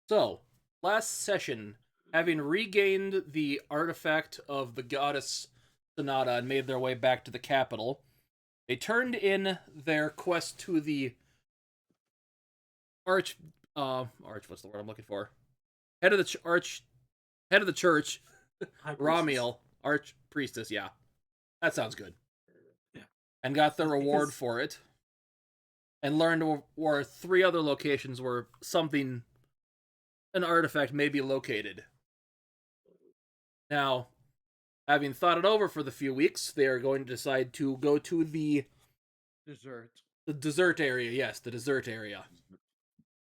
So, last session, having regained the artifact of the goddess Sonata and made their way back to the capital, they turned in their quest to the arch, what's the word I'm looking for? Head of the head of the church, High priestess. Ramiel, arch priestess. Yeah, that sounds good. Yeah. And got the reward Because for it, and learned where three other locations where an artifact may be located. Now, having thought it over for the few weeks, they are going to decide to go to Dessert. the dessert area. Yes, the dessert area,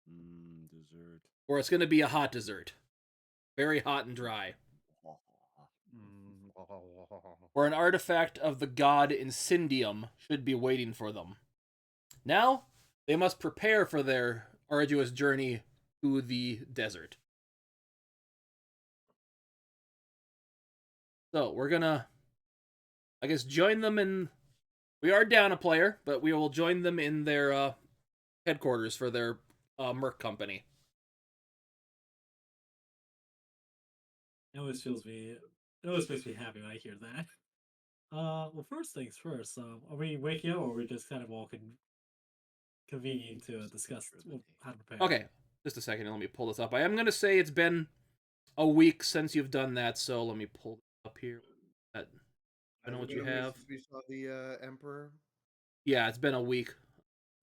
Dessert. where it's going to be a hot dessert, very hot and dry, where an artifact of the god Incendium should be waiting for them. Now, they must prepare for their arduous journey to the desert. So, we're gonna, I guess, join them in. We are down a player, but we will join them in their headquarters for their Merc company. it always makes me happy when I hear that. Well, first things first. Are we waking up, or are we just kind of all convening to discuss how to prepare? Okay, just a second. Let me pull this up. I am going to say it's been a week since you've done that, so let me pull it up here. I know what you have. We saw the Emperor. Yeah, it's been a week.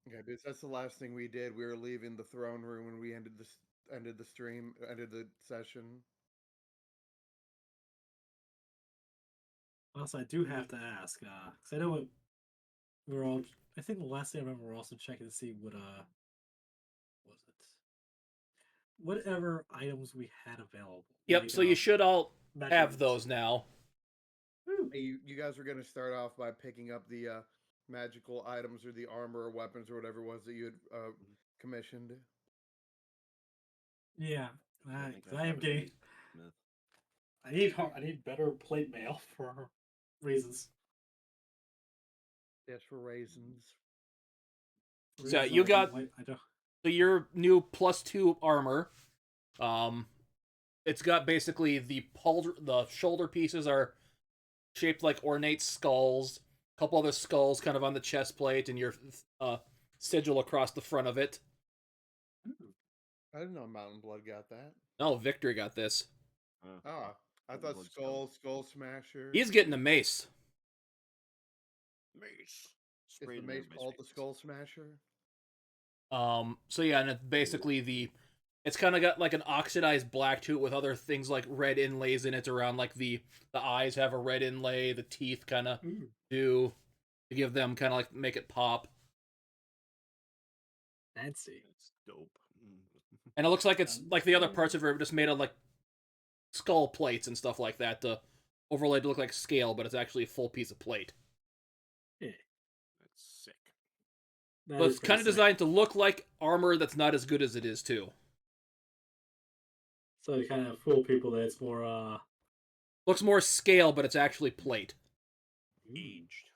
Okay, because that's the last thing we did. We were leaving the throne room when we ended the stream, ended the session. Also, I do have to ask, because I know we were all. I think the last thing I remember, we were also checking to see what was it? Whatever items we had available. Yep, like, so you should all have measurements. those now. Hey, you guys were going to start off by picking up the magical items or the armor or weapons or whatever it was that you had commissioned. Yeah, I think I am have getting. Smith. I need better plate mail for reasons. Yes, for raisins. So Reasons you I got I don't. so your new +2 armor. It's got basically the shoulder pieces are shaped like ornate skulls. A couple other skulls kind of on the chest plate, and your sigil across the front of it. I didn't know Mountain Blood got that. Oh, Victory got this. Ah, I thought Skull Smasher. He's getting a mace. Mace. Is the mace called the Skull Smasher? So yeah, and it's basically it's kind of got like an oxidized black to it with other things like red inlays in it around, like the eyes have a red inlay, the teeth kind of do to give them kind of like make it pop. Fancy. It's dope. And it looks like it's like the other parts of it are just made of like skull plates and stuff like that to overlay to look like scale, but it's actually a full piece of plate. Yeah, That's sick. that But is it's pretty kind of sick. designed to look like armor that's not as good as it is too. So to kind of fool people that it's more Looks more scale, but it's actually plate. Aged.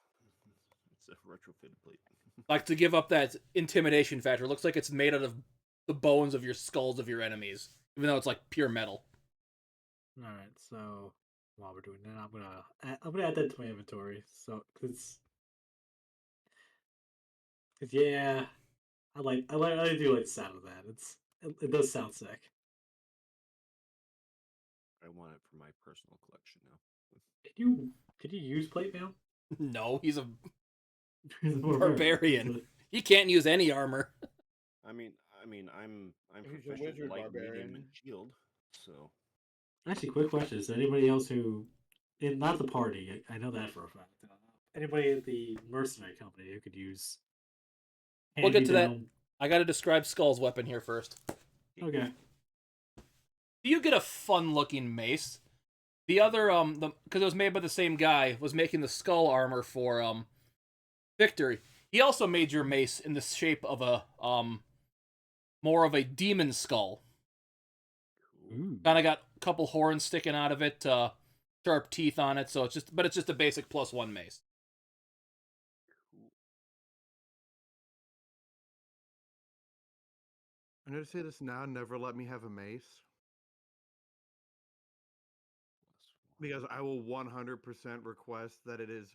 It's a retrofitted plate. Like to give up that intimidation factor. It looks like it's made out of the bones of your skulls of your enemies, even though it's like pure metal. All right, so while we're doing that, I'm gonna add that to my inventory. So cause yeah, I do like the sound of that. It does sound sick. I want it for my personal collection now. Can you use plate mail? No, he's a He's a barbarian. He can't use any armor. I mean, I'm He's a proficient wizard in light barbarian. medium and shield, so Actually, quick question: is there anybody else who, not the party? I know that for a fact. Anybody at the mercenary company who could use? We'll get to that. hand-me-down- I gotta describe Skull's weapon here first. Okay. You get a fun looking mace. The other because it was made by the same guy, was making the skull armor for Victory. He also made your mace in the shape of a more of a demon skull. Kind of got a couple horns sticking out of it, sharp teeth on it, so it's just a basic +1 mace. I'm gonna say this now. Never let me have a mace because I will 100% request that it is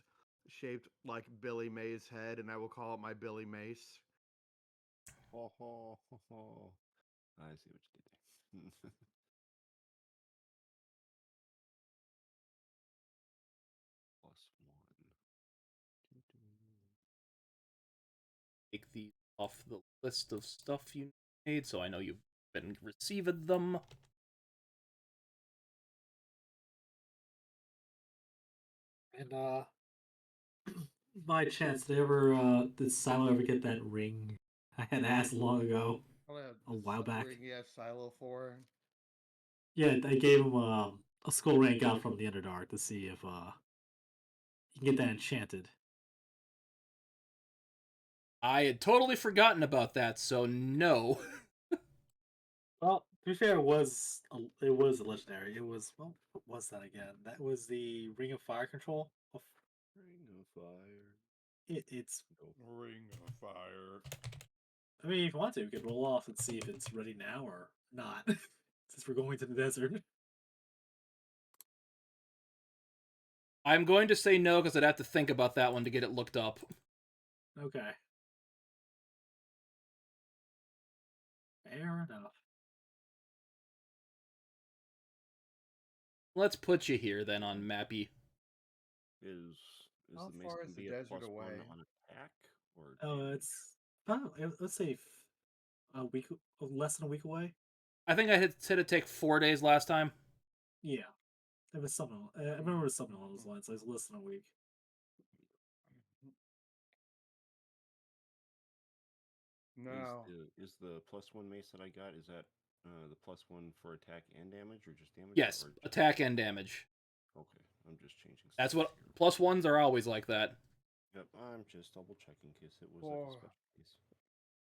shaped like Billy Mays' head, and I will call it my Billy Mace. Ho, ho, ho, ho. I see what you did there. +1. Take these off the list of stuff you made, so I know you've been receiving them. And by chance, did Silo ever get that ring I had asked long ago, a while back? Yeah, Silo 4. Yeah, I gave him a skull ring I got from the Underdark to see if you can get that enchanted. I had totally forgotten about that, so no. Well, to be fair, it was a legendary. It was what was that again? That was the Ring of Fire control. Ring of Fire. It's. Nope. Ring of Fire. I mean, if you want to, we could roll off and see if it's ready now or not. Since we're going to the desert. I'm going to say no because I'd have to think about that one to get it looked up. Okay. Fair enough. Let's put you here then on Mappy. Is How the mace far going is to the be a desert +1 away? on attack or Oh, damage? it's about let's say a week, less than a week away. I think I said it'd take 4 days last time. Yeah, it was something. I remember it was something along those lines. It was less than a week. No. Is the +1 mace that I got, is that the +1 for attack and damage or just damage? Yes, or just... attack and damage. Okay, I'm just changing. That's what here. +1s are always like that. Yep, I'm just double checking in case it was like a For, special case.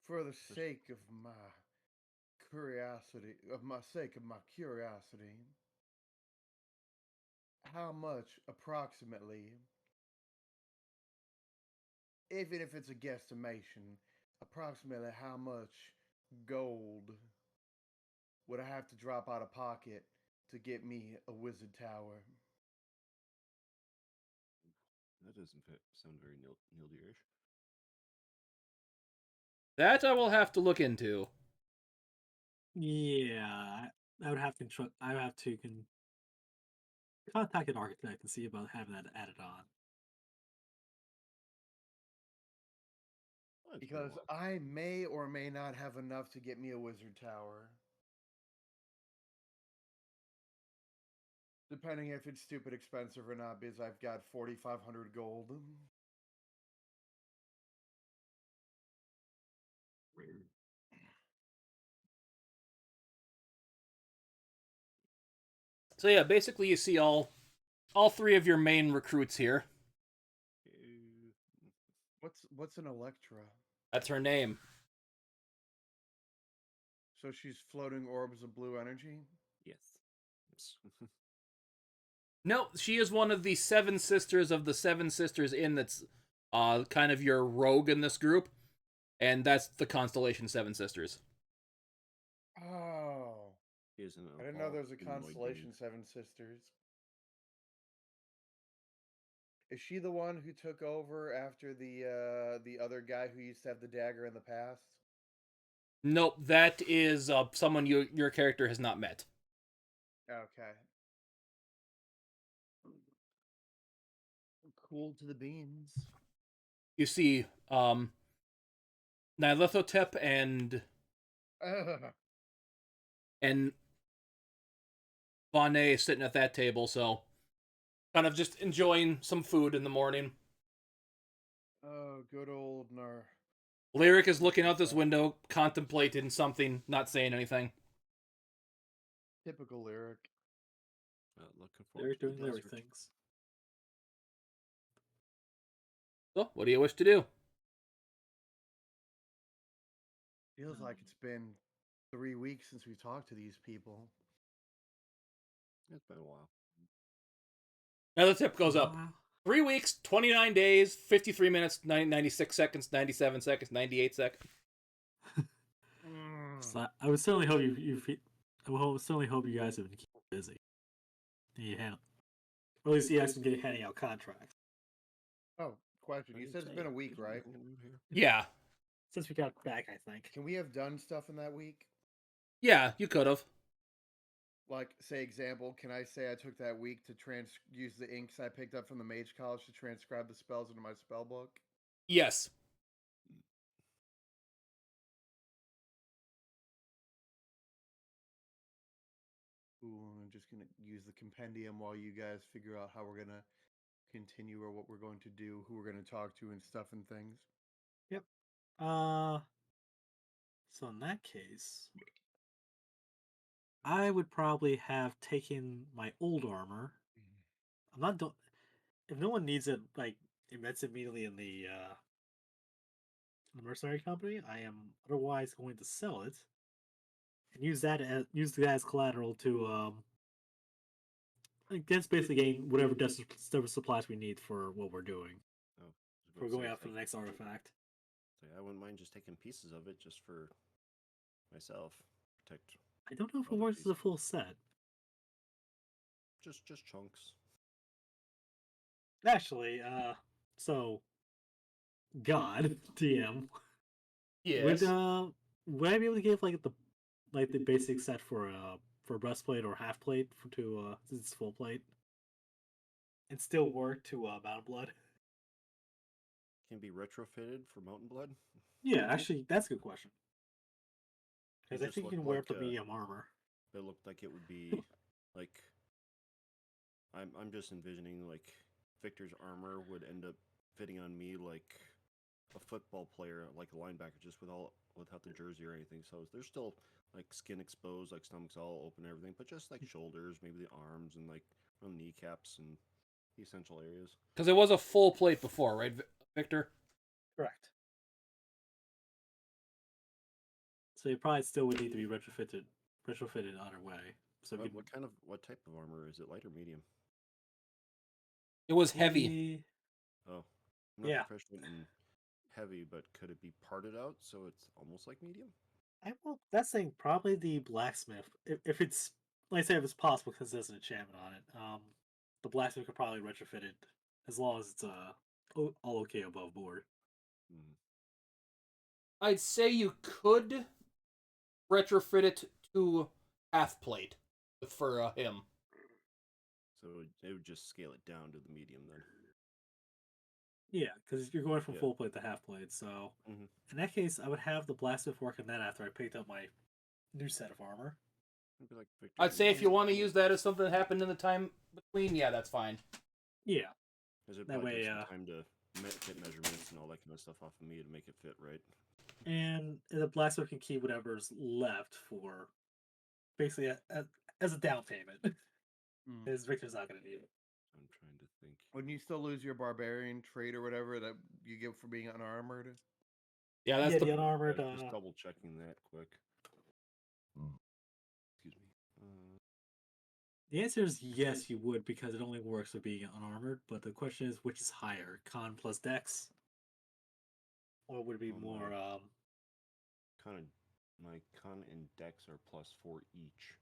for the sake of my curiosity, how much approximately, even if it's a guesstimation, approximately how much gold would I have to drop out of pocket to get me a wizard tower? That doesn't sound very Nildir-ish. That I will have to look into. Yeah, I would have to contact an architect and see about having that added on. Well, it's been a Because while. I may or may not have enough to get me a wizard tower. Depending if it's stupid expensive or not, because I've got 4,500 gold. So yeah, basically you see all three of your main recruits here. What's an Electra? That's her name. So she's floating orbs of blue energy? Yes. No, she is one of the 7 sisters of the 7 sisters in that's kind of your rogue in this group. And that's the constellation 7 Sisters. Oh. Is an I didn't know there was a evolved humanoid constellation being. 7 Sisters. Is she the one who took over after the other guy who used to have the dagger in the past? Nope, that is someone your character has not met. Okay. Cool to the beans. You see Nilithotep and Bonnet sitting at that table, so kind of just enjoying some food in the morning. Oh, good old Nar. Lyric is looking out this window, contemplating something, not saying anything. Typical Lyric. Looking They're forward to doing the lyric desert. things. So, what do you wish to do? Feels like it's been 3 weeks since we talked to these people. It's been a while. Nilithotep goes up. Wow. 3 weeks, 29 days, 53 minutes, 96 seconds, 97 seconds, 98 seconds. So I would certainly hope I would certainly hope you guys have been keeping busy. You have, or at least you guys have been handing out contracts. Oh, question. You said it's been a week, right? Yeah. Since we got back, I think. Can we have done stuff in that week? Yeah, you could have. Like, say, example, can I say I took that week to use the inks I picked up from the Mage College to transcribe the spells into my spell book? Yes. Ooh, I'm just gonna use the compendium while you guys figure out how we're gonna continue or what we're going to do, who we're gonna talk to, and stuff and things. Yep. So in that case, I would probably have taken my old armor. I'm not do- if no one needs it, like it's immediately in the mercenary company. I am otherwise going to sell it and use that as collateral to I guess basically gain whatever supplies we need for what we're doing. Oh, I was If we're about to going say, after the next artifact. I wouldn't mind just taking pieces of it just for myself. Protect I don't know if it other works as a pieces. full set. Just chunks. Actually, so God DM Yes. would I be able to give like the basic set for breastplate or half plate to since it's full plate and still work to Mountain Blood? Can be retrofitted for Mountain Blood. Yeah, actually, that's a good question. Because I just think you looked can wear like, up to medium armor. It looked like it would be like I'm just envisioning like Victor's armor would end up fitting on me like a football player, like a linebacker, just without the jersey or anything. So there's still like skin exposed, like stomach's all open and everything, but just like shoulders, maybe the arms and like kneecaps and the essential areas. Because it was a full plate before, right, Victor? Correct. So you probably still would need to be retrofitted either way. So What type of armor is it? Light or medium? It was heavy. Oh, I'm not Yeah. proficient in heavy, but could it be parted out so it's almost like medium? That's saying probably the blacksmith. If it's like I say, if it's possible because there's an enchantment on it, the blacksmith could probably retrofit it as long as it's all okay above board. Mm. I'd say you could retrofit it to half plate for him. So it would just scale it down to the medium then. Yeah, because you're going from Yeah. full plate to half plate. So Mhm. in that case, I would have the blacksmith work on that after I picked up my new set of armor. It'd be like Victor I'd say if you want to yeah. use that as something that happened in the time between, yeah, that's fine. Yeah, Because it that probably way, takes some time to get measurements and all that kind of stuff off of me to make it fit right. and the blacksmith can keep whatever's left for basically as a down payment. Because Victor's not going to need it. I'm trying to think. Wouldn't you still lose your barbarian trait or whatever that you get for being unarmored? Yeah, that's the unarmored. Just double checking that quick. Excuse me. The answer is yes, you would because it only works with being unarmored. But the question is, which is higher, con plus dex, or would it be more? My con and dex are +4 each.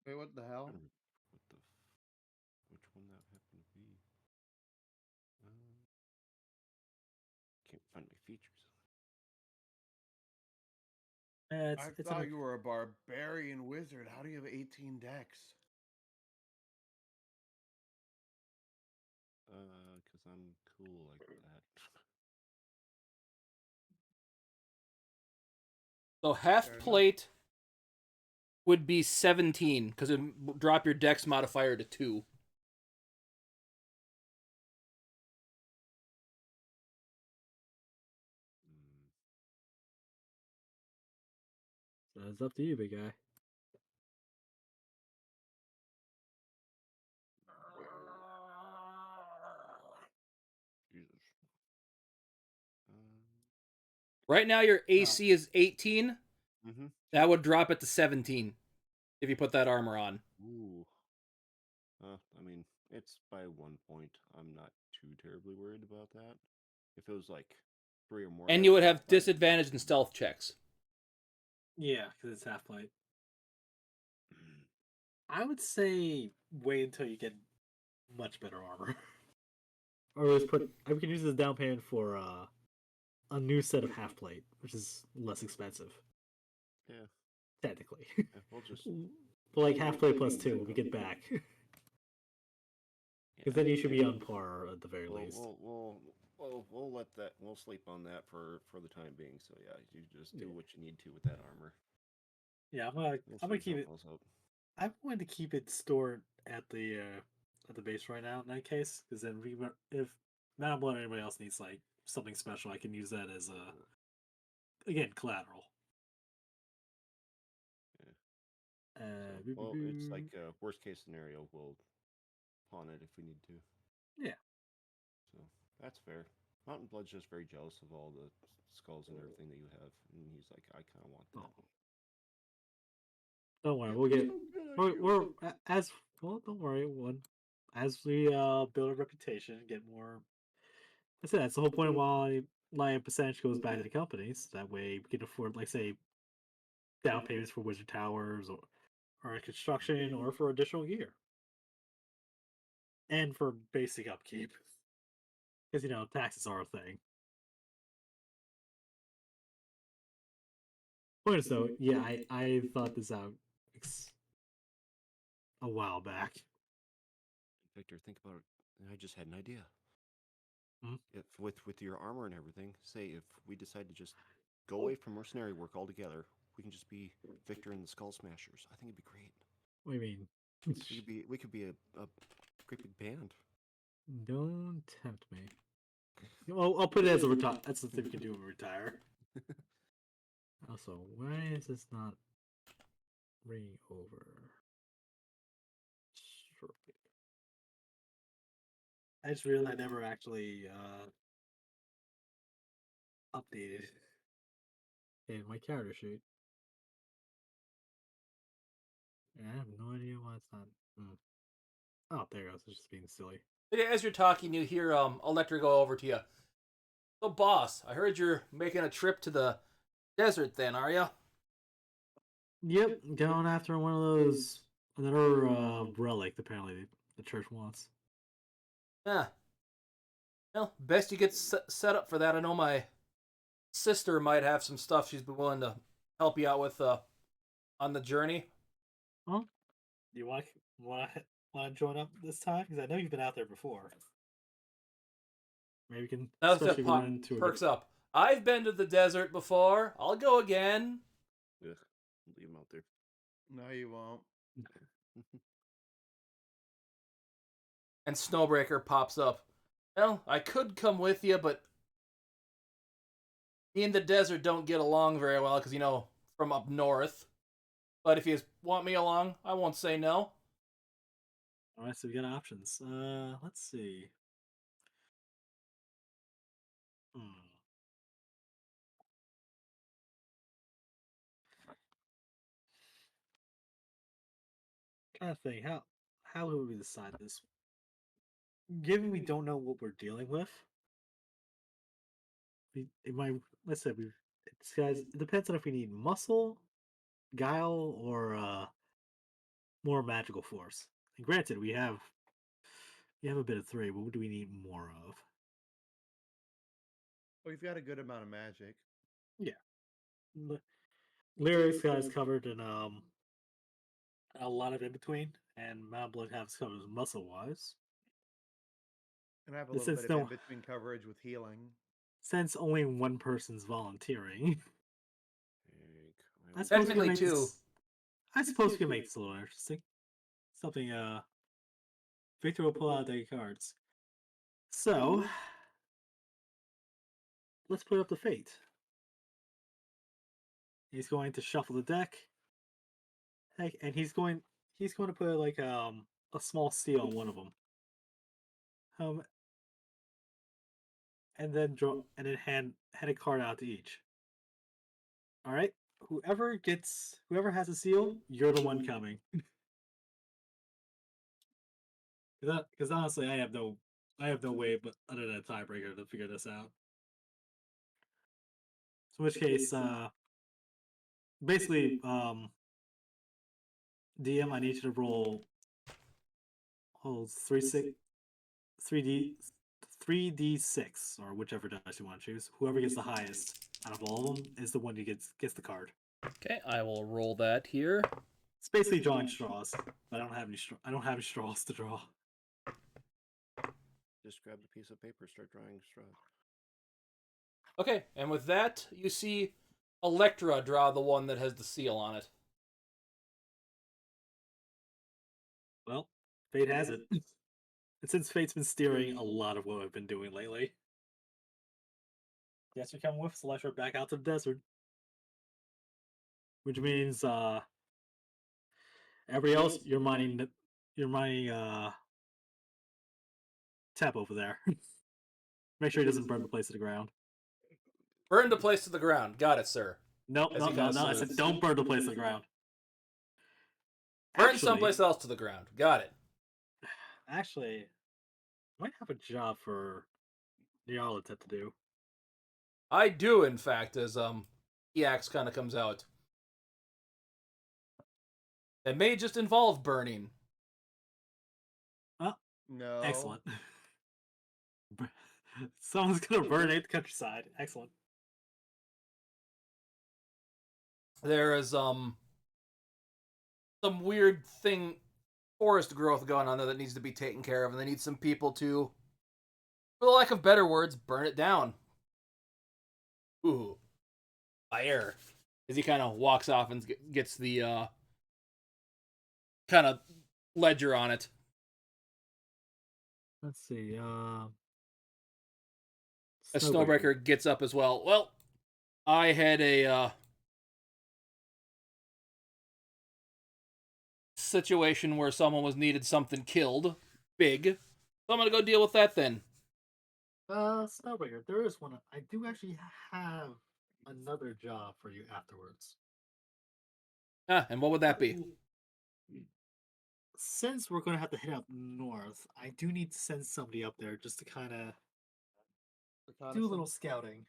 Wait, what the hell? Which one that happened to be? Can't find my features. I thought you were a barbarian wizard. How do you have 18 dex? Because I'm cool like that. So half Fair enough. plate would be 17 because it would drop your dex modifier to 2. So it's up to you, big guy. Jesus. Right now your AC is 18. Mm-hmm. That would drop it to 17 if you put that armor on. Ooh. I mean, it's by 1 point. I'm not too terribly worried about that. If it was like 3 or more. And that's you would have fine. disadvantage in stealth checks. Yeah, because it's half plate. I would say wait until you get much better armor. Or just put. I can use this down payment for a new set of half plate, which is less expensive. Yeah. Technically. Yeah, we'll just. But like half plate plus 2 when we get back. Because then you should be on par at the very least. We'll let that. We'll sleep on that for the time being. So yeah, you just do what you need to with that armor. Yeah, I'm We'll gonna figure keep it. something else out. I'm going to keep it stored at the base right now in that case, because then if Mount Blood or anybody else needs like something special, I can use that as again collateral. Yeah. Well, it's like worst case scenario. We'll pawn it if we need to. Yeah. So that's fair. Mountain Blood's just very jealous of all the skulls and everything that you have, and he's like, I kind of want that. Don't worry, Yeah, we'll please get. don't We're as well. Don't worry, as we build a reputation, get more. I said that's the whole point of why my percentage goes back to the companies. That way we can afford, like, say, down payments for Wizard Towers or construction or for additional gear and for basic upkeep. Because taxes are a thing. Point is though, yeah, I thought this out a while back. Victor, think about it. I just had an idea. Hmm? If with your armor and everything, say if we decide to just go away from mercenary work altogether, we can just be Victor and the Skull Smashers. I think it'd be great. What do you mean? We could be a great big band. Don't tempt me. Well, I'll put it as a retire. That's the thing we can do when we retire. Also, why is this not ringing over? I just realized I never actually updated in my character sheet. And I have no idea why it's not. Oh, there it goes. It's just being silly. As you're talking, you hear Electra go over to you. So, boss, I heard you're making a trip to the desert. Then, are you? Yep, going after one of those another relic. Apparently, the church wants. Yeah. Well, best you get set up for that. I know my sister might have some stuff she's been willing to help you out with on the journey. Well, you want to join up this time? Because I know you've been out there before. Maybe we can Now especially that run into perks up. I've been to the desert before. I'll go again. Ugh, leave him out there. No, you won't. And Snowbreaker pops up. Well, I could come with you, but me and the desert don't get along very well because, from up north. But if you want me along, I won't say no. All right, so we got options. Let's see. Hmm. Trying to think how would we decide this? Given we don't know what we're dealing with, it might. Let's say it's guys. It depends on if we need muscle, guile, or more magical force. And granted, we have a bit of 3, but what do we need more of? Well, you've got a good amount of magic. Yeah. Lyrics got us covered in a lot of in between, and Mount Blood has covered muscle wise. And I have a Since little bit of no, in-between coverage with healing. since only one person's volunteering, I Hank, suppose we Technically, can make two. this. I suppose we can make this a little interesting. Something Victor will pull out their cards. So let's put up the fate. He's going to shuffle the deck. And he's going to put like a small seal on one of them. And then hand a card out to each. All right. Whoever has a seal, you're the one coming. Because honestly, I have no way, but other than a tiebreaker to figure this out. in which case, basically, DM, I need you to roll three six 3D 3D6 or whichever dice you want to choose. Whoever gets the highest out of all of them is the one who gets the card. Okay, I will roll that here. It's basically drawing straws, but I don't have any straws to draw. Just grab the piece of paper, start drawing straws. Okay, and with that, you see Electra draw the one that has the seal on it. Well, fate has it. And since fate's been steering a lot of what I've been doing lately, yes, you're coming with Celestia back out to the desert. Which means everybody else, you're mining Tep over there. Make sure he doesn't burn the place to the ground. Burn the place to the ground. Got it, sir. Nope, As no, he no, kinda no. I said salutes. don't burn the place to the ground. Burn someplace else to the ground. Got it. Actually, I might have a job for Nyarlathotep to do. I do, in fact, as EX kind of comes out. It may just involve burning. No. Excellent. Someone's gonna burn the countryside. Excellent. There is some weird forest growth going on there that needs to be taken care of, and they need some people to, for the lack of better words, burn it down. Ooh, fire! As he kind of walks off and gets the kind of ledger on it. Let's see. As Snowbreaker gets up as well. Well, I had a situation where someone was needed something killed, big. So I'm gonna go deal with that then. Snowbreaker, there is one. I do actually have another job for you afterwards. And what would that be? Since we're going to have to head up north, I do need to send somebody up there just to kind of do a little scouting.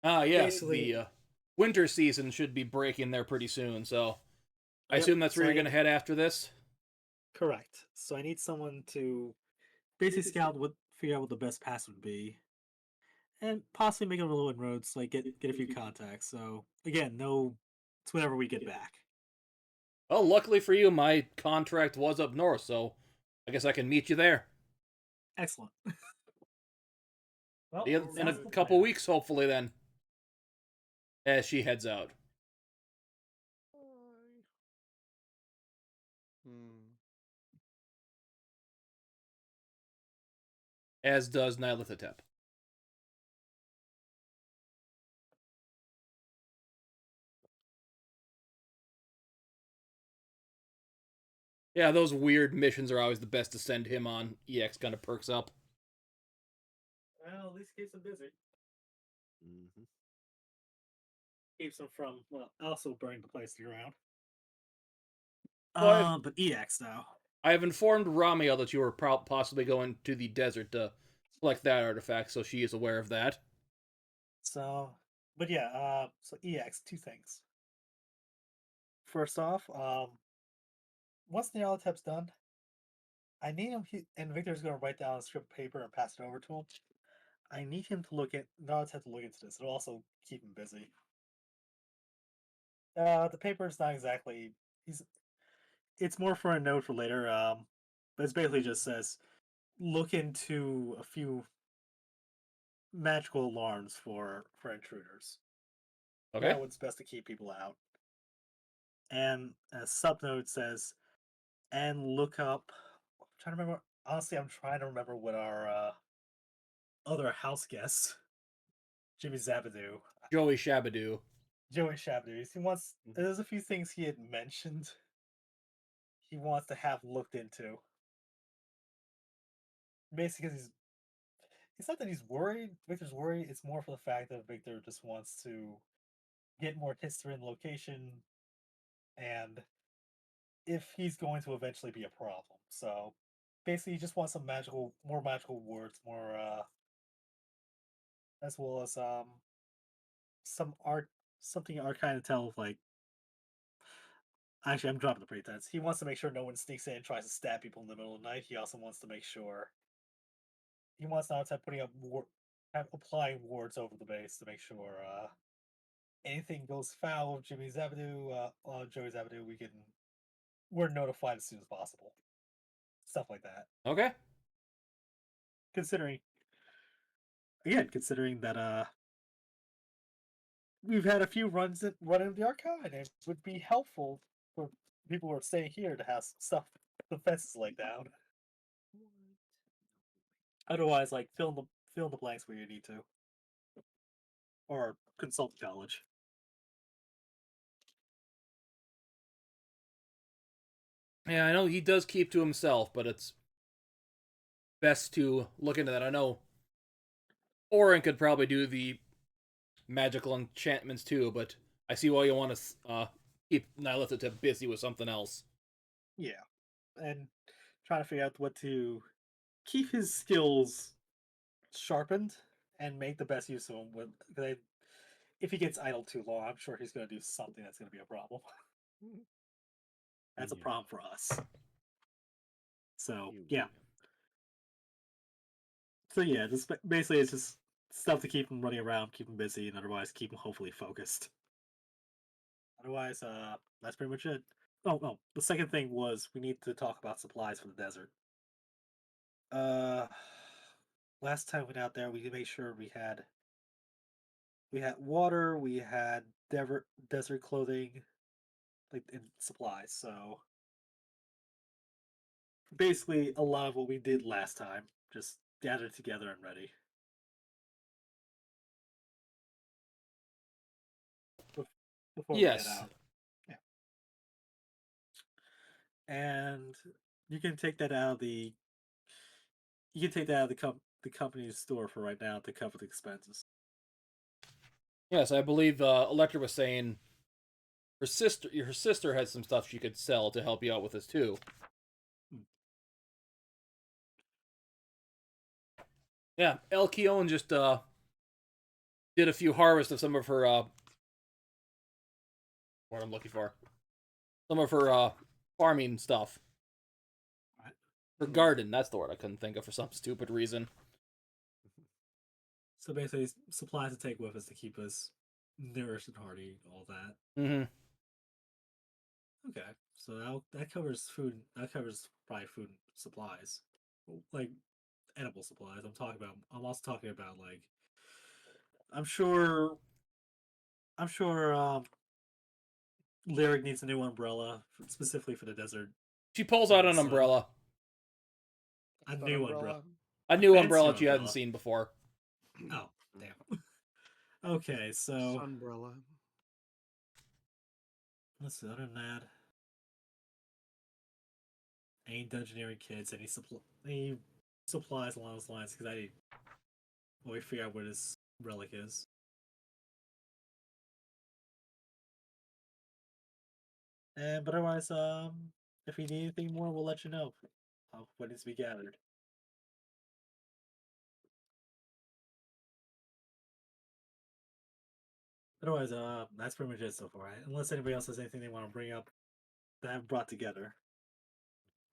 Yes, Basically- the winter season should be breaking there pretty soon, so I Yep, assume that's where so you're going to head after this? Correct. So I need someone to basically figure out what the best pass would be, and possibly make a little inroads, like get a few contacts. So again, it's whenever we get back. Well, luckily for you, my contract was up north, so I guess I can meet you there. Excellent. Well, In a sounds like couple plan. weeks, hopefully, then. As she heads out. Hmm. As does Nyarlathotep. Yeah, those weird missions are always the best to send him on. EX kind of perks up. Well, at least keeps them busy. Mm-hmm. Keeps them from also burning the place to the ground. Well, But EX now. I have informed Ramia that you were possibly going to the desert to collect that artifact, so she is aware of that. So, but yeah, so EX, two things. First off, once the Nyarlathotep's done, I need him, and Victor's going to write down a script paper and pass it over to him. I need him to Nyarlathotep to look into this. It'll also keep him busy. The paper's not exactly, it's more for a note for later, but it's basically just says, look into a few magical alarms for intruders. Okay. Yeah, what's best to keep people out. And a subnote says, and look up. I'm trying to remember. Honestly, I'm trying to remember what our other house guest, Jimmy Zabadoo, Joey Shabadoo. Joey Shabadoo. He wants. There's a few things he had mentioned. He wants to have looked into. Basically, because it's not that he's worried. Victor's worried. It's more for the fact that Victor just wants to get more history and location, and if he's going to eventually be a problem. So basically, he just wants more magical words, more as well as something art kind of tell like. Actually, I'm dropping the pretense. He wants to make sure no one sneaks in and tries to stab people in the middle of the night. He also wants to make sure he wants to outside putting up applying wards over the base to make sure anything goes foul of Joey Zabadu, we're notified as soon as possible. Stuff like that. Okay. Considering that we've had a few runs in the archive, and it would be helpful for people who are staying here to have stuff the fences laid down. Otherwise, like fill in the blanks where you need to, or consult college. Yeah, I know he does keep to himself, but it's best to look into that. I know Orin could probably do the magical enchantments too, but I see why you want to keep Nyletha busy with something else. Yeah, and trying to figure out what to keep his skills sharpened and make the best use of them. If he gets idle too long, I'm sure he's going to do something that's going to be a problem. That's a problem for us. So yeah. So yeah, just basically it's just stuff to keep him running around, keep him busy, and otherwise keep him hopefully focused. Otherwise, that's pretty much it. Oh no, the second thing was we need to talk about supplies for the desert. Uh, last time we went out there, we made sure we had water, we had desert clothing, like and supplies. So basically, a lot of what we did last time, just gathered together and ready. Before we head Yes. out. Yeah. And you can take that out of the the company's store for right now to cover the expenses. Yes, I believe Electra was saying her sister had some stuff she could sell to help you out with this too. Yeah, El Keon just did a few harvests of some of her what I'm looking for. Some of her farming stuff. Right. Her garden, that's the word I couldn't think of for some stupid reason. So basically, supplies to take with us to keep us nourished and hardy, all that. Mm-hmm. Okay, so that covers food. That covers probably food and supplies, like edible supplies. I'm also talking about like. I'm sure. I'm sure. Lyric needs a new umbrella specifically for the desert. She pulls out an So, umbrella. a new umbrella. A new fancy umbrella that you hadn't umbrella. seen before. Oh, damn. Okay, so Sunbrella. let's see. Other than that, any dungeoneering kids, any supplies along those lines? Because I need. Well, we figure out where this relic is. But otherwise, if we need anything more, we'll let you know. What needs to be gathered. Otherwise, that's pretty much it so far. Right? Unless anybody else has anything they want to bring up that I've brought together.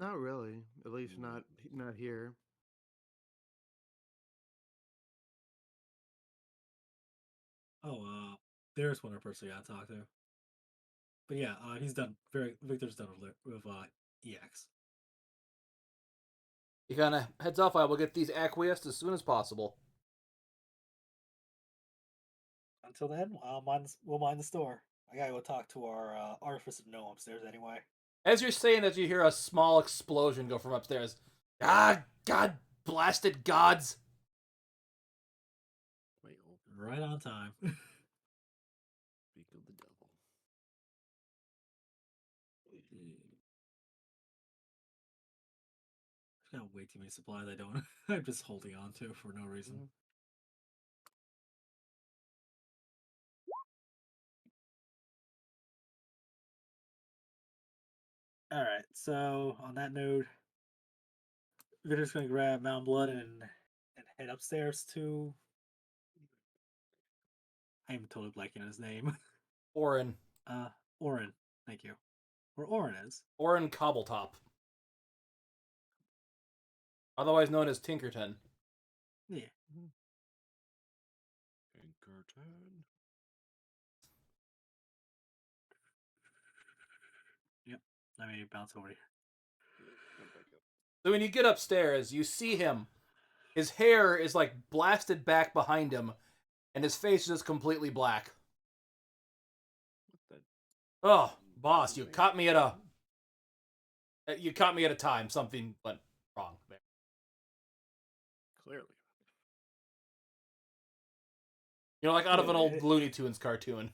Not really. At least not here. Oh, there's one other person I gotta talk to. But yeah, he's done. Victor's done with EX. He kind of heads off. I will get these acquiesced as soon as possible. Until then, we'll mind the store. I gotta go talk to our artificer gnome upstairs anyway. As you're saying that, you hear a small explosion go from upstairs. Ah, God blasted gods! Right on time. Speak of the devil. I've got way too many supplies I don't. I'm just holding on to for no reason. All right. So on that note, Victor's gonna grab Mountain Blood and head upstairs to I'm totally blanking on his name. Orin. Orin. Thank you. Or Orin is. Orin Cobbletop. Otherwise known as Tinkerton. Yeah. Pinkerton. Yep. Let me bounce over here. Come back up. So when you get upstairs, you see him. His hair is like blasted back behind him, and his face is just completely black. What Oh, boss, you caught me at a time. Something went wrong there. Clearly. You know, like out of an old Looney Tunes cartoon.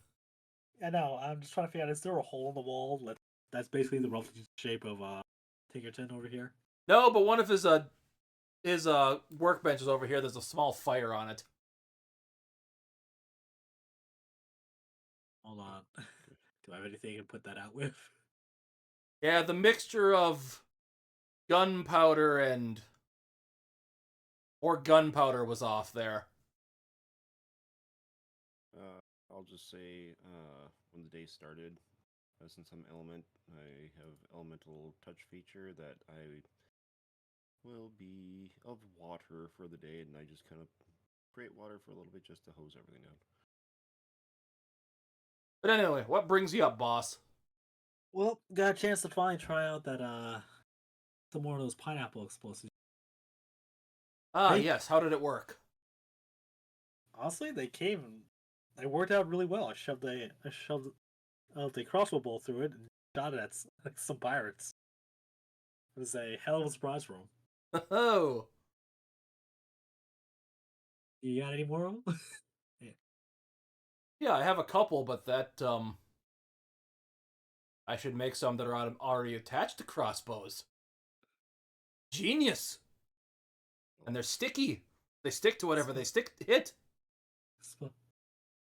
I know. I'm just trying to figure out, is there a hole in the wall? That's basically the rough shape of Tinkerton over here. No, but one of his workbenches over here, there's a small fire on it. Hold on. Do I have anything to put that out with? Yeah, the mixture of gunpowder and gunpowder was off there. I'll just say, when the day started, since I'm element, I have elemental touch feature that I will be of water for the day, and I just kind of create water for a little bit just to hose everything down. But anyway, what brings you up, boss? Well, got a chance to finally try out that some more of those pineapple explosives. Ah, Hey. yes. How did it work? Honestly, they worked out really well. I shoved the crossbow bolt through it and shot it at some pirates. It was a hell of a surprise for them. Oh. You got any more of them? Yeah, I have a couple, but that I should make some that are already attached to crossbows. Genius. And they're sticky. They stick to whatever they hit.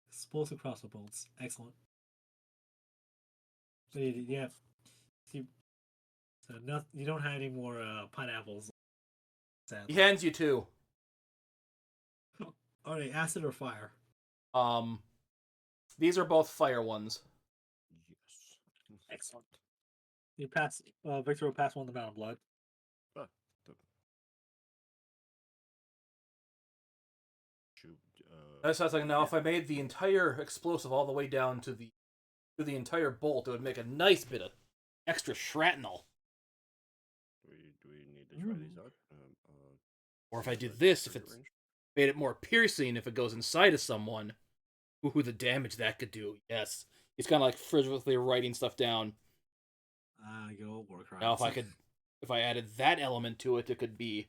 Explosive crossbow bolts. Excellent. But yeah. So you don't have any more pineapples. Sadly. He hands you two. Are they acid or fire? These are both fire ones. Yes. Excellent. You pass. Victor will pass one of them out of blood. That's like now. If I made the entire explosive all the way down to the entire bolt, it would make a nice bit of extra shrapnel. Do we need to try these out? Or if I did this, if it's made it more piercing, if it goes inside of someone, ooh, the damage that could do. Yes, he's kind of like frivolously writing stuff down. Go war crimes. Now, if I added that element to it, it could be,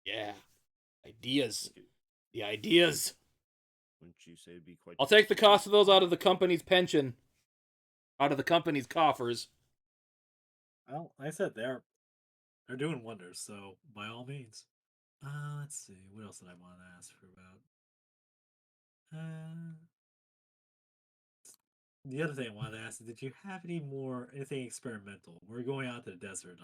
yeah, ideas. The ideas. Wouldn't you say it'd be quite? I'll take the cost of those out of the company's pension, out of the company's coffers. Well, like I said, they're doing wonders. So by all means. Let's see. What else did I want to ask her about? The other thing I wanted to ask is, did you have anything experimental? We're going out to the desert.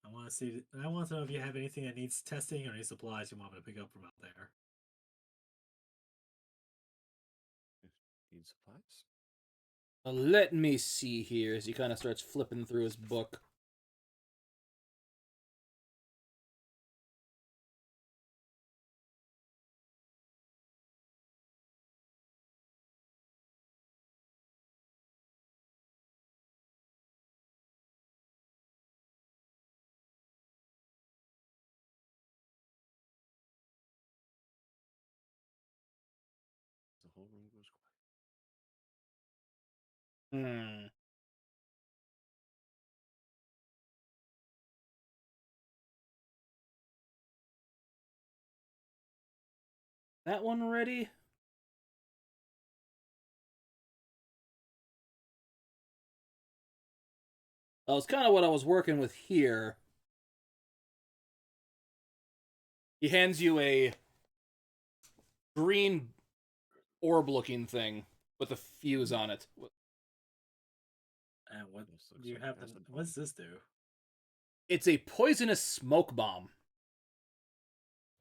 I want to see. I want to know if you have anything that needs testing or any supplies you want me to pick up from out there. Need supplies? Let me see here as he kind of starts flipping through his book. The whole room goes quiet. That one ready? That was kind of what I was working with here. He hands you a green orb-looking thing with a fuse on it. And what This looks do you like have? acid What does this do? It's a poisonous smoke bomb.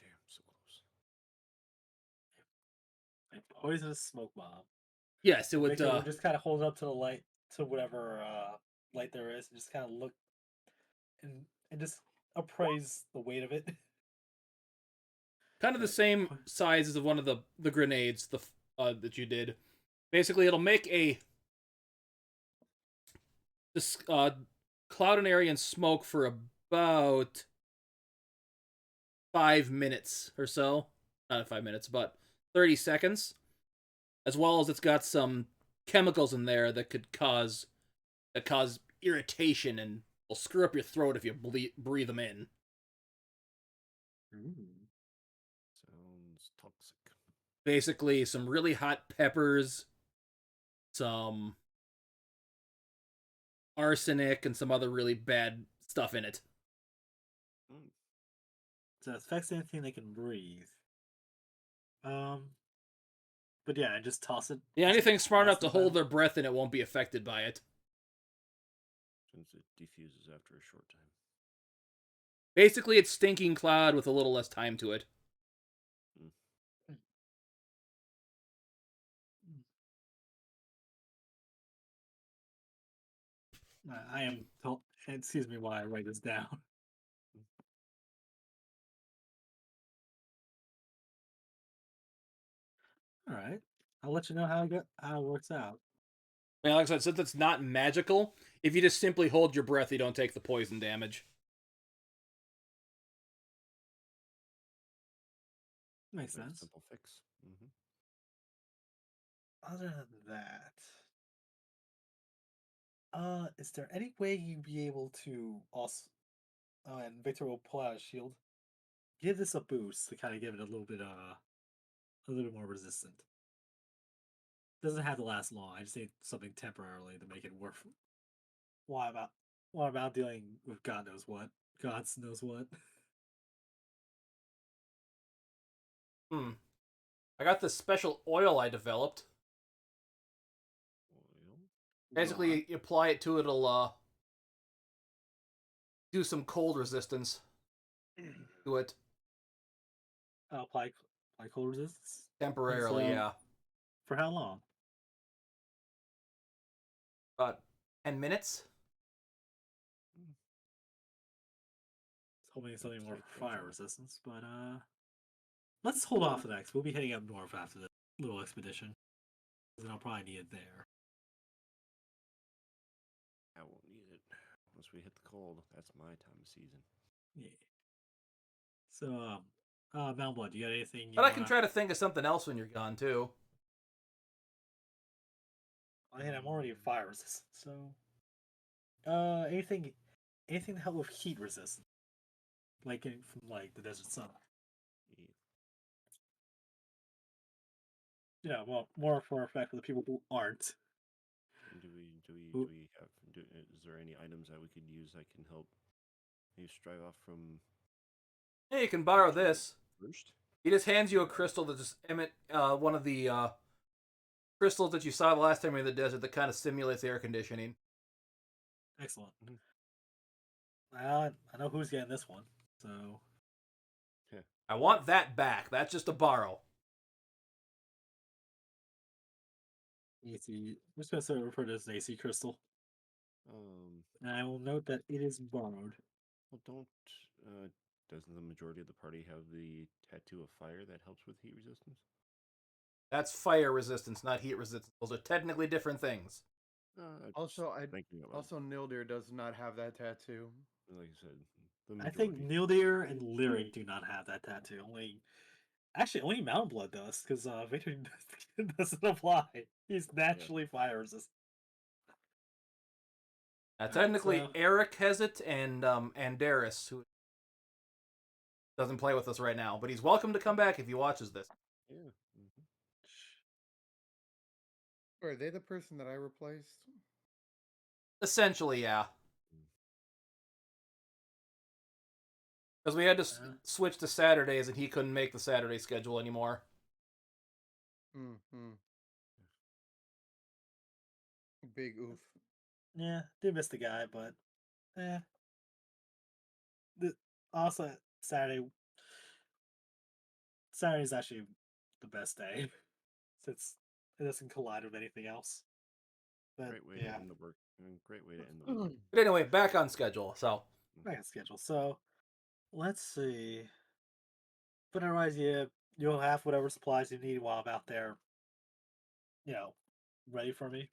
Damn, so close. poisonous smoke bomb. Yes, it would. Victor would just kind of hold it up to the light, to whatever light there is, and just kind of look and just appraise the weight of it. Kind of the same size as one of the grenades that you did. Basically, it'll make a this cloud and area and smoke for about 5 minutes or so. Not 5 minutes, but 30 seconds. As well as it's got some chemicals in there that could cause irritation and will screw up your throat if you breathe them in. Sounds toxic. Basically, some really hot peppers, some arsenic, and some other really bad stuff in it. So it affects anything they can breathe. But yeah, just toss it. Yeah, anything smart enough to toss it hold down. their breath in it won't be affected by it. Since it diffuses after a short time. Basically, it's stinking cloud with a little less time to it. I am. Excuse me while I write this down. All right, I'll let you know how it works out. Yeah, like I said, since it's not magical, if you just simply hold your breath, you don't take the poison damage. Makes Very sense. simple fix. Other than that, is there any way you'd be able to also? Oh, and Victor will pull out a shield. Give this a boost to kind of give it a little bit more resistant. Doesn't have to last long. I just need something temporarily to make it worth. Why about dealing with God knows what? God knows what. I got this special oil I developed. Oil. Basically, you apply it to it, it'll do some cold resistance to it Apply cold resistance. temporarily. Yeah, For how long? about 10 minutes. Hoping something more Take for fire control. resistance, but let's hold off for that because we'll be heading up north after the little expedition, and I'll probably need it there. I won't need it. Once we hit the cold, that's my time of season. Yeah. So, Mount Blood, you got anything? But I can try to think of something else when you're gone too. I'm already fire resistant, so anything to help with heat resistance, like from like the desert sun. Yeah. Yeah, well, more for effect for the people who aren't. Do we have? Is there any items that we could use that can help maybe strive off from? Yeah, you can borrow Actually, this. First. He just hands you a crystal that just emit one of the crystals that you saw the last time you were in the desert that kind of simulates air conditioning. Excellent. Well, I know who's getting this one, so I want that back. That's just a borrow. AC. We're just gonna refer to this as AC crystal. And I will note that it is borrowed. Well, doesn't the majority of the party have the tattoo of fire that helps with heat resistance? That's fire resistance, not heat resistance. Those are technically different things. Also, thinking about. also Nildir does not have that tattoo. Like I said, the I majority. think Nildir and Lyric do not have that tattoo. Only Mount Blood does, because Victor doesn't apply. He's naturally fire resistant. Technically, so- Eric has it, and Darius, who doesn't play with us right now, but he's welcome to come back if he watches this. Yeah. Are they the person that I replaced? Essentially, yeah. Because we had to switch to Saturdays, and he couldn't make the Saturday schedule anymore. Big oof. Yeah, did miss the guy, but also Saturday's actually the best day. since it doesn't collide with anything else. But Great way yeah, to end the work. Great way to end the week. But anyway, back on schedule. So back on schedule. So let's see. But otherwise, yeah, you'll have whatever supplies you need while I'm out there. You know, ready for me.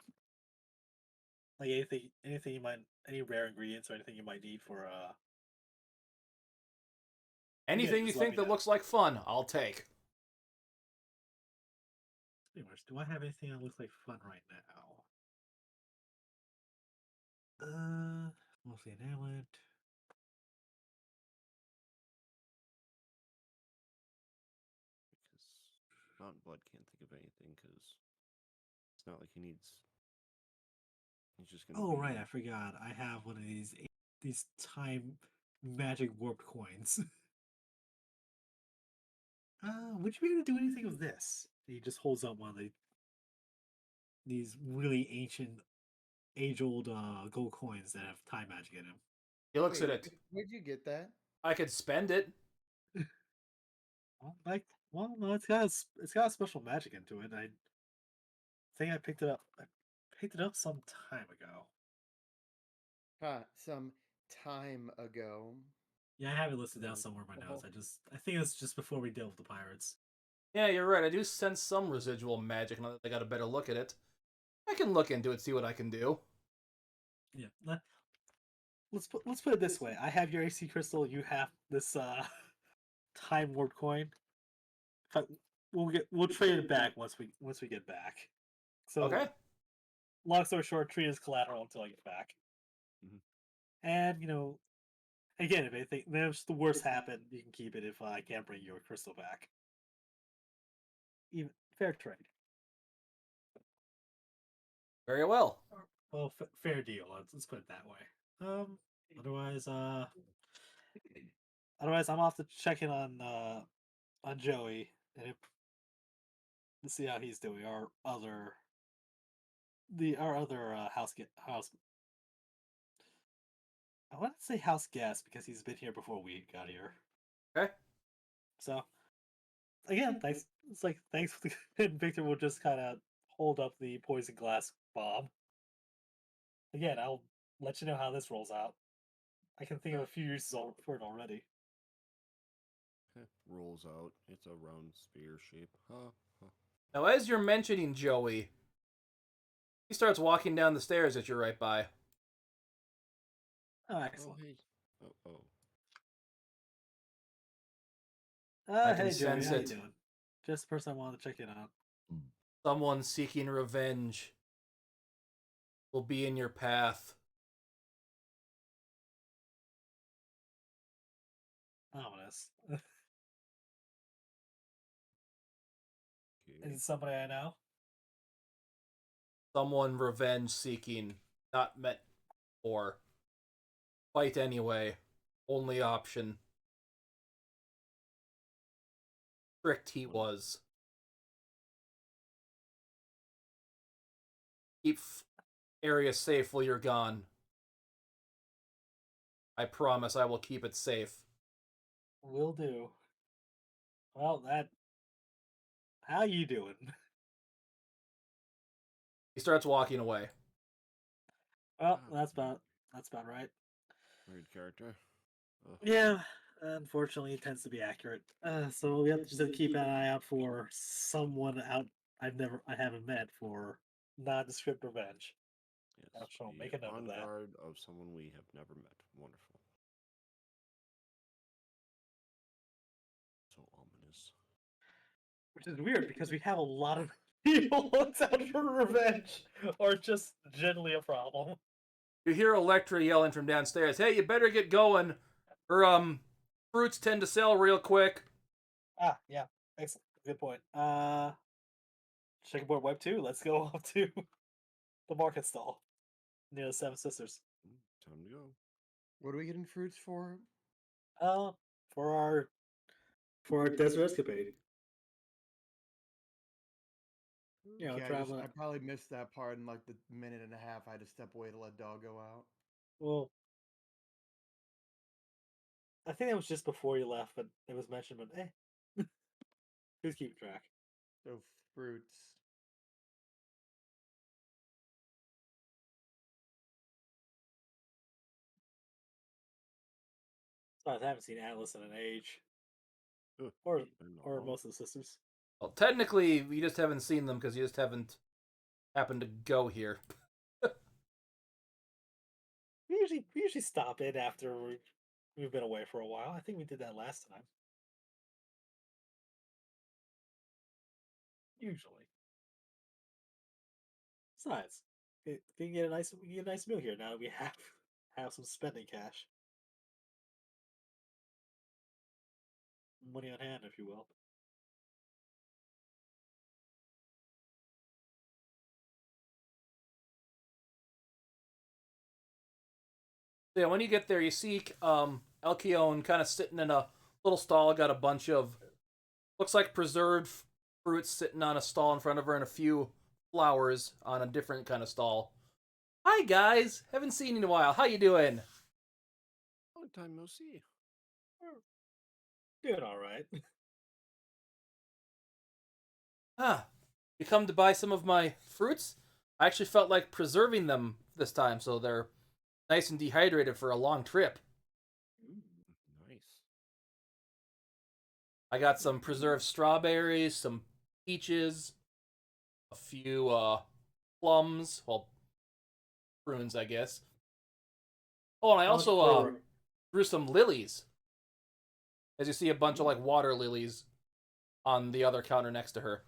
Like anything you might, any rare ingredients or anything you might need for anything you just let think me that know. looks like fun, I'll take. Pretty much. Do I have anything that looks like fun right now? Mostly an amulet. Because Mountain Blood can't think of anything because it's not like he needs. He's just gonna. Oh be, right, I forgot. I have one of these time magic warped coins. Would you be able to do anything with this? He just holds up one of these really ancient, age-old gold coins that have time magic in them. He looks Wait, at it. where'd you get that? I could spend it. Well, no, it's got a special magic into it. I think I picked it up. I picked it up some time ago. Some time ago. Yeah, I have it listed down somewhere in my Oh. notes. I think it's just before we deal with the pirates. Yeah, you're right. I do sense some residual magic now that I got a better look at it. I can look into it, see what I can do. Yeah. Let's put it this way. I have your AC crystal. You have this time warp coin. But we'll trade it back once we get back. So Okay. long story short, treat it as collateral until I get back. Mhm. And again, if anything, if the worst happen, you can keep it if I can't bring your crystal back. Even fair trade. Very well. Well, fair deal. Let's put it that way. Otherwise, I'm off to check in on Joey and to see how he's doing. Our other house. I want to say house guest because he's been here before we got here. Okay. So again, thanks. It's like thanks for and Victor will just kind of hold up the poison glass bomb. Again, I'll let you know how this rolls out. I can think of a few uses for it already. Rolls out. It's a round spear shape. Huh. Now, as you're mentioning Joey, he starts walking down the stairs that you're right by. Oh, Oh excellent. hey. Oh. I can Hey Joey, sense how you it. doing? Just the person I wanted to check in on. Someone seeking revenge will be in your path. Ominous. Is Okay. it somebody I know? Someone revenge seeking, not meant for. Fight anyway. Only option. Tricked he was. Keep area safe while you're gone. I promise I will keep it safe. Will do. Well, how you doing? He starts walking away. Well, that's about right. Weird character. Ugh. Yeah, unfortunately, it tends to be accurate. So we have to just keep an eye out for someone out I haven't met for nondescript revenge. I Yes. shall Be make a note on of that. guard of someone we have never met. Wonderful. So ominous. Which is weird because we have a lot of people looked out for revenge, or just generally a problem. You hear Electra yelling from downstairs, "Hey, you better get going. Her fruits tend to sell real quick." Yeah, excellent, good point. Checkerboard Web 2. Let's go up to the market stall near the Seven Sisters. Time to go. What are we getting fruits for? Uh, for our desert escapade. Okay, Traveling. I probably missed that part in like the minute and a half I had to step away to let dog go out. Well, I think it was just before you left, but it was mentioned. But who's keeping track? So fruits. I haven't seen Atlas in an age, Ugh, or been a or long- most of the sisters. Well, technically, we just haven't seen them because you just haven't happened to go here. We usually stop in after we've been away for a while. I think we did that last time. Usually. Besides, we can get a nice meal here now that we have some spending cash, money on hand, if you will. So yeah, when you get there, you see Elkion kind of sitting in a little stall, got a bunch of looks like preserved fruits sitting on a stall in front of her, and a few flowers on a different kind of stall. Hi guys, haven't seen you in a while. How you doing? Long time no see. Doing all right. Ah, you come to buy some of my fruits? I actually felt like preserving them this time, so they're nice and dehydrated for a long trip. Nice. I got some preserved strawberries, some peaches, a few plums, well, prunes, I guess. Oh, and I How much also for- grew some lilies. As you see a bunch of like water lilies on the other counter next to her.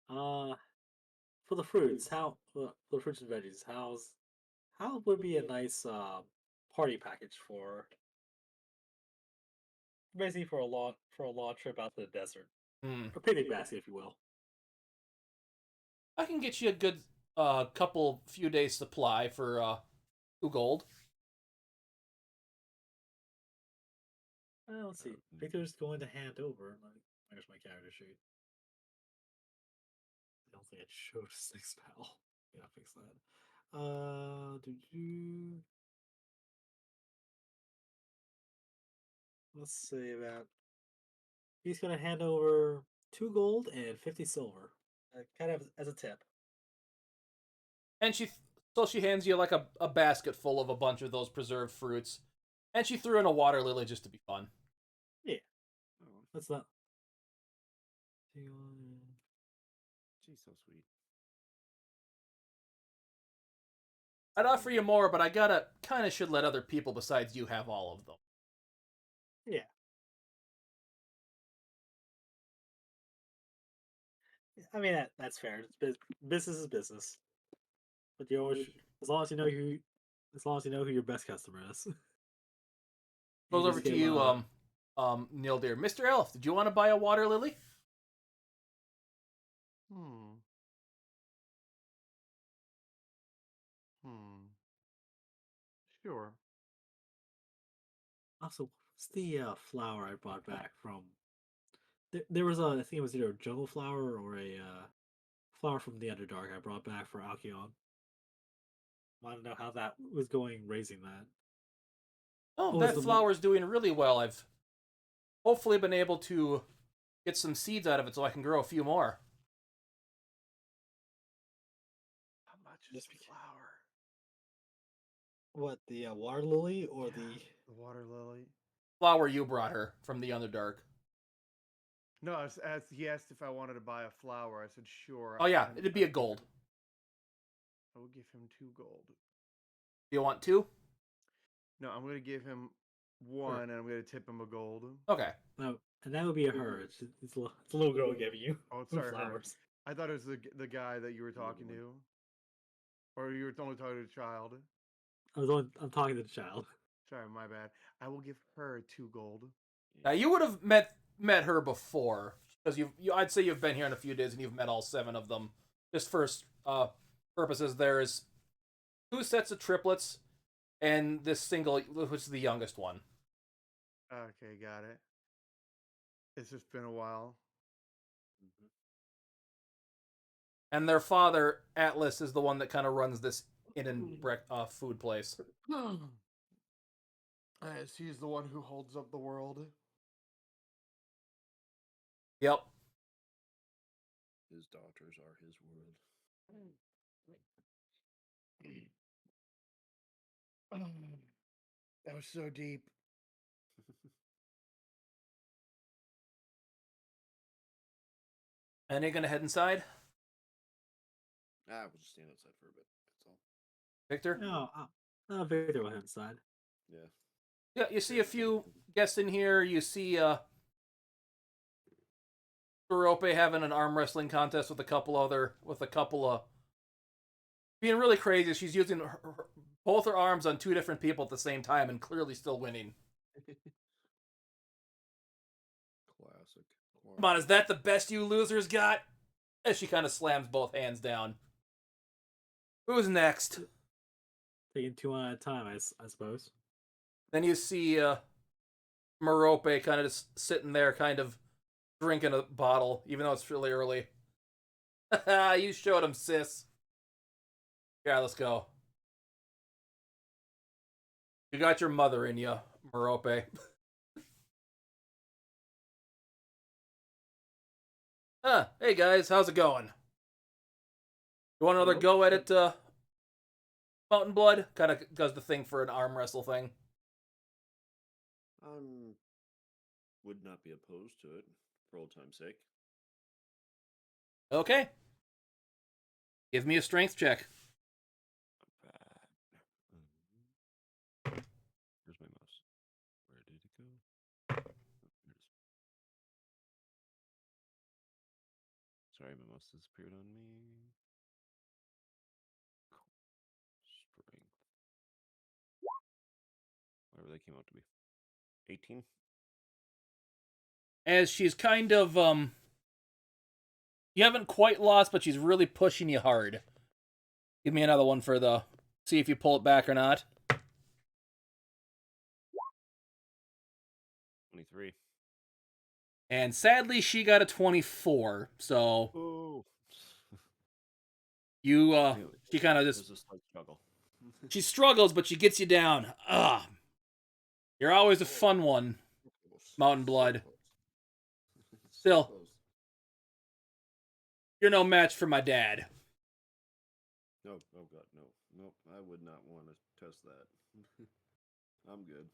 for the fruits, for the fruits and veggies, how would be a nice party package for basically for a long trip out to the desert, Hmm. a picnic basket, if you will. I can get you a good few days supply for 2 gold. Let's see. Victor's going to hand over. There's my character sheet. I don't think it showed a 6 pal. Yeah, fix that. Let's say that he's going to hand over 2 gold and 50 silver, kind of as a tip. And she hands you like a basket full of a bunch of those preserved fruits. And she threw in a water lily just to be fun. Yeah, Oh, that's not. she's so sweet. I'd offer you more, but I gotta kind of should let other people besides you have all of them. Yeah. I mean that's fair. Business is business, but you always, as long as you know who your best customer is. Goes You over just to give, you, Neil dear. Mr. Elf, did you want to buy a water lily? Hmm. Hmm. Sure. Also, what's the flower I brought back from? There was I think it was either a jungle flower or a flower from the Underdark I brought back for Alcyon. Want to know how that was going raising that? Oh, Oh, that flower's doing really well. I've hopefully been able to get some seeds out of it so I can grow a few more. How much Just is the because- flower? What, the water lily or Yeah, the? the water lily? Flower you brought her from the Underdark. No, he asked if I wanted to buy a flower. I said sure. Oh yeah, and it'd be a gold. I will give him 2 gold. Do you want 2? No, I'm gonna give him 1, and I'm gonna tip him a gold. Okay. No, and that would be a her. It's a little girl giving you Oh, sorry, her. flowers. I thought it was the guy that you were talking to, or you were only talking to the child. I'm talking to the child. Sorry, my bad. I will give her 2 gold. Now you would have met her before because I'd say you've been here in a few days and you've met all 7 of them. Just for purposes, there is 2 sets of triplets and this single, which is the youngest one. Okay, got it. It's just been a while. And their father, Atlas, is the one that kind of runs this inn and food place. As he's the one who holds up the world. Yep. His daughters are his world. That was so deep. And you're gonna head inside, We'll just stand outside for a bit. That's all. Victor? No, Victor went inside. Yeah. Yeah, you see a Yeah, few guests in here. You see Sorope having an arm wrestling contest with a couple of being really crazy. She's using both her arms on two different people at the same time and clearly still winning. Classic. Come on, is that the best you losers got? As she kind of slams both hands down. Who's next? Taking two on at a time, I suppose. Then you see Merope kind of just sitting there, kind of drinking a bottle, even though it's really early. You showed him, sis. Yeah, let's go. You got your mother in you, Merope. Hey guys, how's it going? You want another go at it, Mountain Blood? Kind of does the thing for an arm wrestle thing. Would not be opposed to it for old time's sake. Okay. Give me a strength check. Where's my mouse? Where did it go? Oh, here it is. Sorry, my mouse disappeared on me. Strength. Whatever that came out to be. 18? As she's kind of, you haven't quite lost, but she's really pushing you hard. Give me another one for the, see if you pull it back or not. 23. And sadly, she got a 24, so Oh. you, Anyway, she kind of it was just, a slight struggle. she struggles, but she gets you down. Ugh. You're always a fun one, Mountain Blood. Still, you're no match for my dad. No, oh god, no. Nope, I would not want to test that. I'm good.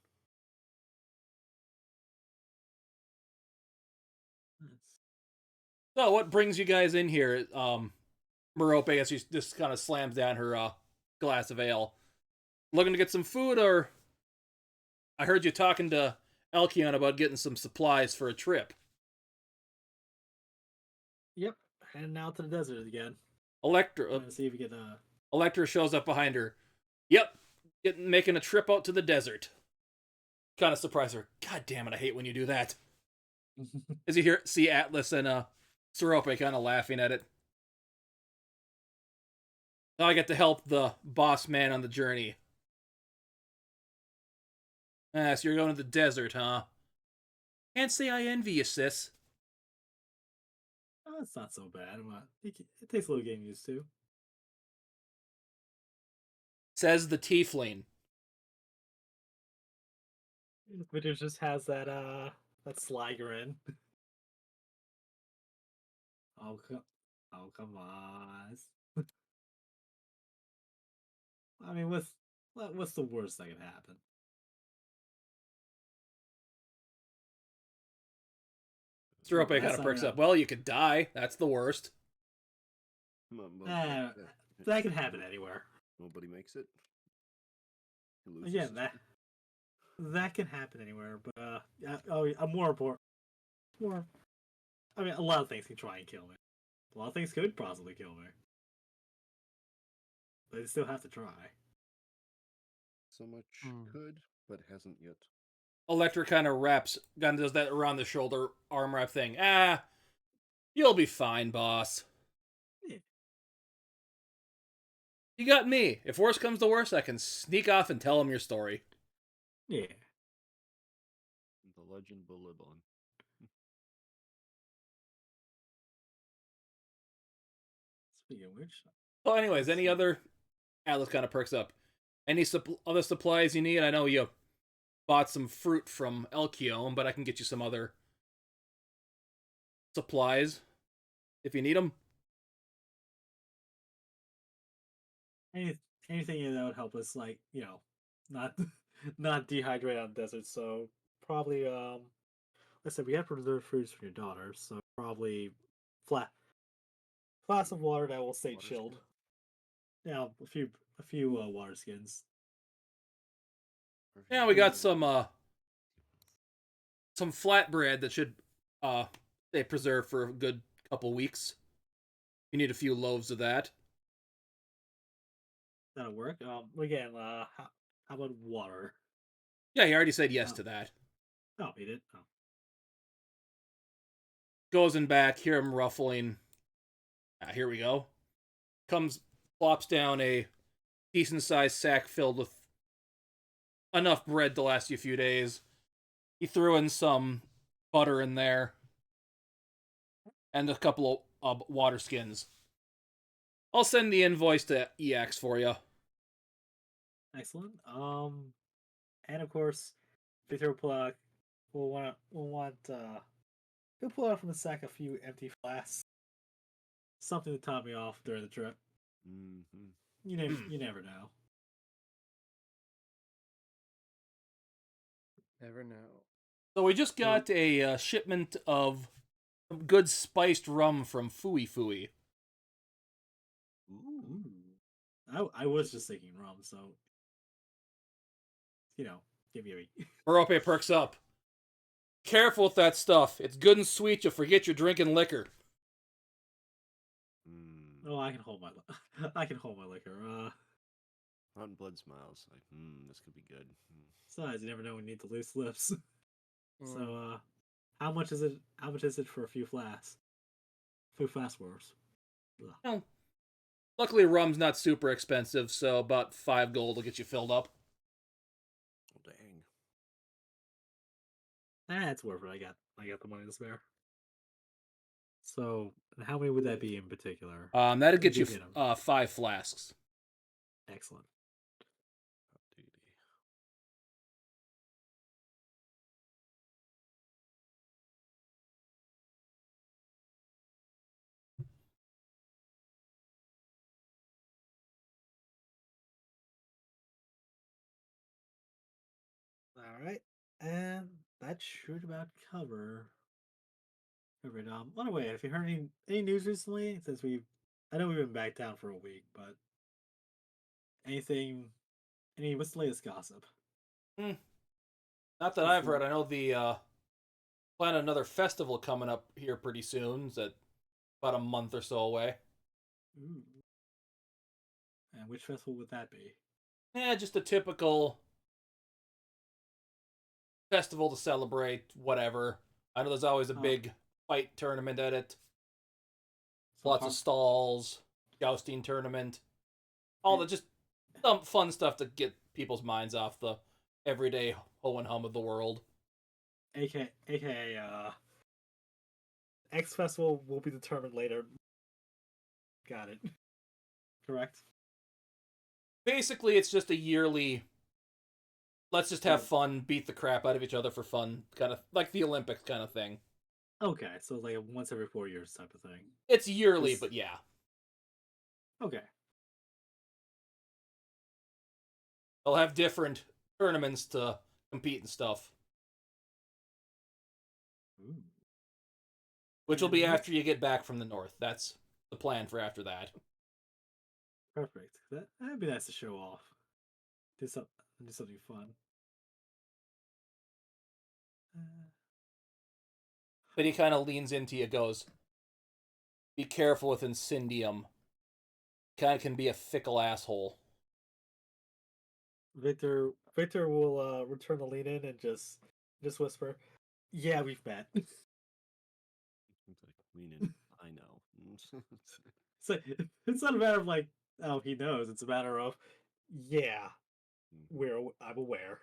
So, what brings you guys in here? Merope, as she just kind of slams down her glass of ale. Looking to get some food, or I heard you talking to Elkion about getting some supplies for a trip. Yep, heading out to the desert again. Electra, Trying to see if we can. Electra shows up behind her. Yep, making a trip out to the desert. Kind of surprised her. God damn it, I hate when you do that. As you see Atlas and Sorope kind of laughing at it. Now I get to help the boss man on the journey. Ah, so you're going to the desert, huh? Can't say I envy you, sis. It's not so bad. It takes a little getting used to. Says the tiefling. Victor just has that sly grin. Oh, come on. I mean, what's the worst that can happen? Sorope kind That's of not perks gonna- up. Well, you could die. That's the worst. That can happen anywhere. Nobody makes it. He loses. Again, that can happen anywhere. But a more important, I mean, a lot of things can try and kill me. A lot of things could possibly kill me. But they still have to try. So much could, but hasn't yet. Electra kind of does that around the shoulder arm wrap thing. Ah, you'll be fine, boss. Yeah. You got me. If worse comes to worse, I can sneak off and tell him your story. Yeah. The legend will live on. Speaking of which, So, anyways, any other? Atlas kind of perks up. Any other supplies you need? I know you bought some fruit from Elkion, but I can get you some other supplies if you need them. anything that would help us, like, not not dehydrate on the desert. So probably, let's say we have preserved foods for your daughter. So probably glass of water that will stay Water chilled. skin? Yeah, a few water skins. Yeah, we got some flatbread that should stay preserved for a good couple weeks. You need a few loaves of that. That'll work. Again, how about water? Yeah, he already said yes Oh, to that. oh, he did. Oh, Goes in back, hear him ruffling. Ah, here we go. Comes, plops down a decent sized sack filled with enough bread to last you a few days. He threw in some butter in there and a couple of water skins. I'll send the invoice to EX for you. excellent. And of course, Victor will pull out. He'll pull out from the sack a few empty flasks, something to top me off during the trip. Mm-hmm. You never know. Never know. So we just So, got a shipment of some good spiced rum from Fooey Fooey. Ooh. I was just thinking rum, so give me a. Merope perks up. Careful with that stuff. It's good and sweet. You'll forget you're drinking liquor. Mm. Oh, I can hold my I can hold my liquor. Hot and blood smiles. Like, this could be good. Besides, you never know when you need to loose lips. Mm. So, how much is it? How much is it for a few flasks? Few flask wars. Well, luckily rum's not super expensive, so about 5 gold will get you filled up. Oh, dang. That's worth it. I got the money to spare. So, how many would that be in particular? That'd get you Give me a number. 5 flasks. Excellent. Hot duty. All right, and that should about cover it. By the way, have you heard any news recently? I know we've been back down for a week, but anything? What's the latest gossip? Hmm. Not that What's I've the heard. I know the plan another festival coming up here pretty soon. It's about a month or so away. Ooh. And which festival would that be? Yeah, just a typical festival to celebrate, whatever. I know there's always a Oh, big fight tournament at it. so Lots of stalls, jousting tournament, all the just some fun stuff to get people's minds off the everyday ho and hum of the world. aka X festival will be determined later. Got it. Correct. Basically, it's just a yearly. Let's just have Yeah. fun, beat the crap out of each other for fun, kind of like the Olympics kind of thing. Okay, so like a once every 4 years type of thing. It's yearly, Just but yeah. okay. They'll have different tournaments to compete and stuff, Ooh. which will And be after you get back from the north. That's the plan for after that. perfect. That'd be nice to show off. Do some do something fun. Uh, But he kind of leans into you, goes, "Be careful with Incendium. Kind of can be a fickle asshole." Victor will return the lean in and just whisper, "Yeah, we've met." It's like, lean in. I know. So it's not a matter of like, oh, he knows. It's a matter of, yeah, I'm aware.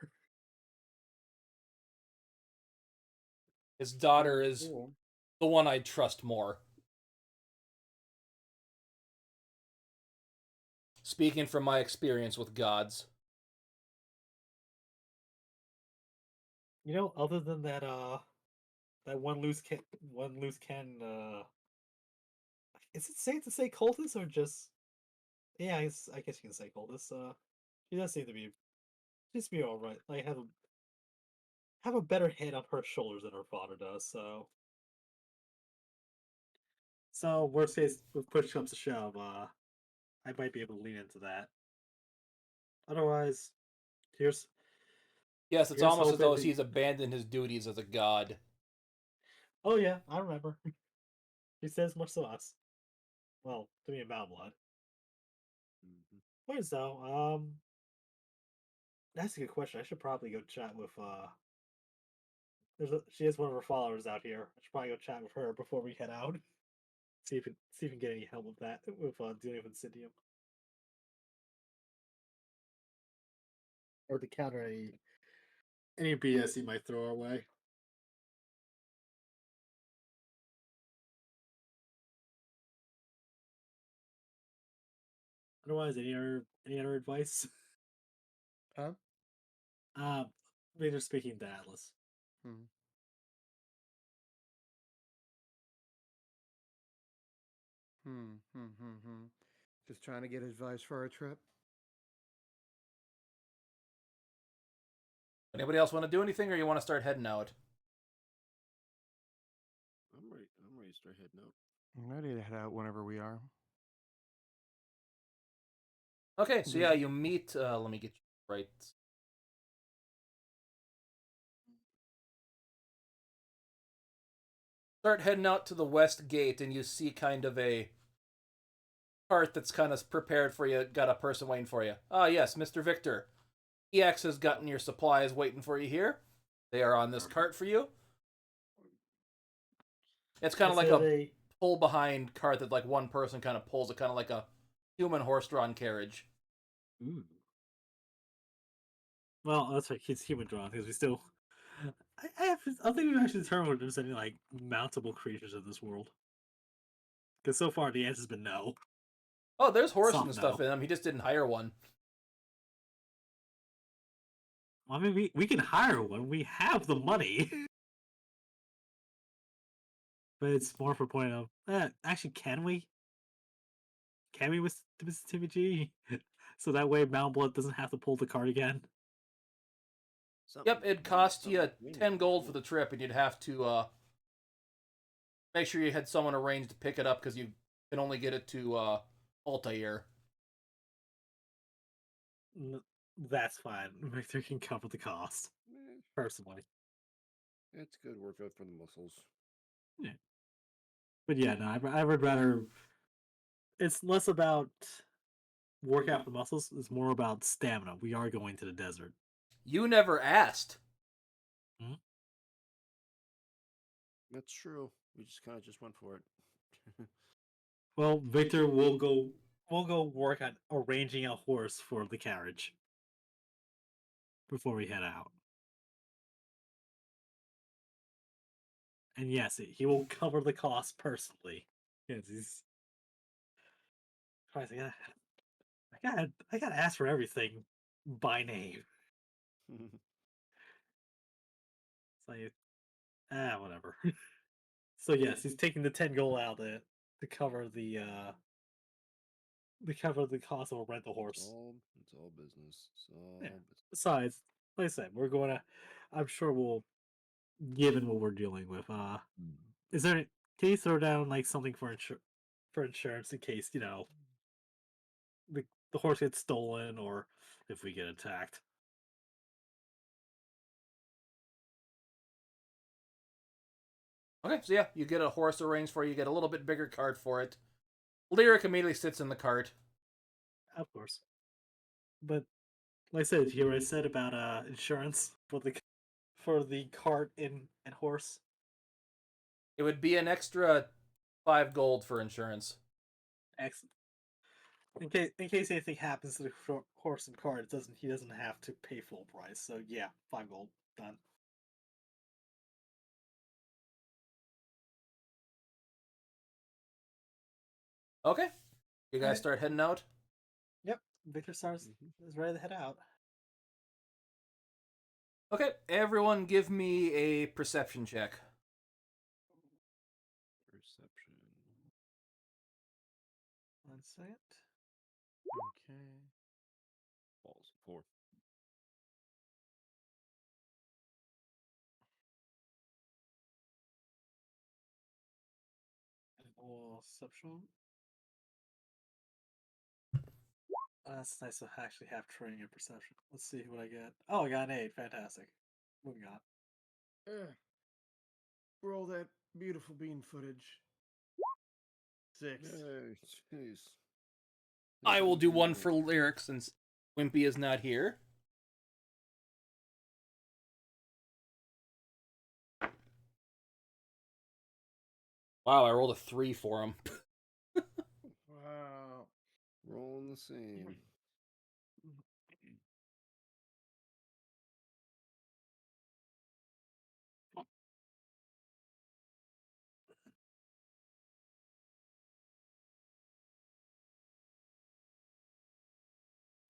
His daughter Oh, is cool. the one I'd trust more. Speaking from my experience with gods. Other than that one loose can. Is it safe to say cultist or just? Yeah, I guess you can say cultist. She does seem to be just be all right. Like have a better head on her shoulders than her father does. So So worst case, if push comes to shove, I might be able to lean into that. Otherwise, here's Yes, it's here's almost as though hoping. he's abandoned his duties as a god. Oh yeah, I remember. He says much to us. Well, to me about blood. Mhm. Where's though? That's a good question. I should probably go chat with she has one of her followers out here. I should probably go chat with her before we head out. See if we can get any help with that with dealing with Incendium. Or to counter any BS he might throw our way. Otherwise, any other advice? Huh? They're speaking to Atlas. Hmm. Just trying to get advice for our trip. Anybody else want to do anything, or you want to start heading out? I'm ready. I'm ready to start heading out. I'm ready to head out whenever we are. Okay, so Does- yeah, you meet. Let me get you right. Start heading out to the west gate, and you see kind of a cart that's kind of prepared for you. Got a person waiting for you. Ah, yes, Mr. Victor. EX has gotten your supplies waiting for you here. They are on this cart for you. It's kind of like a pull behind cart that like one person kind of pulls it, kind of like a human horse-drawn carriage. Ooh. Well, that's right. It's human drawn because we still. I don't think we've actually determined if there's any like mountable creatures in this world. Because so far the answer's been no. Oh, there's horses Soft and stuff no. in them. He just didn't hire one. I mean, we can hire one. We have the money. But it's more for point of actually, can we? Can we with Timmy G? So that way Mount Blood doesn't have to pull the card again. Yep, it'd cost something you we need 10 to gold do. for the trip, and you'd have to make sure you had someone arranged to pick it up because you can only get it to Altair. That's fine. Victor can cover the cost Eh, personally. it's a good workout for the muscles. Yeah. But yeah, no, I would rather. It's less about workout for the muscles. It's more about stamina. We are going to the desert. You never asked. Hmm? That's true. We just kind of just went for it. Well, Victor will go. We'll go work on arranging a horse for the carriage before we head out. And yes, he will cover the cost personally. Yes, he's. Christ, I gotta ask for everything by name. It's like, whatever. So yes, he's taking the 10 gold out to cover the cost of a rental horse. It's all business. It's all Yeah. business. Besides, like I said, we're going to. I'm sure given what we're dealing with. Is there? Can you throw down like something for insurance in case the the horse gets stolen or if we get attacked? Okay, so yeah, you get a horse arranged for you. You get a little bit bigger cart for it. Lyric immediately sits in the cart. Of course. But like I said, you hear what I said about insurance for the cart and horse. It would be an extra 5 gold for insurance. Excellent. In case anything happens to the horse and cart, he doesn't have to pay full price. So yeah, 5 gold done. Okay, you guys Alright. start heading out. Yep, Victor Stars is ready to head out. Okay, everyone give me a perception check. Perception. 1 second. Okay. Balls. 4. Perception. That's nice to actually have training in perception. Let's see what I get. Oh, I got an 8. Fantastic. Moving on. Roll that beautiful bean footage. 6. Yay, jeez. I will do one Improvement. for lyric since Wimpy is not here. Wow, I rolled a 3 for him. Wow. Rolling the same.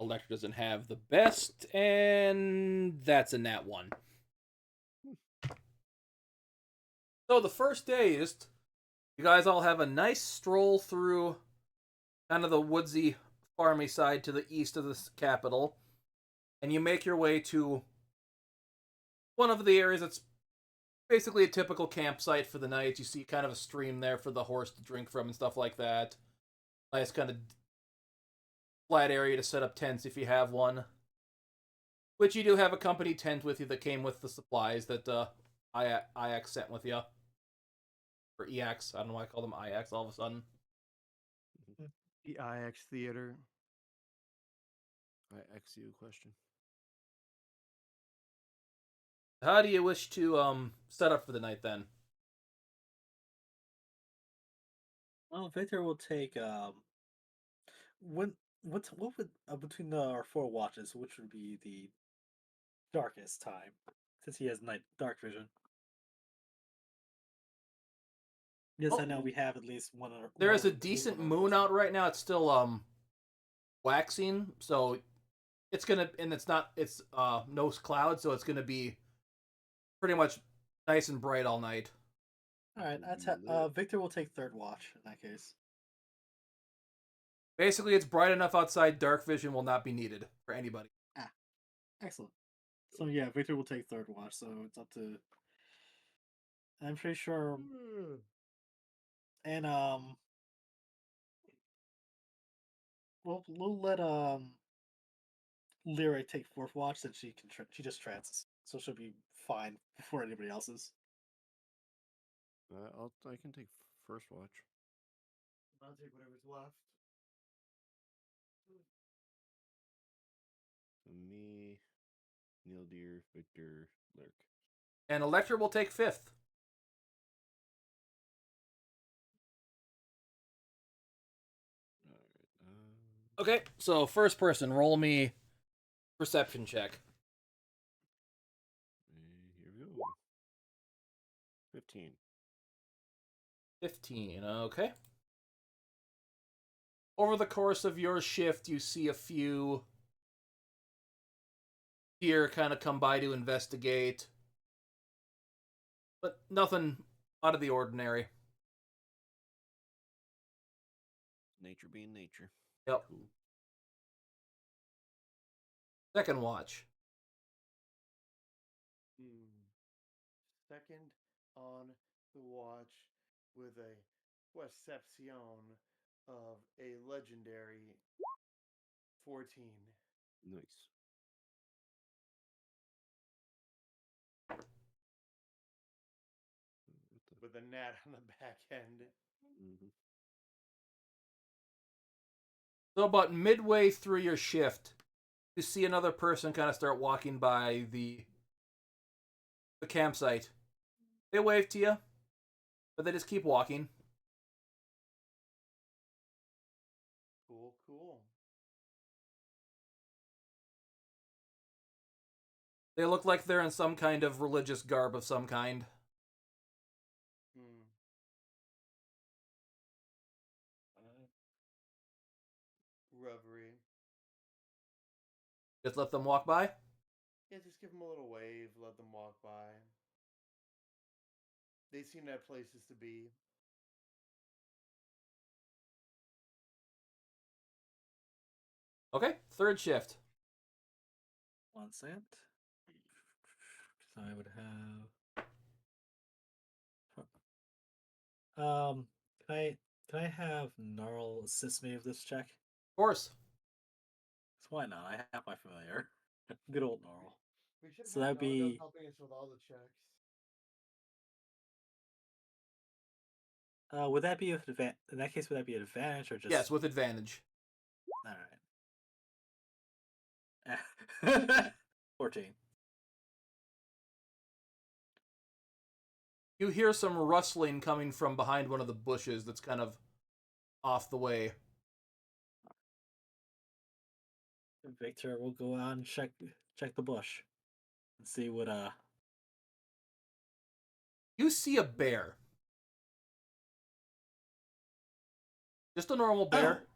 Electra doesn't have the best, and that's a nat 1. So the first day is you guys all have a nice stroll through kind of the woodsy, farmy side to the east of the capital, and you make your way to one of the areas that's basically a typical campsite for the night. You see kind of a stream there for the horse to drink from and stuff like that. Nice kind of flat area to set up tents if you have one. Which you do have a company tent with you that came with the supplies that IX sent with you. Or EX. I don't know why I call them IX all of a sudden. The IX Theater. I ask you a question. How do you wish to set up for the night then? Well, Victor will take when what would between our 4 watches, which would be the darkest time, since he has dark vision. Yes, I know we have at least one. There is a two decent of our moon vision. out right now. It's still waxing, so it's gonna and it's no clouds, so it's gonna be pretty much nice and bright all night. All right, Victor will take third watch in that case. Basically, it's bright enough outside. Dark vision will not be needed for anybody. Excellent. So yeah, Victor will take third watch. So it's up to. I'm pretty sure. And we'll let Lyra take fourth watch, since she can she just trances, so she'll be fine before anybody else's. I can take first watch. I'll take whatever's left. So me, Neil Deer, Victor, Lurk. And Electra will take fifth. Alright. Okay, so first person, roll me perception check. Here we go. 15. 15, okay. Over the course of your shift, you see a few deer kind of come by to investigate, but nothing out of the ordinary. Nature being nature. Yep. Cool. Second watch. Second on the watch with a perception of a legendary 14. Nice. With a gnat on the back end. Mm-hmm. So about midway through your shift, you see another person kind of start walking by the campsite. They wave to you, but they just keep walking. Cool. They look like they're in some kind of religious garb of some kind. Reverie. Just let them walk by. Yeah, just give them a little wave, let them walk by. They seem to have places to be. Okay, third shift. 1 cent. So I would have Can I have Gnarl assist me with this check? Of course. 'Cause why not? I have my familiar. Good old Gnarl. We should So have that'd be helping us with all the checks. would that be with in that case would that be an advantage or just Yes, with advantage. Alright. 14. You hear some rustling coming from behind one of the bushes that's kind of off the way. Victor will go out and check the bush and see what You see a bear. Just a normal bear. Oh!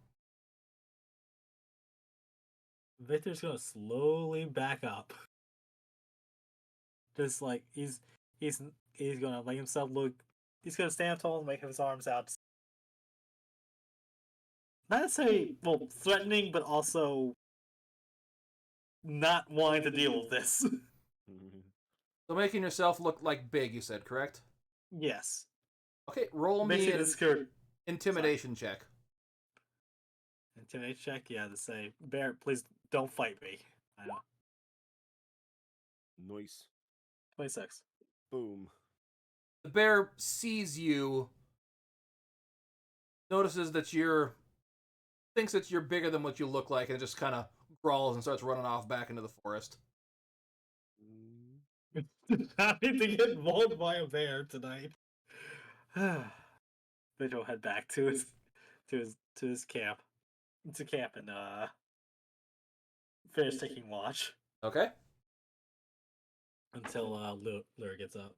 Victor's gonna slowly back up. Just like he's gonna make himself look. He's gonna stand tall and make his arms out. Not necessarily threatening, but also not wanting to deal with this. So making yourself look like big, you said, correct? Yes. Okay, roll me Basically, an this skirt. intimidation check. Intimidation check. Yeah, to say, Bear, please don't fight me. I know. Noise. 26. Boom. The bear sees you, notices that thinks that you're bigger than what you look like, and just kind of growls and starts running off back into the forest. Happy to get mauled by a bear tonight. Victor will head back to his camp. To camp and finish taking watch Okay. until Lure gets up.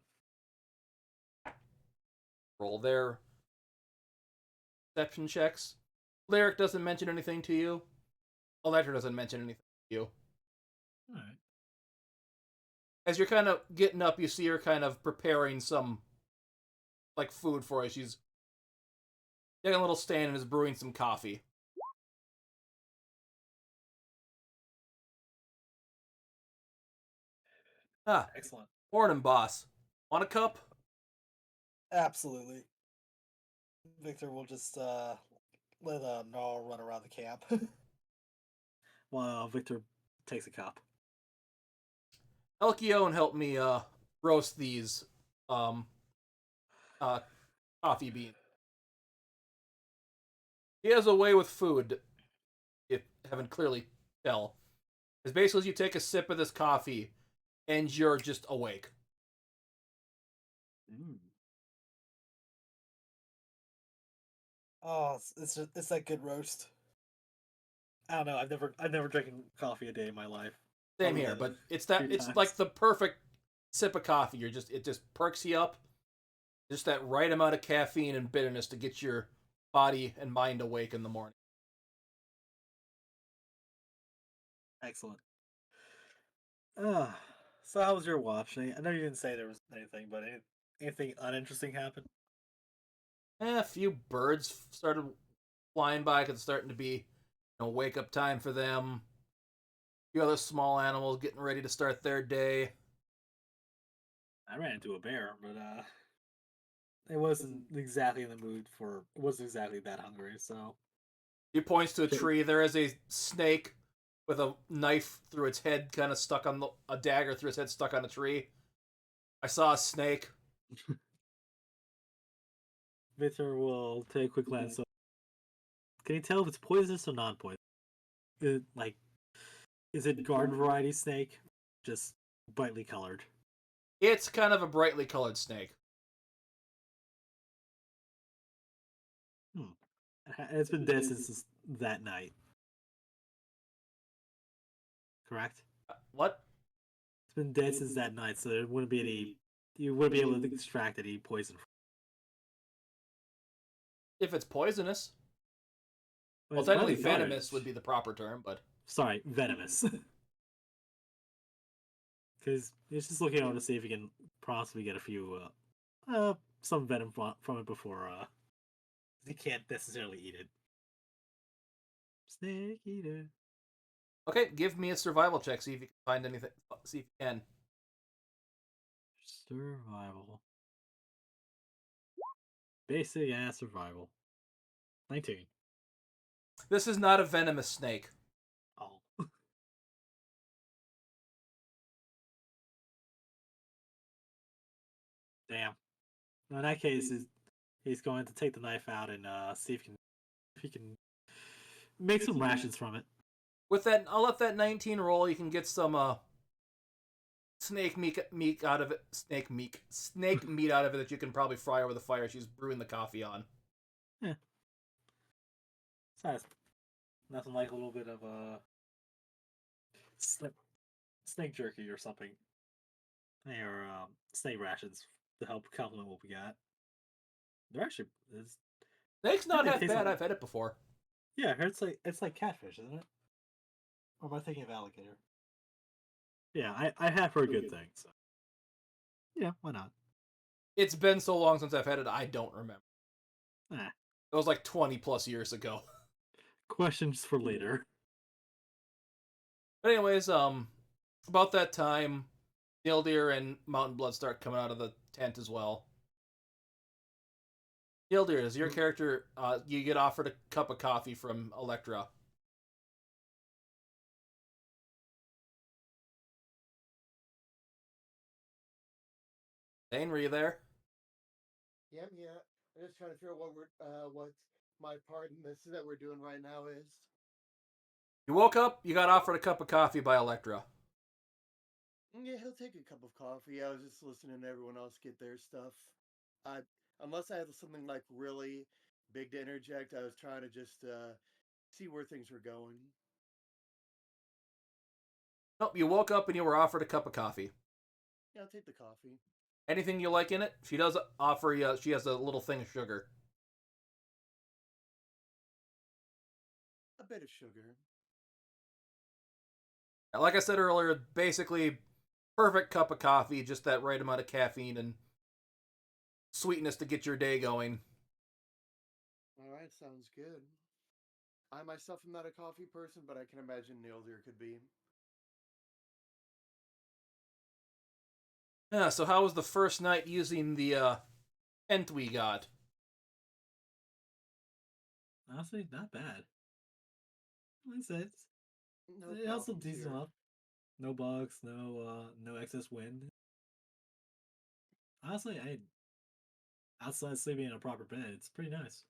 Roll their perception checks. Lyric doesn't mention anything to you. Electra doesn't mention anything to you. Alright. As you're kind of getting up, you see her kind of preparing some, like, food for you. She's getting a little stand and is brewing some coffee. Ah, Excellent. morning, boss. Want a cup? Absolutely. Victor will just let Gnarl run around the camp. While Victor takes a cup. Elkione helped me roast these coffee beans. He has a way with food, if you haven't clearly tell. It's basically you take a sip of this coffee and you're just awake. Oh, it's that good roast. I don't know. I've never drinking coffee a day in my life. Same Other here, than but it's few it's like times. the perfect sip of coffee. It just perks you up. Just that right amount of caffeine and bitterness to get your body and mind awake in the morning. Excellent. So how was your watch? I know you didn't say there was anything, but anything uninteresting happened? A few birds started flying by because it's starting to be, wake up time for them. A few other small animals getting ready to start their day. I ran into a bear, but it wasn't exactly in the mood for. It wasn't exactly that hungry, so. He points to a tree. There is a snake with a knife through its head, kind of stuck on a dagger through its head, stuck on a tree. I saw a snake. Victor will take a quick glance. So, can you tell if it's poisonous or non-poisonous? Is it garden variety snake? Just brightly colored. It's kind of a brightly colored snake. It's been dead since that night. Correct? What? It's been dead since that night, so there wouldn't be any. You wouldn't be able to extract any poison. If it's poisonous. Well, It's technically brightly colored. venomous would be the proper term, but... Sorry, venomous. Because he's just looking over to see if he can possibly get a few, some venom from it before, he can't necessarily eat it. Snake eater. Okay, give me a survival check, see if you can find anything, see if you can. Survival. basic ass survival. 19. This is not a venomous snake. Oh. Damn. In that case, he's going to take the knife out and see if he can make some rations from it. With that, I'll let that 19 roll. You can get some snake meat out of it. Snake meat out of it that you can probably fry over the fire she's brewing the coffee on. Yeah. Sounds nothing like a little bit of snake jerky or something, or snake rations to help complement what we got. They're actually Snake's not they half taste bad. like- I've had it before. yeah, it's like catfish, isn't it? Or am I thinking of alligator? Yeah, I have for a good thing. So yeah, why not? It's been so long since I've had it, I don't remember. Eh, It was like 20 plus years ago. questions for later. But anyways, about that time, Deer and Mountain Blood start coming out of the tent as well. Deer, is your character, you get offered a cup of coffee from Electra. Dane, were you there? Yeah, yeah. I'm just trying to figure out what my part in this that we're doing right now is. You woke up, you got offered a cup of coffee by Electra. Yeah, he'll take a cup of coffee. I was just listening to everyone else get their stuff. Unless I had something like really big to interject, I was trying to just see where things were going. Nope, you woke up and you were offered a cup of coffee. Yeah, I'll take the coffee. Anything you like in it? She does offer you, she has a little thing of sugar. A bit of sugar. Like I said earlier, basically perfect cup of coffee, just that right amount of caffeine and sweetness to get your day going. All right, sounds good. I myself am not a coffee person, but I can imagine Neil there could be. Yeah, so how was the first night using the tent we got? Honestly, not bad. Like I said, No it also problems decent here. enough. No bugs, no excess wind. Honestly, outside sleeping in a proper bed, it's pretty nice.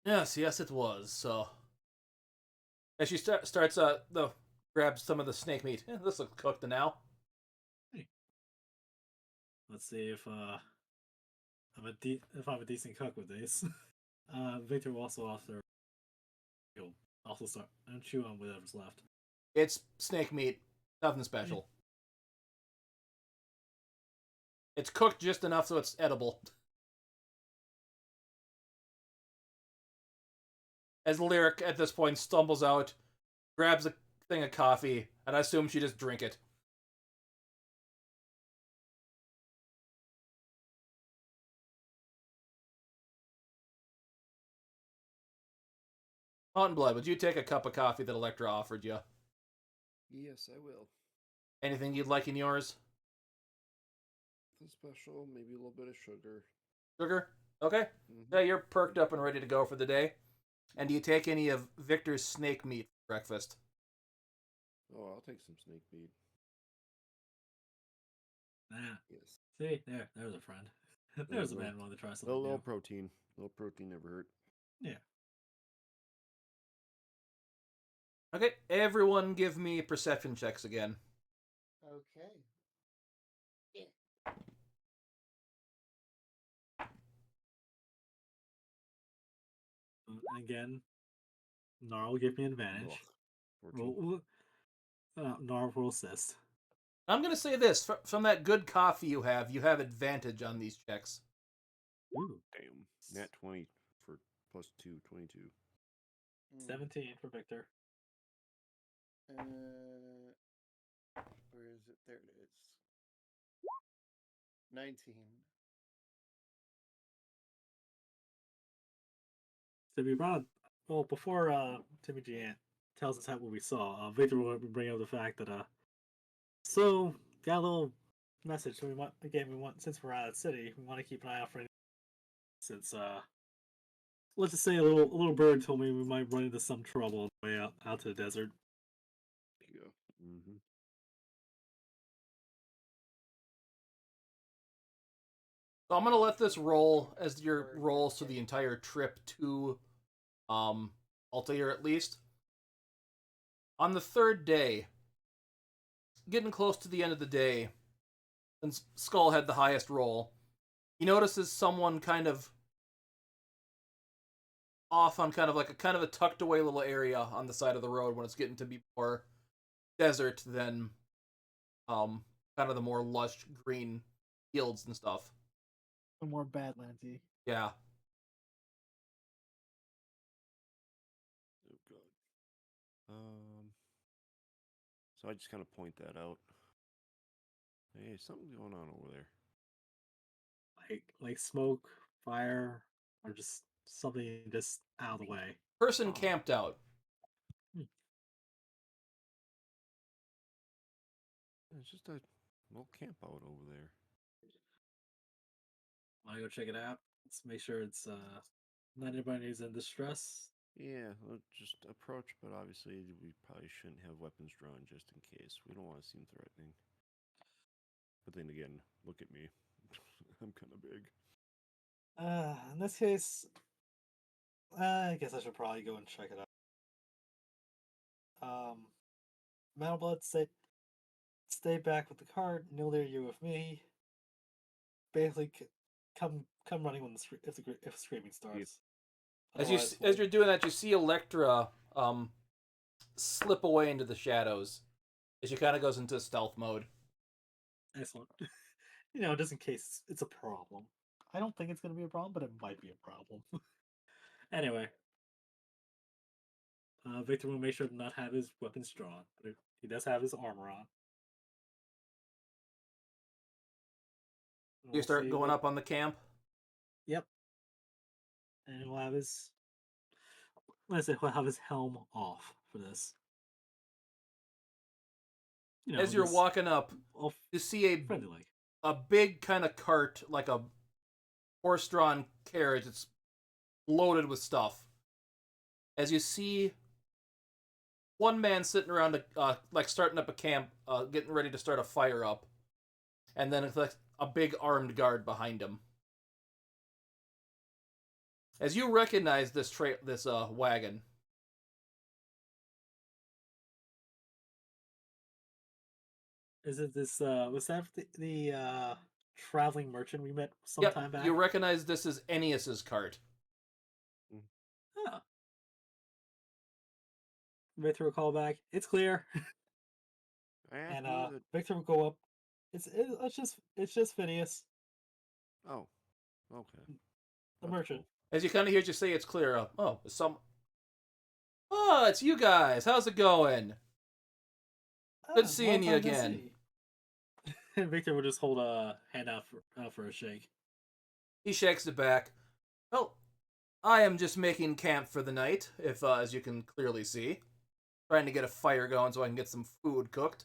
Yes, it was. So as she starts grabs some of the snake meat. This looks cooked now. Hey. Let's see if if I'm a decent cook with these. Victor will also offer. He'll also start and chew on whatever's left. It's snake meat, nothing special. It's cooked just enough so it's edible. As Lyric at this point stumbles out, grabs a thing of coffee, and I assume she just drink it. Mountain Blood, would you take a cup of coffee that Electra offered you? Yes, I will. Anything you'd like in yours? The special, maybe a little bit of sugar. Sugar? Okay. Mm-hmm. Yeah, you're perked up and ready to go for the day. And do you take any of Victor's snake meat for breakfast? Oh, I'll take some snake meat. Ah, Yes. see, there's a friend. There's a man wanting to try A something little new. protein. A little protein never hurt. Yeah. Okay, everyone give me perception checks again. Okay. Again, Gnarl will give me advantage. Ugh, 14. Gnarl will assist. I'm going to say this. From that good coffee you have advantage on these checks. Ooh, Damn. Nat 20 for plus 2, 22. 17 for Victor. Where is it? There it is. 19. So we brought well before Timmy G tells us what we saw. Victor will bring up the fact that so got a little message. So we want since we're out of the city, we want to keep an eye out for any. Since let's just say a little bird told me we might run into some trouble on the way out to the desert. There you go. Mm-hmm. So I'm gonna let this roll as your rolls to the entire trip to Altair at least. On the third day, getting close to the end of the day, and Skull had the highest roll, he notices someone kind of off on kind of a tucked away little area on the side of the road when it's getting to be more desert than kind of the more lush green fields and stuff. More Badlandsy. Yeah. Oh god. So I just kind of point that out. Hey, something's going on over there. Like smoke, fire, or just something just out of the way. Person camped out. It's just a little camp out over there. Wanna go check it out? Let's make sure it's not anybody who's in distress. Yeah, we'll just approach, but obviously we probably shouldn't have weapons drawn just in case. We don't want to seem threatening. But then again, look at me. I'm kind of big. In this case, I guess I should probably go and check it out. Metal Blood, stay back with the cart. Near you with me. Basically, come running when if screaming starts. As you're doing that, you see Electra slip away into the shadows as she kind of goes into stealth mode. Excellent. Just in case it's a problem. I don't think it's going to be a problem, but it might be a problem. Anyway, Victor will make sure to not have his weapons drawn. But he does have his armor on. You start going up on the camp. Yep. And he'll have his. He'll have his helm off for this. As you're walking up, you see a big kind of cart, like a horse-drawn carriage. It's loaded with stuff. As you see one man sitting around, like starting up a camp, getting ready to start a fire up, and then it's like a big armed guard behind him. As you recognize this wagon. Is it this? Was that the traveling merchant we met some time back? You recognize this is Ennius's cart. Oh. Victor will call back. It's clear. And Victor will go up. It's just Phineas. Oh, okay. The That's merchant. cool. As you kind of hear you say, it's clear. Oh, it's you guys. How's it going? Good seeing you again. And Victor will just hold a hand out for a shake. He shakes it back. Well, I am just making camp for the night, if as you can clearly see. Trying to get a fire going so I can get some food cooked.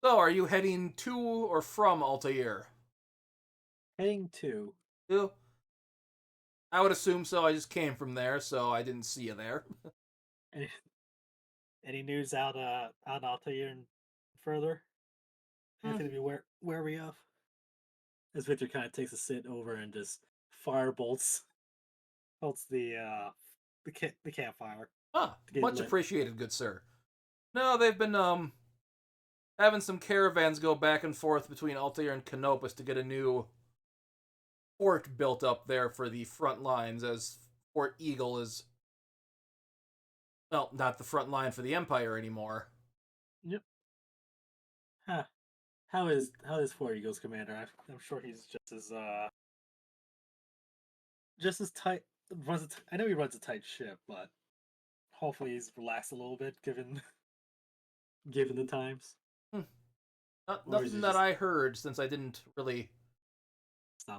So, are you heading to or from Altair? Heading to. To? I would assume so. I just came from there, so I didn't see you there. Any news out in Altair and further? Anything to be wary of? As Victor kind of takes a sit over and just bolts the campfire. Ah, much appreciated, good sir. No, they've been having some caravans go back and forth between Altair and Canopus to get a new fort built up there for the front lines, as Fort Eagle is, well, not the front line for the Empire anymore. Yep. Huh. How is Fort Eagle's commander? I'm sure he's just as tight. I know he runs a tight ship, but hopefully he's relaxed a little bit given the times. Nothing that I heard, since I didn't really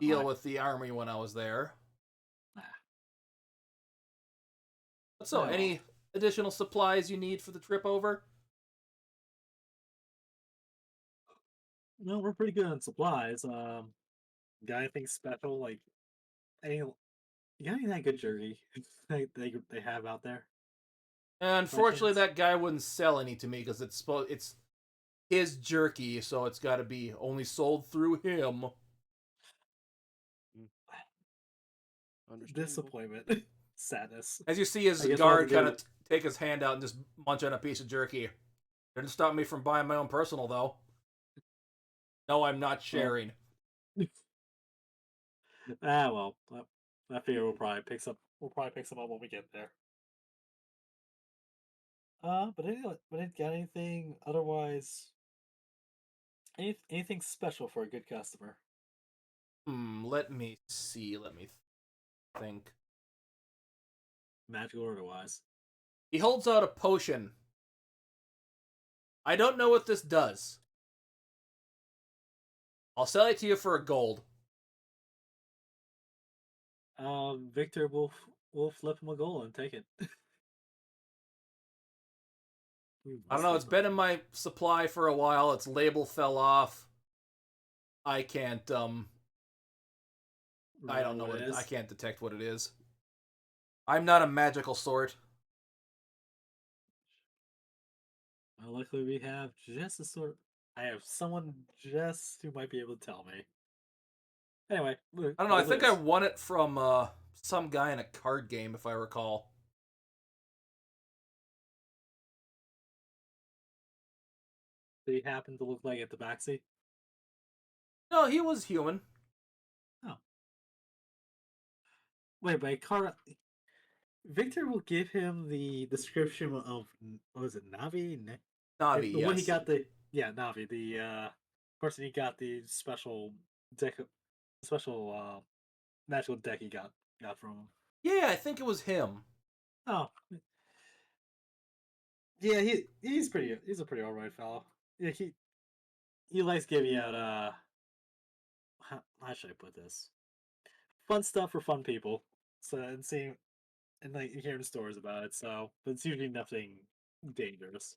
deal with the army when I was there. Nah. So, any additional supplies you need for the trip over? No, we're pretty good on supplies. Got anything special? Like any? You got any of that good jerky they have out there? By Unfortunately, chance? that guy wouldn't sell any to me because it's his jerky, so it's got to be only sold through him. Understandable. Disappointment, sadness. As you see his I guess we'll have guard to deal kind of with- take his hand out and just munch on a piece of jerky. Didn't stop me from buying my own personal, though. No, I'm not sharing. Well, I figure we'll probably pick some. We'll probably pick some up when we get there. But I got anything otherwise? Anything special for a good customer? Let me see. Let me think. Magical or otherwise? He holds out a potion. I don't know what this does. I'll sell it to you for a gold. Victor will flip him a goal and take it. I don't know. It's been in my supply for a while. Its label fell off. I can't. I don't know what it is. I can't detect what it is. I'm not a magical sort. Well, luckily we have just a sort. I have someone just who might be able to tell me. Anyway, I don't know. I think I won it from some guy in a card game, if I recall. Did he happen to look like at the backseat? No, he was human. Oh, wait, by card. Victor will give him the description of what was it, Navi? Navi, The one he yes. got Navi, the person he got the special magical deck he got from him. Yeah, I think it was him. Oh, yeah, he's a pretty alright fellow. Yeah, he likes giving out how should I put this? Fun stuff for fun people. So and seeing and like hearing stories about it. So, but it's usually nothing dangerous.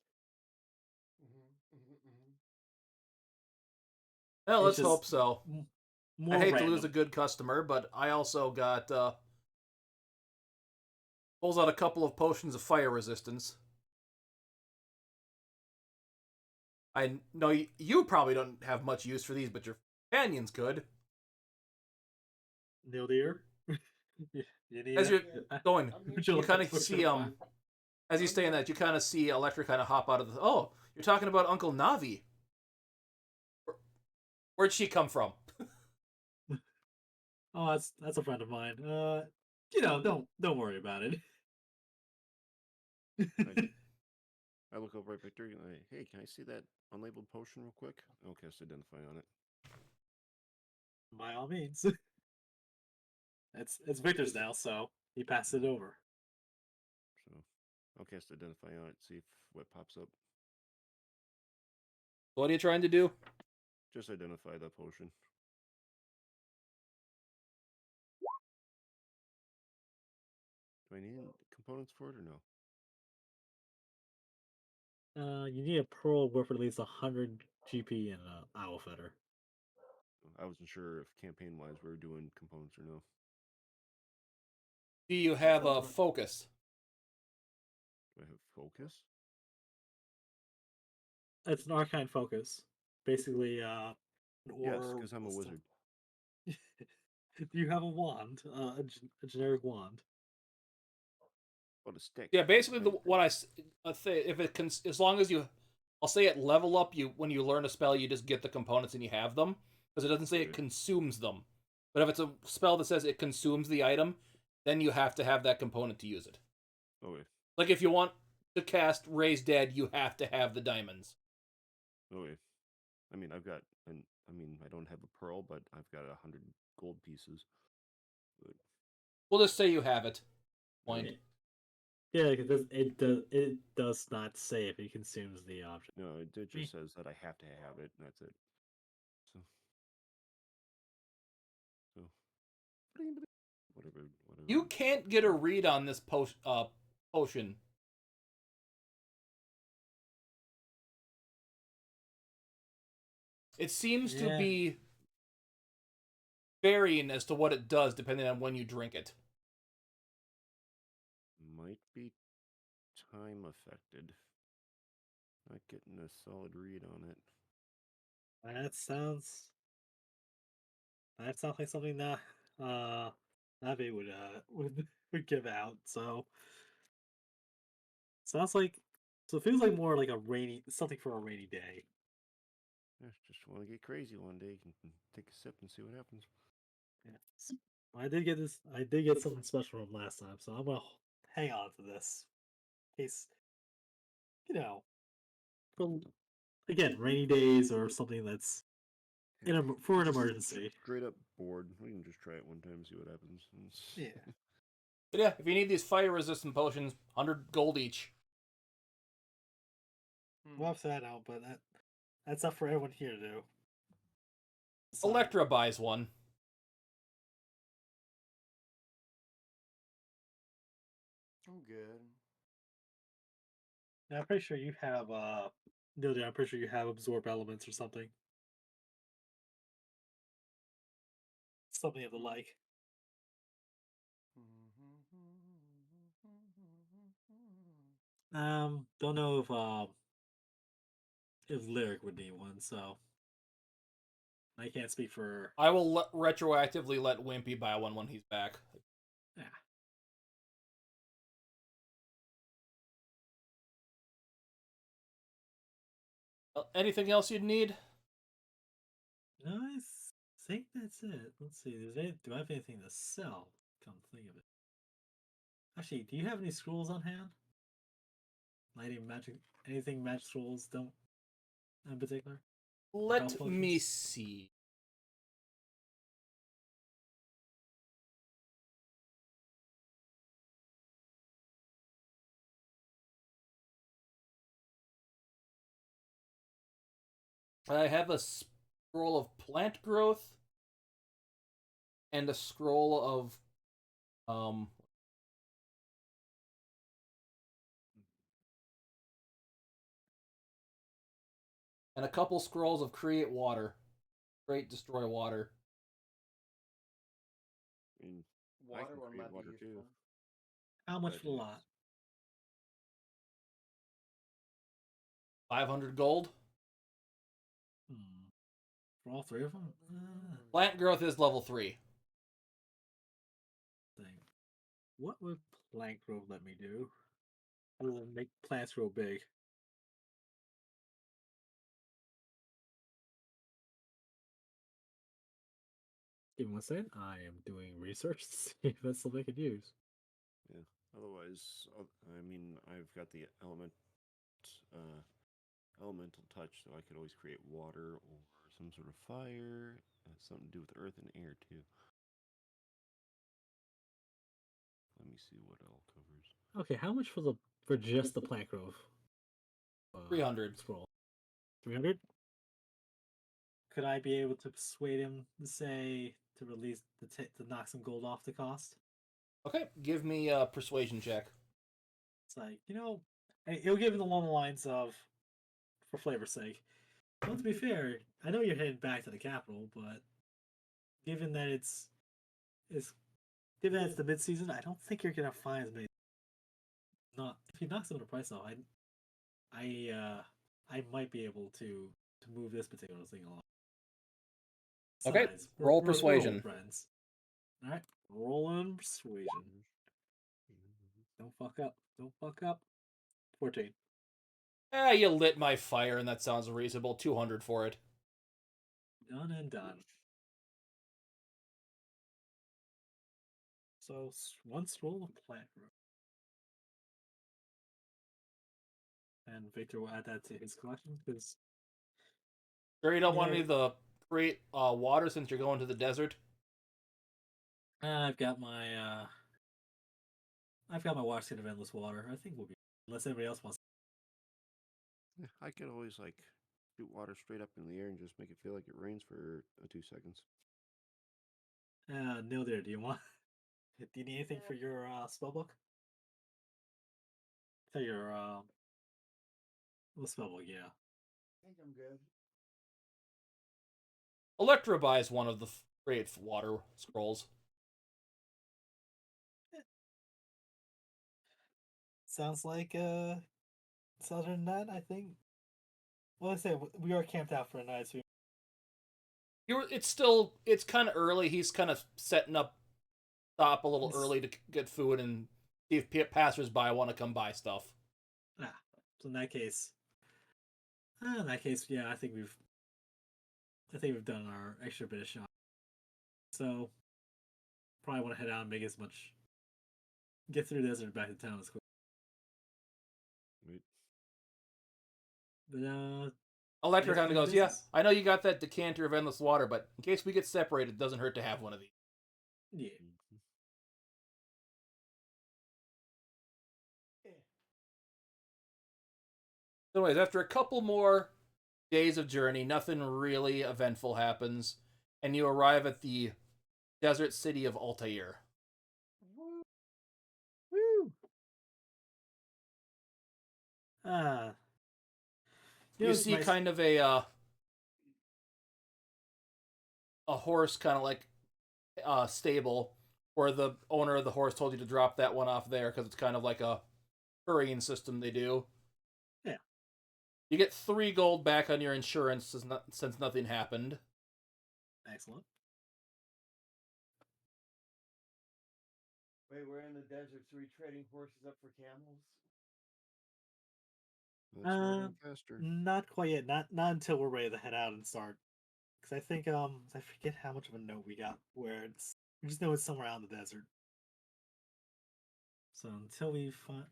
Well, It's let's just hope so. more I hate random. to lose a good customer, but I also got pulls out a couple of potions of fire resistance. I know you probably don't have much use for these, but your companions could. Neil dear. You need As you're going, Would you you like kind a of potion see of fire? as you stay in that, you kind of see Electra kind of hop out of the. Oh, you're talking about Uncle Navi. Where'd she come from? Oh, that's a friend of mine. Don't worry about it. I look over at Victor and hey, can I see that unlabeled potion real quick? I'll cast Identify on it. By all means. It's Victor's now, so he passed it over. So I'll cast Identify on it, see if what pops up. What are you trying to do? Just identify the potion. Do I need components for it or no? You need a pearl worth at least 100 GP and an owl feather. I wasn't sure if campaign-wise we were doing components or no. Do you have a focus? Do I have focus? It's an arcane focus. Basically, an Yes, orb because I'm a stuff. wizard. You have a wand, a generic wand. Oh, the stick. Yeah, basically Right. what I say, if it can, as long as you, I'll say at level up, you when you learn a spell, you just get the components and you have them because it doesn't say it Okay. consumes them. But if it's a spell that says it consumes the item, then you have to have that component to use it. Okay. Like if you want to cast Raise Dead, you have to have the diamonds. Okay. I mean, I don't have a pearl, but I've got 100 gold pieces. But We'll just say you have it. Point. Yeah, because it does not say if it consumes the object. no, it just says that I have to have it, and that's it. So whatever. You can't get a read on this potion. It seems to Yeah. be varying as to what it does depending on when you drink it. Might be time affected. Not getting a solid read on it. That sounds. That sounds like something that Navi would give out. So sounds like. So it feels like more like a rainy something for a rainy day. Yeah, just want to get crazy one day. You can take a sip and see what happens. Yeah. I did get this. I did get something special from last time, so I'm gonna hang on to this. In case you know, for again, rainy days or something that's for an emergency. Straight up bored. We can just try it one time and see what happens. Yeah. But yeah, if you need these fire resistant potions, 100 gold each. Well, up to that now, but that's up for everyone here to do. Electra buys one. I'm good. Yeah, I'm pretty sure you have no, I'm pretty sure you have absorb elements or something. Something of the like. Don't know if Lyric would need one, so I can't speak for. I will retroactively let Wimpy buy one when he's back. Yeah. Anything else you'd need? No, I think that's it. Let's see. Do I have anything to sell? Come to think of it. Actually, do you have any scrolls on hand? Lighting magic, anything magic scrolls don't in particular? Let me see. I have a scroll of plant growth and a scroll of and a couple scrolls of create water. Create destroy water. I mean, I Water can one create might be water too. useful. How much but for the lot? it's- 500 gold. For all three of them? Plant growth is level 3. Thing. What would plant growth let me do? Other than make plants grow big. Give me one second. I am doing research to see if that's something I could use. Yeah. Otherwise, I mean, I've got the elemental touch, so I could always create water or some sort of fire. Something to do with earth and air too. Let me see what all covers. Okay, how much for just the plant growth? 300. Scroll. 300? Could I be able to persuade him to say to release to knock some gold off the cost? Okay, give me a persuasion check. It's like, he'll give him along the lines of, for flavor's sake. Well, to be fair, I know you're heading back to the capital, but given that it's given that it's the mid season, I don't think you're gonna find as many. Not if you knock some of the price off, I might be able to move this particular thing along. Okay, Besides, roll we're persuasion. old friends. All right, rolling persuasion. Don't fuck up. Don't fuck up. 14. You lit my fire, and that sounds reasonable. 200 for it. Done and done. So one scroll of plant growth. And Victor will add that to his collection because Sure you don't want any of the create water since you're going to the desert? I've got my water skin of endless water. I think we'll be unless anybody else wants. Yeah, I could always like shoot water straight up in the air and just make it feel like it rains for 2 seconds. No, there. Do you want? Do you need anything for your spell book? For your spell book, yeah. I think I'm good. Electra buys one of the great water scrolls. Sounds like southern night, I think. Well, I say we are camped out for a night, so It's kind of early. He's kind of setting up stop a little It's- early to get food and see if passersby want to come buy stuff. So in that case, yeah, I think we've done our extra bit of shot. So probably want to head out and make as much, get through the desert and back to town as quick. Wait. But Electra Yes, kind of no goes, "Yeah, business. I know you got that decanter of endless water, but in case we get separated, it doesn't hurt to have one of these." yeah, So anyways, after a couple more days of journey, nothing really eventful happens, and you arrive at the desert city of Altair. woo. Ah, You see kind of a horse kind of like stable where the owner of the horse told you to drop that one off there because it's kind of like a hurrying system they do. Yeah. You get 3 gold back on your insurance since nothing happened. Excellent. Wait, we're in the desert, so we trading horses up for camels? That's right, and faster. not quite yet. Not until we're ready to head out and start. Because I think I forget how much of a note we got. Where we just know it's somewhere out in the desert. So until we find.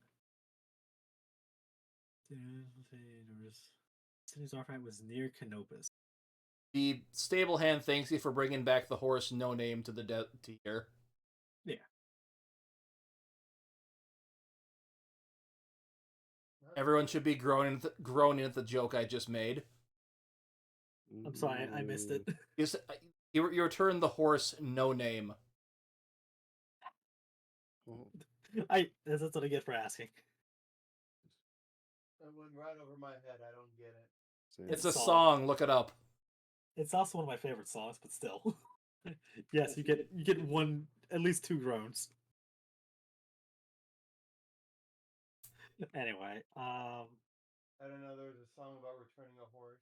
City's artifact was near Canopus. The stable hand thanks you for bringing back the horse no name to the to here. Yeah. Everyone should be groaning at the joke I just made. I'm sorry, I missed it. You returned the horse no name. Oh, That's what I get for asking. That went right over my head. I don't get it. same. It's a Song. song. Look it up. It's also one of my favorite songs, but still. Yes, you get one, at least 2 groans. Anyway, I don't know. There was a song about returning a horse.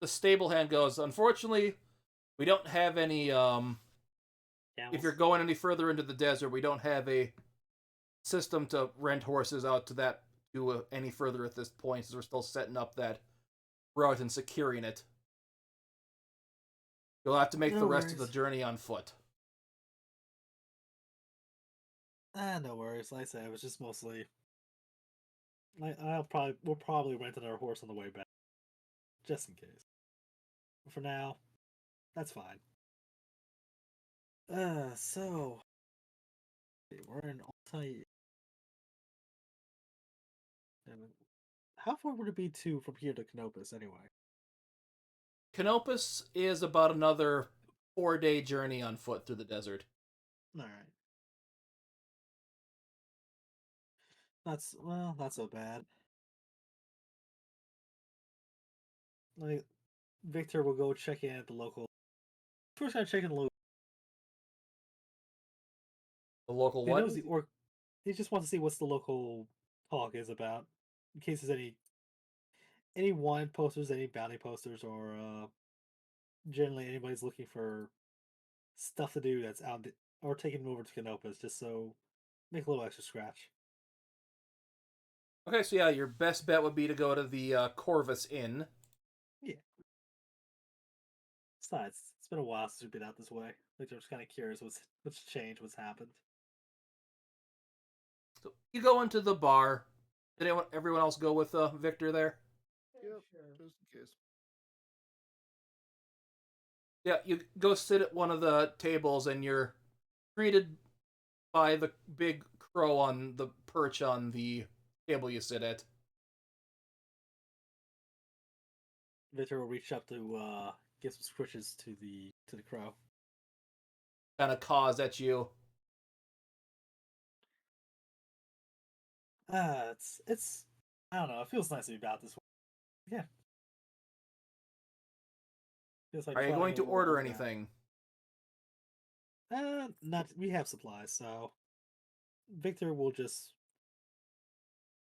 The stable hand goes, "Unfortunately, we don't have any if you're going any further into the desert, we don't have a system to rent horses out to any further at this point, as we're still setting up that route and securing it. You'll have to make No the rest of the worries. journey on foot." No worries. Like I said, it was just mostly. We'll probably rent another horse on the way back, just in case. But for now, that's fine. So we're in Altai. How far would it be from here to Canopus anyway? Canopus is about another 4-day journey on foot through the desert. All right. That's not so bad. Like Victor will go check in at the local. First, I check in the local. The local He what? knows the orc. He just wants to see what's the local talk is about, in case there's any wine posters, any bounty posters, or generally anybody's looking for stuff to do that's out or taking them over to Canopus, just so make a little extra scratch. Okay, so yeah, your best bet would be to go to the Corvus Inn. Yeah. Besides, it's been a while since we've been out this way. Like, I'm just kind of curious what's changed, what's happened. So you go into the bar. Did everyone else go with Victor there? Yep, Sure. just in case. Yeah, you go sit at one of the tables and you're greeted by the big crow on the perch on the table you sit at. Victor will reach up to give some squishes to the crow. Kind of caws at you. It's I don't know. It feels nice to be about this way. Yeah. Feels like Are you trying going to a little order bit of anything? Not we have supplies, so Victor will just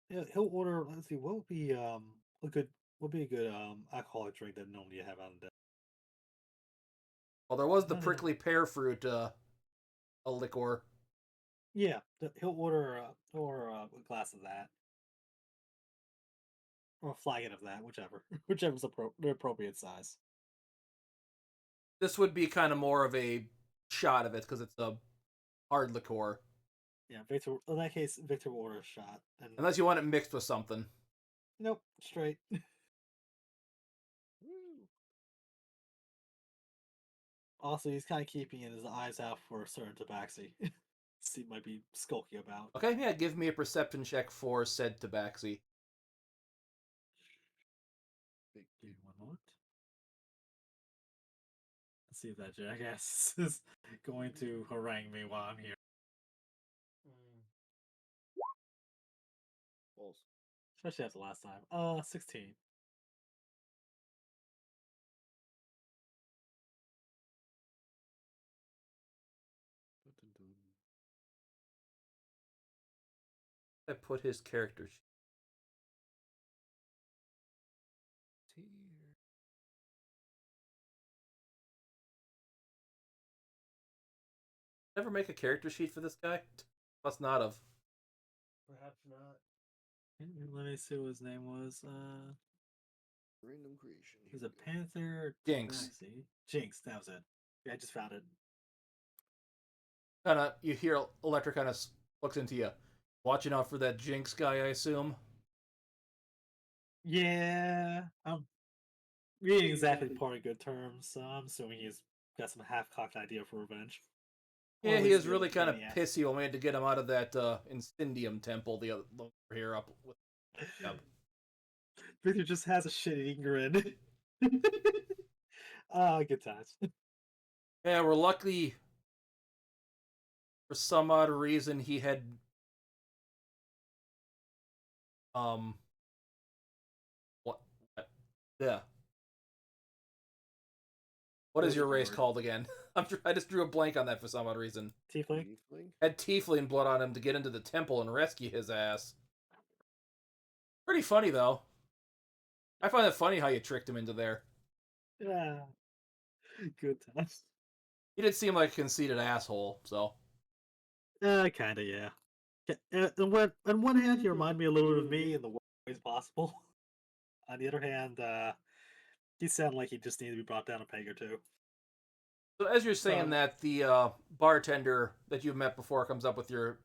he'll order. Let's see, what would be a good alcoholic drink that normally you have on the Well, there was the no, no, no. prickly pear fruit, a liquor. Yeah, he'll order a glass of that or a flagon of that, whichever whichever's the appropriate size. This would be kind of more of a shot of it because it's a hard liqueur. Yeah, Victor. In that case, Victor will order a shot. And Unless you want it mixed with something. nope, straight. Also, he's kind of keeping his eyes out for a certain tabaxi. He might be skulking about. Okay, yeah, give me a perception check for said tabaxi. Give me 1 moment. Let's see if that jackass is going to harangue me while I'm here. Balls. Especially after last time. 16. I put his character sheet. Never make a character sheet for this guy? Must not have. Perhaps not. Let me see what his name was. Random creation. He's a panther. Jinx. Tabaxi. Jinx, that was it. Yeah, I just found it. Kind of, you hear Electra kind of looks into you. Watching out for that Jinx guy, I assume. Yeah, we ain't exactly parting good terms, so I'm assuming he's got some half-cocked idea for revenge. Or Yeah, at he least was really kind of maniac. pissy when we had to get him out of that Incendium temple the other here up with. Yep. Victor just has a shit-eating grin. Good times. Yeah, we're lucky. For some odd reason, he had what? Yeah. What is your race Lord. called again? I just drew a blank on that for some odd reason. Tiefling? Tiefling? Had tiefling blood on him to get into the temple and rescue his ass. Pretty funny though. I find it funny how you tricked him into there. Yeah. Good times. He did seem like a conceited asshole, so. Kinda, yeah. On one hand, you remind me a little bit of me in the worst ways possible. On the other hand, he sounded like he just needed to be brought down a peg or two. So as you're saying So- that, the bartender that you've met before comes up with your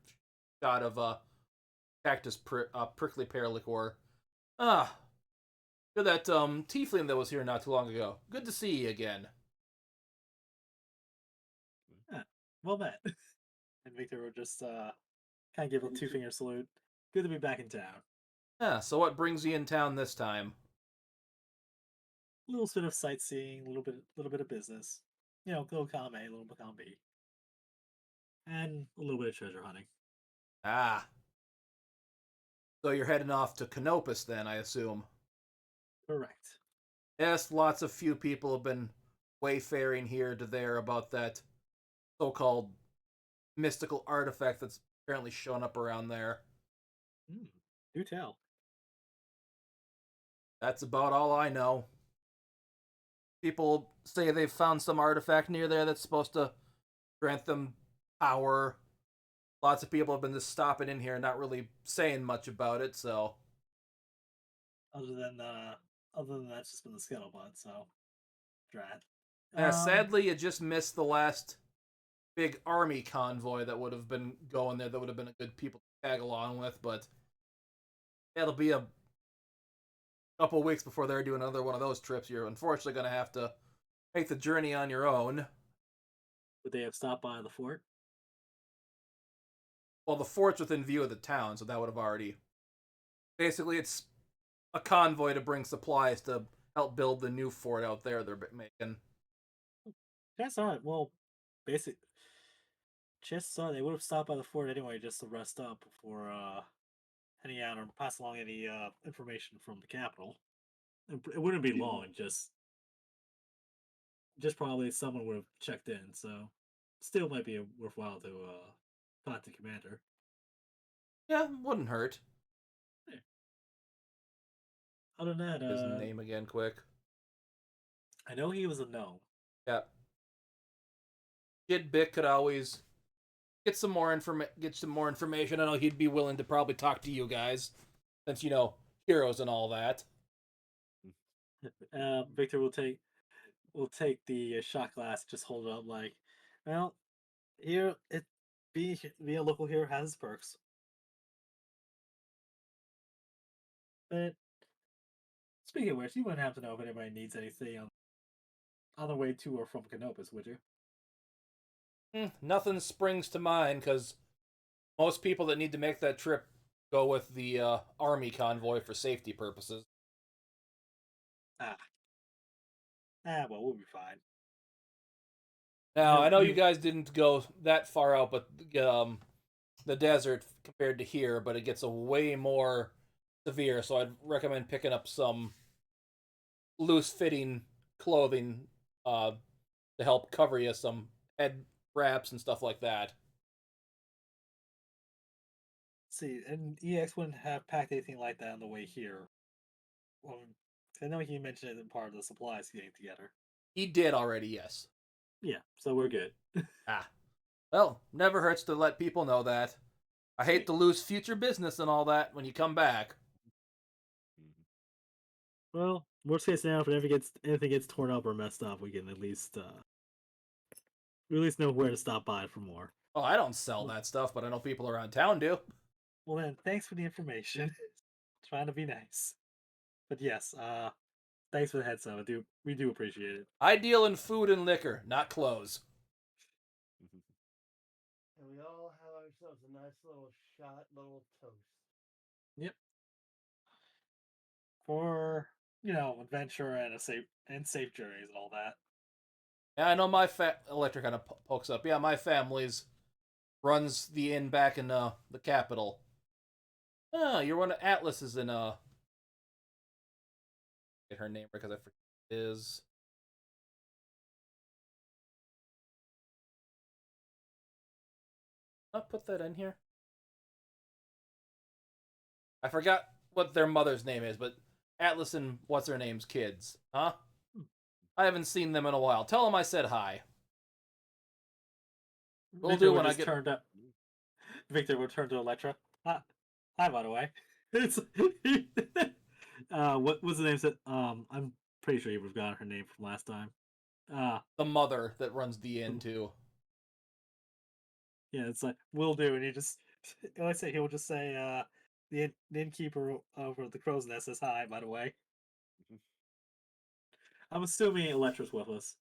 shot of prickly pear liqueur. Ah, you're that tiefling that was here not too long ago. Good to see you again. Well met. And Victor would just kind of give a two-finger salute. Good to be back in town. Yeah, so what brings you in town this time? A little bit of sightseeing, a little bit of business. You know, little column A, little column B, and a little bit of treasure hunting. Ah. So you're heading off to Canopus then, I assume. Correct. Yes, lots of few people have been wayfaring here to there about that so-called mystical artifact that's apparently shown up around there. Do tell. That's about all I know. People say they've found some artifact near there that's supposed to grant them power. Lots of people have been just stopping in here and not really saying much about it, so. Other than that's just been the scuttlebutt. So, drat. Yeah, sadly, you just missed the last big army convoy that would have been going there. That would have been a good people to tag along with, but it'll be a couple of weeks before they're doing another one of those trips. You're unfortunately going to have to make the journey on your own. Would they have stopped by the fort? Well, the fort's within view of the town, so that would have already. Basically, it's a convoy to bring supplies to help build the new fort out there they're making. That's all right. Well, basic. Just saw they would have stopped by the fort anyway, just to rest up before heading out or pass along any information from the capital. It wouldn't be long. Just just probably someone would have checked in. So, still might be worthwhile to talk to Commander. Yeah, wouldn't hurt. Other than that, His name again, quick. I know he was a gnome. Yeah. Kid Bick could always get some more information. I know he'd be willing to probably talk to you guys, since heroes and all that. Victor will take the shot glass, just hold it up like, well, here it being a local hero has its perks. But speaking of which, you wouldn't have to know if anybody needs anything on the way to or from Canopus, would you? Nothing springs to mind because most people that need to make that trip go with the army convoy for safety purposes. Well, we'll be fine. Now, I know you guys didn't go that far out, but the desert compared to here, but it gets a way more severe, so I'd recommend picking up some loose-fitting clothing to help cover you, some head wraps and stuff like that. See, and EX wouldn't have packed anything like that on the way here. Well, I know he mentioned it in part of the supplies getting together. He did already, yes. Yeah, so we're good. Well, never hurts to let people know that. I hate to lose future business and all that when you come back. Well, worst case scenario, if anything gets torn up or messed up, we can at least know where to stop by for more. Oh, I don't sell that stuff, but I know people around town do. Well then, thanks for the information. Trying to be nice. But yes, thanks for the heads up. We do appreciate it. I deal in food and liquor, not clothes. And we all have ourselves a nice little toast. Yep. For adventure and safe journeys and all that. Yeah, I know my Electric kind of pokes up. Yeah, my family's runs the inn back in the capital. Oh, you're one of Atlas is in get her name because I forget it is. I'll put that in here. I forgot what their mother's name is, but Atlas and what's her name's kids, huh? I haven't seen them in a while. Tell them I said hi. We'll do when I get turned up. Victor will turn to Electra. Hi, by the way. It's what was the name? I'm pretty sure you would have gotten her name from last time. The mother that runs the inn too. Yeah, it's like will do, and he'll just say the innkeeper over at the Crow's Nest says hi. By the way, I'm assuming Electra's with us.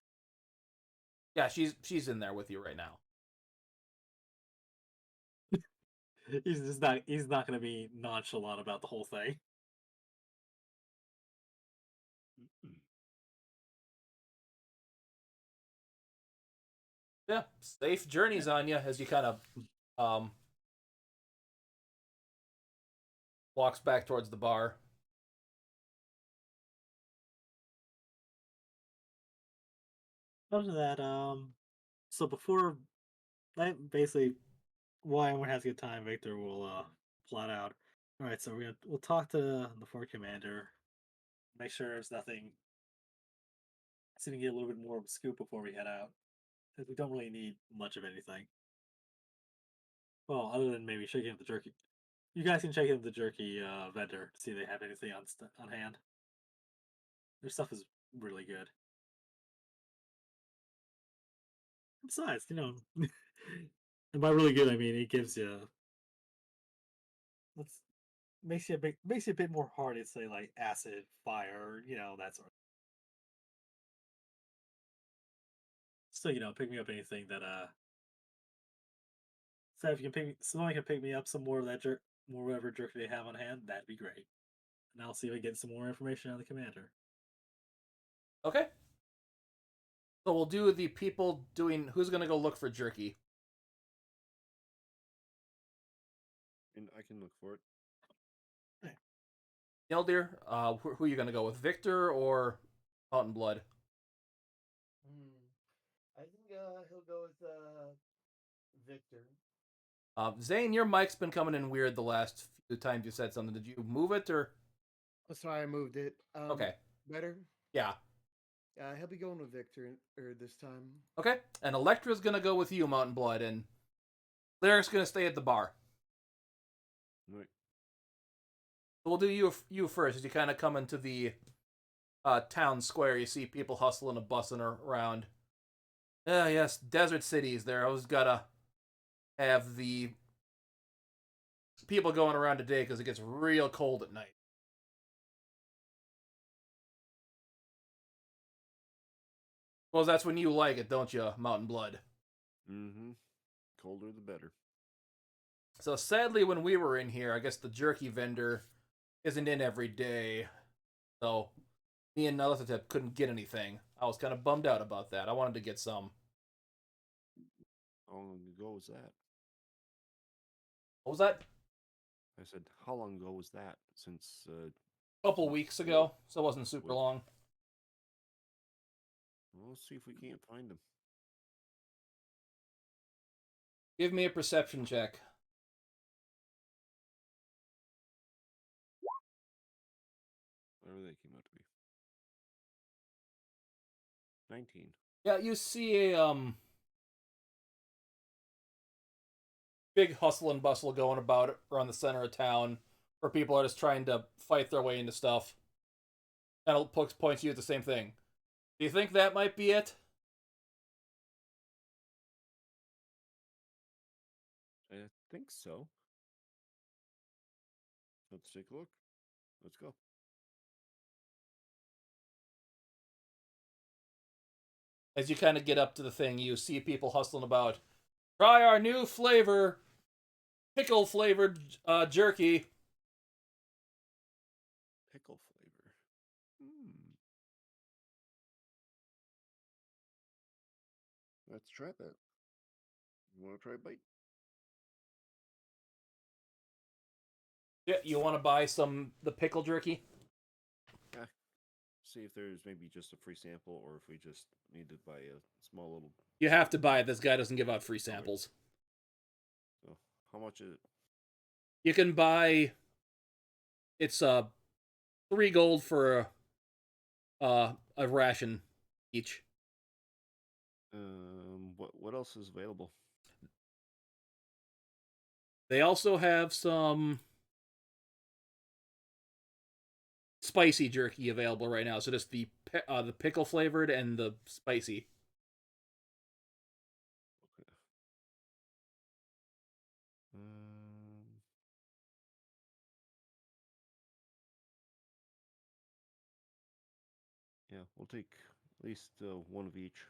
Yeah, she's in there with you right now. He's not going to be nonchalant about the whole thing. Yeah, safe journeys on you as you kind of walks back towards the bar. After that, so before that, basically, while everyone has a good time, Victor will plot out. All right, so we'll talk to the Fort Commander, make sure there's nothing. See if we can get a little bit more of a scoop before we head out, because we don't really need much of anything. Well, other than maybe checking out the jerky. You guys can check out the jerky vendor to see if they have anything on hand. Their stuff is really good. Besides, and by really good I mean it gives you makes you a bit more hardy to say like acid, fire, that sort of. So pick me up anything that so if you can someone can pick me up some more of that more whatever jerky they have on hand, that'd be great. And I'll see if I get some more information on the commander. Okay. So we'll do the people doing. Who's gonna go look for jerky? And I can look for it. Eldir, who are you gonna go with, Victor or Mountain Blood? he'll go with Victor. Zane, your mic's been coming in weird the last few times you said something. Did you move it or? That's why I moved it. Okay. Better. Yeah. He'll be going with Victor this time. Okay. And Electra's gonna go with you, Mountain Blood, and Lyric's gonna stay at the bar. Right. We'll do you first as you kind of come into the town square. You see people hustling and bussing around. Yes, desert cities. There, I always gotta have the people going around today because it gets real cold at night. Well, that's when you like it, don't you, Mountain Blood? Mm-hmm. Colder the better. So sadly, when we were in here, I guess the jerky vendor isn't in every day. So me and Nelithotep couldn't get anything. I was kind of bummed out about that. I wanted to get some. How long ago was that? What was that? I said, how long ago was that? Since A couple weeks ago, so it wasn't super long. We'll see if we can't find them. Give me a perception check. Whatever they came out to be. 19. Yeah, you see a big hustle and bustle going about around the center of town, where people are just trying to fight their way into stuff. And it points you at the same thing. Do you think that might be it? I think so. Let's take a look. Let's go. As you kind of get up to the thing, you see people hustling about. Try our new flavor, pickle flavored jerky. Pickle flavor. Let's try that. You want to try a bite? Yeah, you want to buy the pickle jerky? Yeah. See if there's maybe just a free sample, or if we just need to buy a small little. You have to buy it. This guy doesn't give out free samples. So, how much is it? You can buy. It's 3 gold for a ration each. What else is available? They also have some spicy jerky available right now. So just the pickle flavored and the spicy. Okay. Yeah, we'll take at least one of each.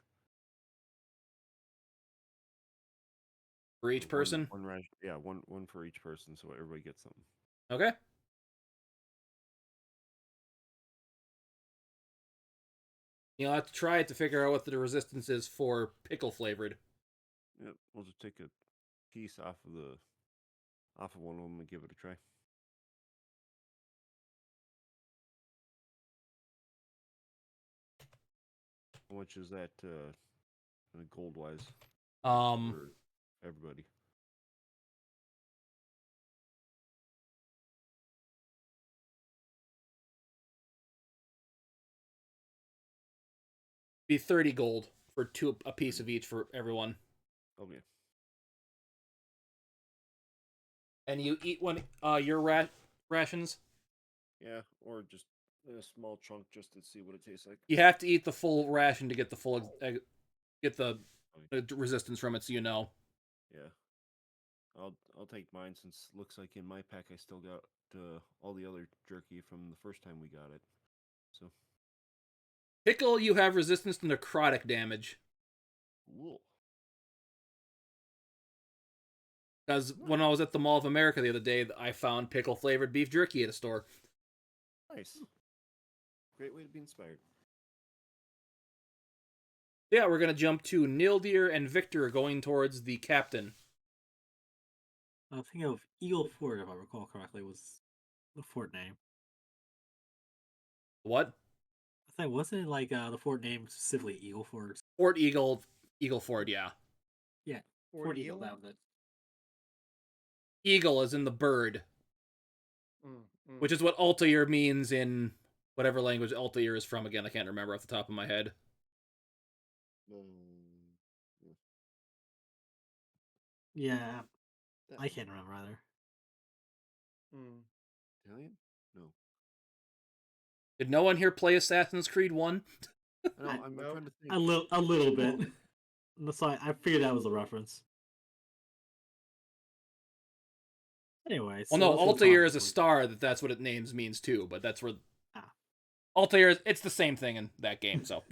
For each person? One ration. Yeah, one for each person, so everybody gets something. Okay. You'll have to try it to figure out what the resistance is for pickle flavored. Yep, we'll just take a piece off of one of them and give it a try. How much is that gold wise for everybody? Be 30 gold for a piece of each for everyone. Okay. And you eat one your rations? Yeah, or just a small chunk just to see what it tastes like. You have to eat the full ration to get the full get the resistance from it, so you know. Yeah. I'll take mine, since it looks like in my pack I still got all the other jerky from the first time we got it. So Pickle, you have resistance to necrotic damage. cool. Because when I was at the Mall of America the other day, I found pickle flavored beef jerky at a store. Nice. Great way to be inspired. Yeah, we're gonna jump to Nildir and Victor going towards the captain. I think of Eagle Fort, if I recall correctly, was the fort name. What? I think wasn't it like the fort name specifically Eagle Fort? Fort Eagle Eagle Ford, yeah. Yeah, Fort Eagle, that was it. Eagle is in the bird, which is what Altair means in whatever language Altair is from. Again, I can't remember off the top of my head. Yeah, I can't remember either. Italian? No. Did no one here play Assassin's Creed 1? No, I'm Nope. trying to think. A little bit. So I figured that was a reference. Anyway, so Well, no, let's go Altair talk is a before- star that's what it names means too, but that's where Ah. Altair is, it's the same thing in that game, so.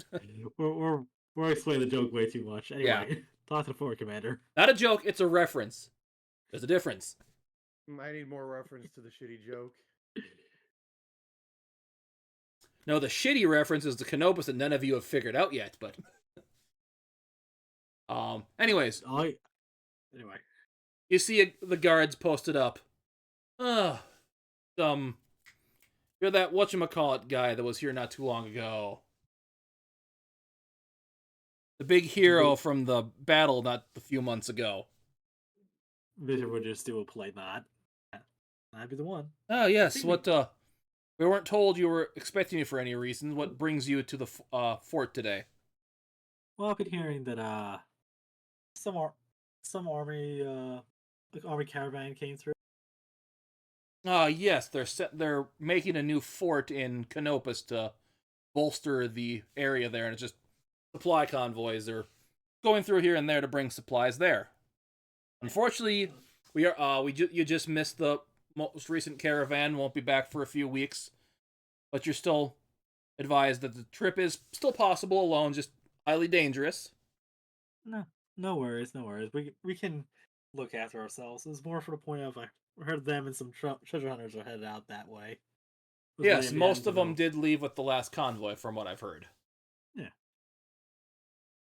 we're explaining the joke way too much. Anyway, Yeah. talk to the forward commander. Not a joke, it's a reference. There's a difference. I need more reference to the shitty joke. No, the shitty reference is the Canopus that none of you have figured out yet, but anyways, Anyway, you see the guards posted up. You're that whatchamacallit guy that was here not too long ago. The big hero from the battle not a few months ago. Victor would just do a polite nod. I'd be the one. Oh, yes, think what, we weren't told you were expecting you for any reason. What brings you to the fort today? Well, I've been hearing that some army army caravan came through. Yes, they're making a new fort in Canopus to bolster the area there, and it's just supply convoys. They're going through here and there to bring supplies there. Unfortunately, you just missed the most recent caravan. Won't be back for a few weeks, but you're still advised that the trip is still possible alone, just highly dangerous. No worries, no worries. We can look after ourselves. It's more for the point of I heard them and some treasure hunters are headed out that way. Was Yes, wondering if you most happen of to them know- did leave with the last convoy, from what I've heard.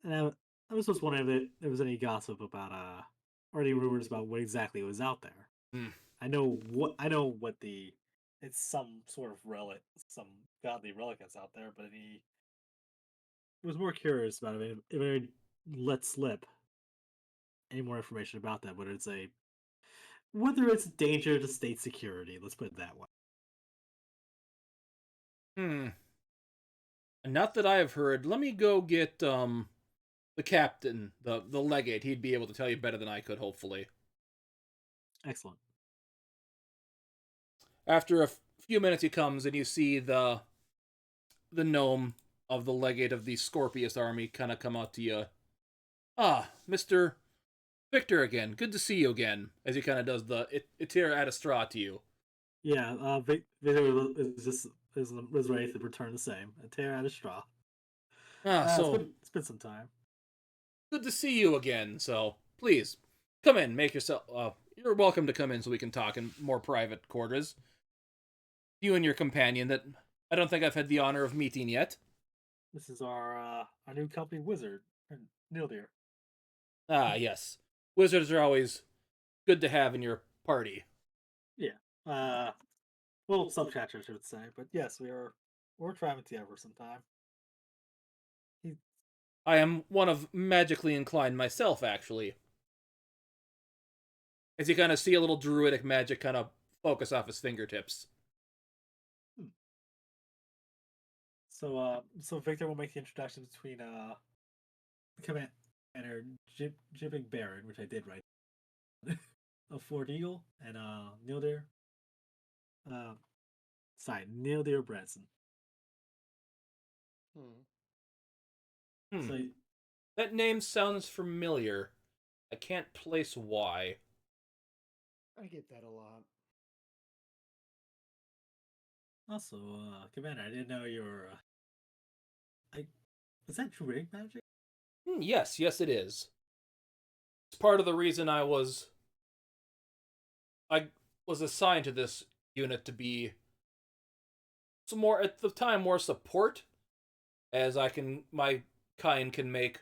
And I was just wondering if there was any gossip about or any rumors about what exactly was out there. Hmm. I know what it's some sort of relic, some godly relic that's out there, but I was more curious about it if I let slip any more information about that, whether it's a danger to state security, let's put it that way. Not that I have heard. Let me go get the captain, the legate. He'd be able to tell you better than I could, hopefully. Excellent. After a few minutes, he comes and you see the gnome of the legate of the Scorpius army kind of come out to you. Ah, Mr. Victor again. Good to see you again. As he kind of does the Itira Astra to you. Yeah, Victor is ready to return the same. A tear out of straw. So it's been some time. good to see you again. So please come in, make yourself. You're welcome to come in so we can talk in more private quarters. You and your companion that I don't think I've had the honor of meeting yet. This is our new company wizard, Nildir. Ah, yes. Wizards are always good to have in your party. Well, subcatchers, I would say, but yes, we're traveling together sometime. I am one of magically inclined myself, actually. As you kind of see a little druidic magic kind of focus off his fingertips. So Victor will make the introduction between the commander Jibbing Baron, which I did right, of Fort Eagle, and Nildir. Nildir Branson. So That name sounds familiar. I can't place why. I get that a lot. also, Commander, I didn't know you were. Was that druidic magic? Yes, it is. It's part of the reason I was assigned to this unit to be some more at the time more support, as my kind can make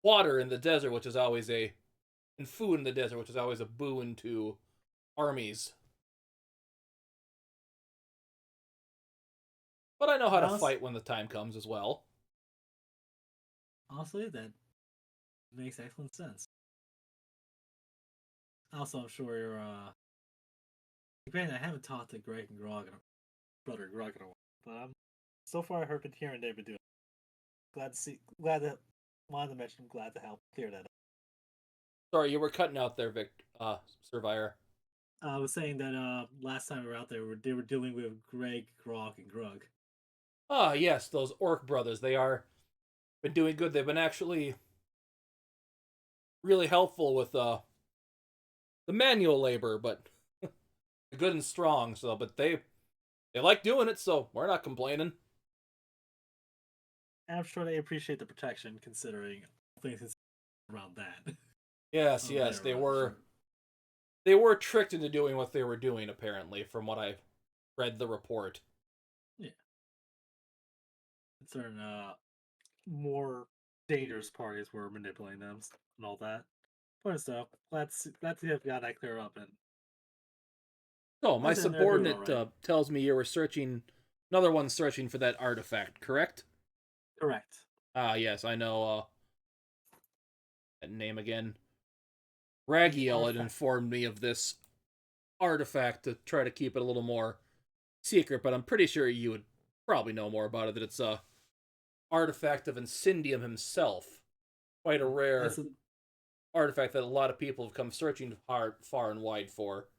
water in the desert, which is always and food in the desert, which is always a boon to armies. But I know how to fight when the time comes as well. Honestly, that Makes excellent sense. Also, I'm sure you're. Granted, I haven't talked to Greg and Grog, brother Grog in a while, but So far, I heard it here and they've been doing. Glad to see. Glad to. Wanted to mention. Glad to help clear that up. Sorry, you were cutting out there, Survivor. I was saying that last time we were out there, they were dealing with Greg, Grog, and Grug. Ah, yes, those orc brothers. They are been doing good. They've been actually really helpful with the manual labor, but good and strong. So, but they like doing it, so we're not complaining. And I'm sure they appreciate the protection, considering things around that. Yes, Oh, yes, they're rather sure. they were tricked into doing what they were doing. Apparently, from what I read the report. Yeah. Certain More dangerous parties were manipulating them and all that. Fun stuff. Glad to have got that clear up. And Oh, my Listen, they're doing subordinate alright. tells me you were searching. Another one searching for that artifact, correct? Correct. Ah, yes, I know. That name again. The Ragiel had artifact. informed me of this artifact to try to keep it a little more secret, but I'm pretty sure you would probably know more about it. That it's a artifact of Incendium himself. Quite a rare That's a, artifact that a lot of people have come searching hard, far and wide for.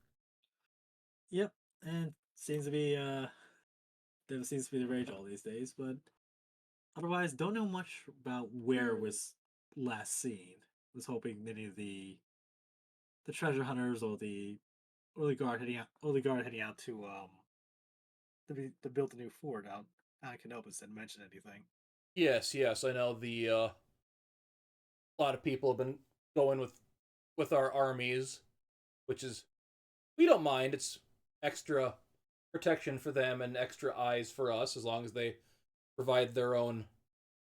yep, and seems to be there seems to be the rage all these days. But otherwise, don't know much about where it was last seen. Was hoping any of the treasure hunters or the early guard heading out to build a new fort out on Canopus didn't mention anything. Yes, yes, I know the a lot of people have been going with our armies, which is we don't mind. It's extra protection for them and extra eyes for us as long as they provide their own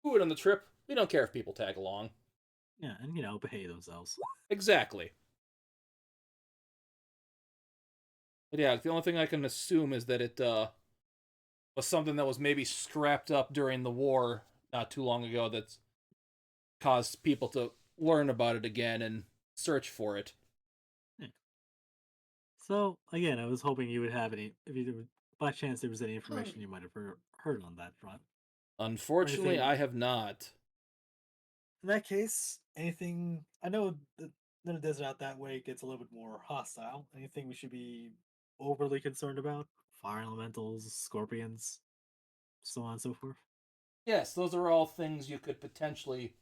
food on the trip. We don't care if people tag along. Yeah, and behave themselves. Exactly. But yeah, the only thing I can assume is that it was something that was maybe scrapped up during the war not too long ago that's caused people to learn about it again and search for it. Yeah. So again, I was hoping you would have any, if you by chance there was any information you might have heard on that front. Unfortunately, anything- I have not. In that case, anything I know the desert out that way gets a little bit more hostile. Anything we should be overly concerned about? Fire elementals, scorpions, so on and so forth. Yes, those are all things you could potentially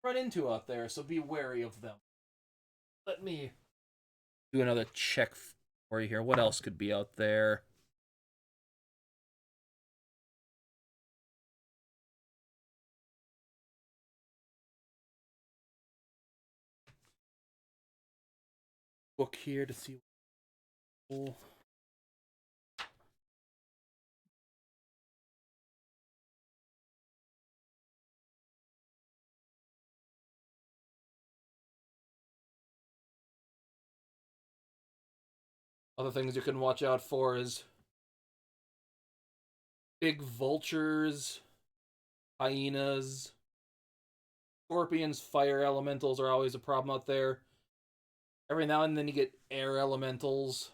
run into out there, so be wary of them. Let me do another check for you here. What else could be out there? Book here to see. Other things you can watch out for is big vultures, hyenas, scorpions, fire elementals are always a problem out there. Every now and then you get air elementals.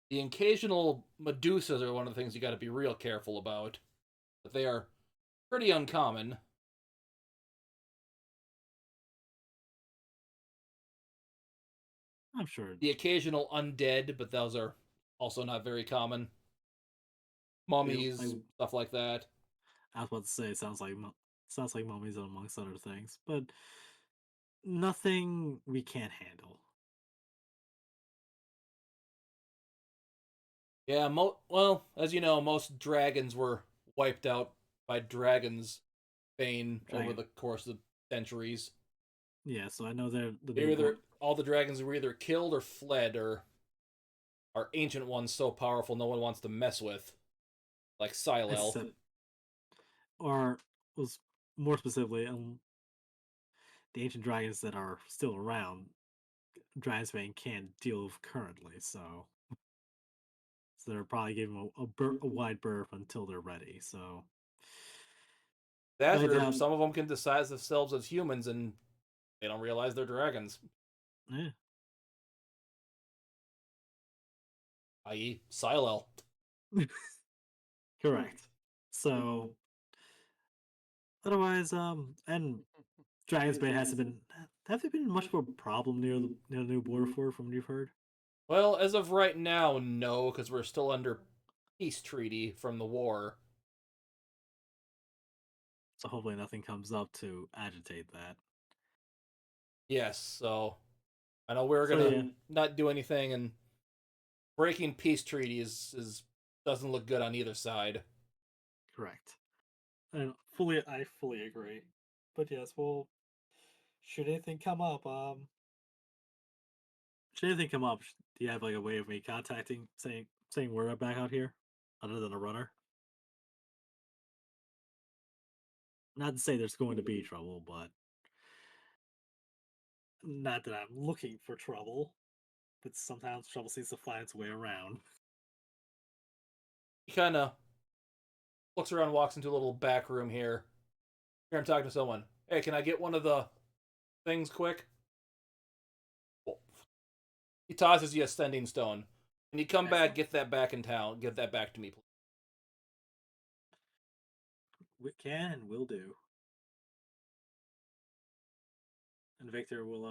The occasional medusas are one of the things you got to be real careful about, but they are pretty uncommon. I'm sure. The occasional undead, but those are also not very common. Mummies, stuff like that. I was about to say, it sounds like mummies amongst other things, but nothing we can't handle. Yeah, well, as you know, most dragons were wiped out by Dragon's Bane over the course of centuries. Yeah, so I know All the dragons were either killed or fled, or are ancient ones so powerful no one wants to mess with, like Silel. Or was more specifically, the ancient dragons that are still around, Dragon's Bane can't deal with currently, so they're probably giving them a wide berth until they're ready. So That, But, or some of them can disguise themselves as humans and they don't realize they're dragons. Yeah. I.e., Silel. Correct. So, otherwise, and Dragon's Bane hasn't been. Have there been much of a problem near the new border fort from what you've heard? Well, as of right now, no, because we're still under peace treaty from the war. So hopefully nothing comes up to agitate that. Yes, so I know we're So, gonna yeah. not do anything, and breaking peace treaties is doesn't look good on either side. Correct. And I fully agree. But yes, well, should anything come up, Should anything come up, do you have like a way of me contacting, saying we're back out here, other than a runner? Not to say there's going to be trouble, but not that I'm looking for trouble, but sometimes trouble seems to find its way around. He kind of looks around, walks into a little back room here. Here, I'm talking to someone. Hey, can I get one of the things quick? He tosses you a sending stone. When you come back, get that back in town. Get that back to me, please. we can and will do. And Victor will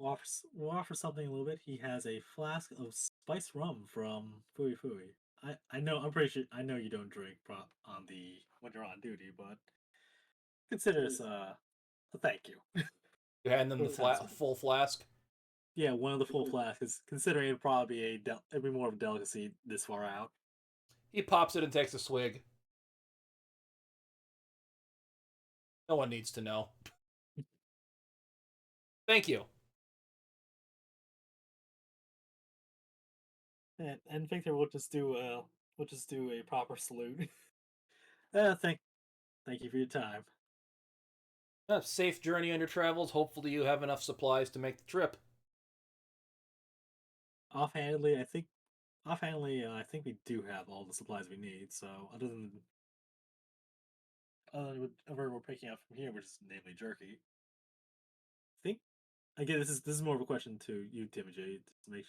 offer something a little bit. He has a flask of spiced rum from Fui Fui. I know, I'm pretty sure, I know you don't drink on the when you're on duty, but consider this a thank you. You hand them the full flask. Yeah, one of the full flasks. Considering it'd probably it'd be more of a delicacy this far out. He pops it and takes a swig. No one needs to know. Thank you. And Victor will just do a proper salute. Thank you for your time. Safe journey on your travels. Hopefully you have enough supplies to make the trip. Offhandedly, I think we do have all the supplies we need. So other than whatever we're picking up from here, which is namely jerky, I think again this is more of a question to you, Timothy, to make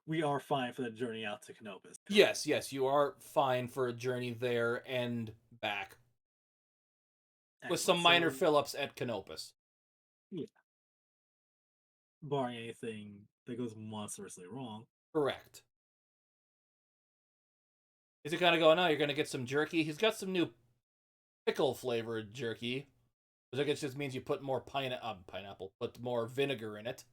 we are fine for the journey out to Canopus. Yes, you are fine for a journey there and back. With some minor fill-ups at Canopus. Yeah. Barring anything that goes monstrously wrong. Correct. Is he kind of going, oh, you're going to get some jerky? He's got some new pickle-flavored jerky. Which I guess just means you put more pineapple, put more vinegar in it.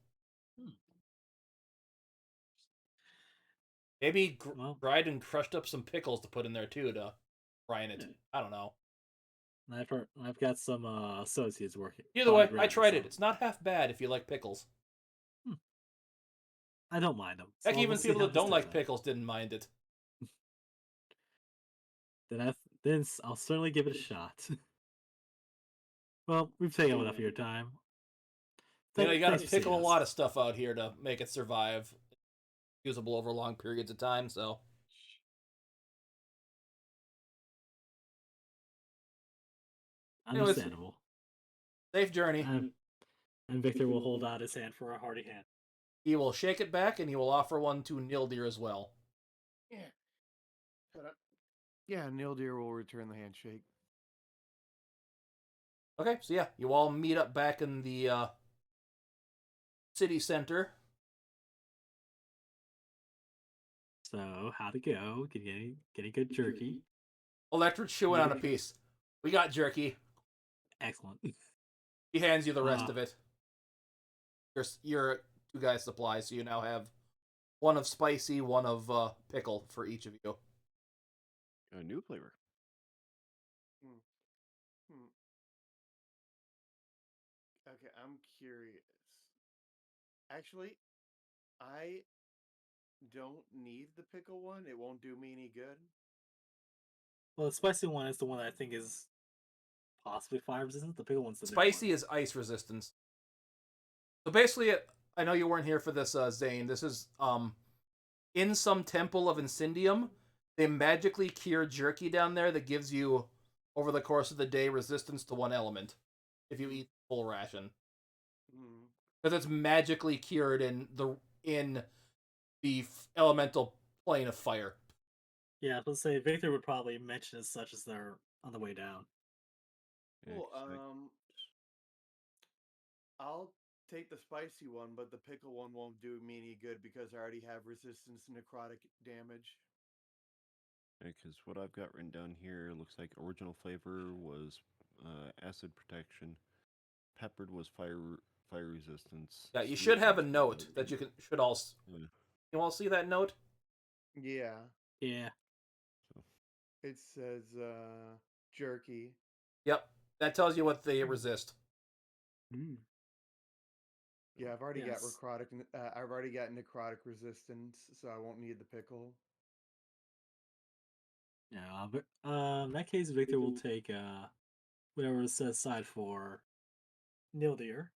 Maybe dried and crushed up some pickles to put in there too to brine it. I don't know. I've got some associates working. Either way, I tried it. It's not half bad if you like pickles. I don't mind them. Heck, even people that don't like pickles didn't mind it. Then I'll certainly give it a shot. Well, we've taken enough of your time. You gotta pickle a lot of stuff out here to make it survive. Usable over long periods of time, so. Understandable. Safe journey. And Victor will hold out his hand for a hearty hand. He will shake it back, and he will offer one to Nildir as well. Yeah, Nildir will return the handshake. Okay, so yeah, you all meet up back in the city center. So, how'd it go? Getting good jerky? Electric chewing on a piece. We got jerky. Excellent. He hands you the rest of it. Your two guys' supplies, so you now have one of spicy, one of pickle for each of you. A new flavor. Okay, I'm curious. Actually, I don't need the pickle one. It won't do me any good. Well, the spicy one is the one that I think is possibly fire resistant. The pickle one's the spicy is ice resistance. So basically, I know you weren't here for this, Zane. This is in some temple of Incendium. They magically cure jerky down there that gives you over the course of the day resistance to one element if you eat full ration. Mm. Because it's magically cured in the elemental plane of fire. Yeah, let's say Victor would probably mention as such as they're on the way down. Yeah, Cool. 'cause I'll take the spicy one, but the pickle one won't do me any good because I already have resistance to necrotic damage. because what I've got written down here looks like original flavor was acid protection, peppered was fire resistance. Yeah, you sweet should have a was note allergy. that should all. Yeah. You all see that note? Yeah, Yeah. So it says jerky. Yep, that tells you what they resist. Mm. Yeah, I've already got Yes. I've already got necrotic resistance, so I won't need the pickle. Yeah, but in that case, Victor will take whatever is set aside for Nildir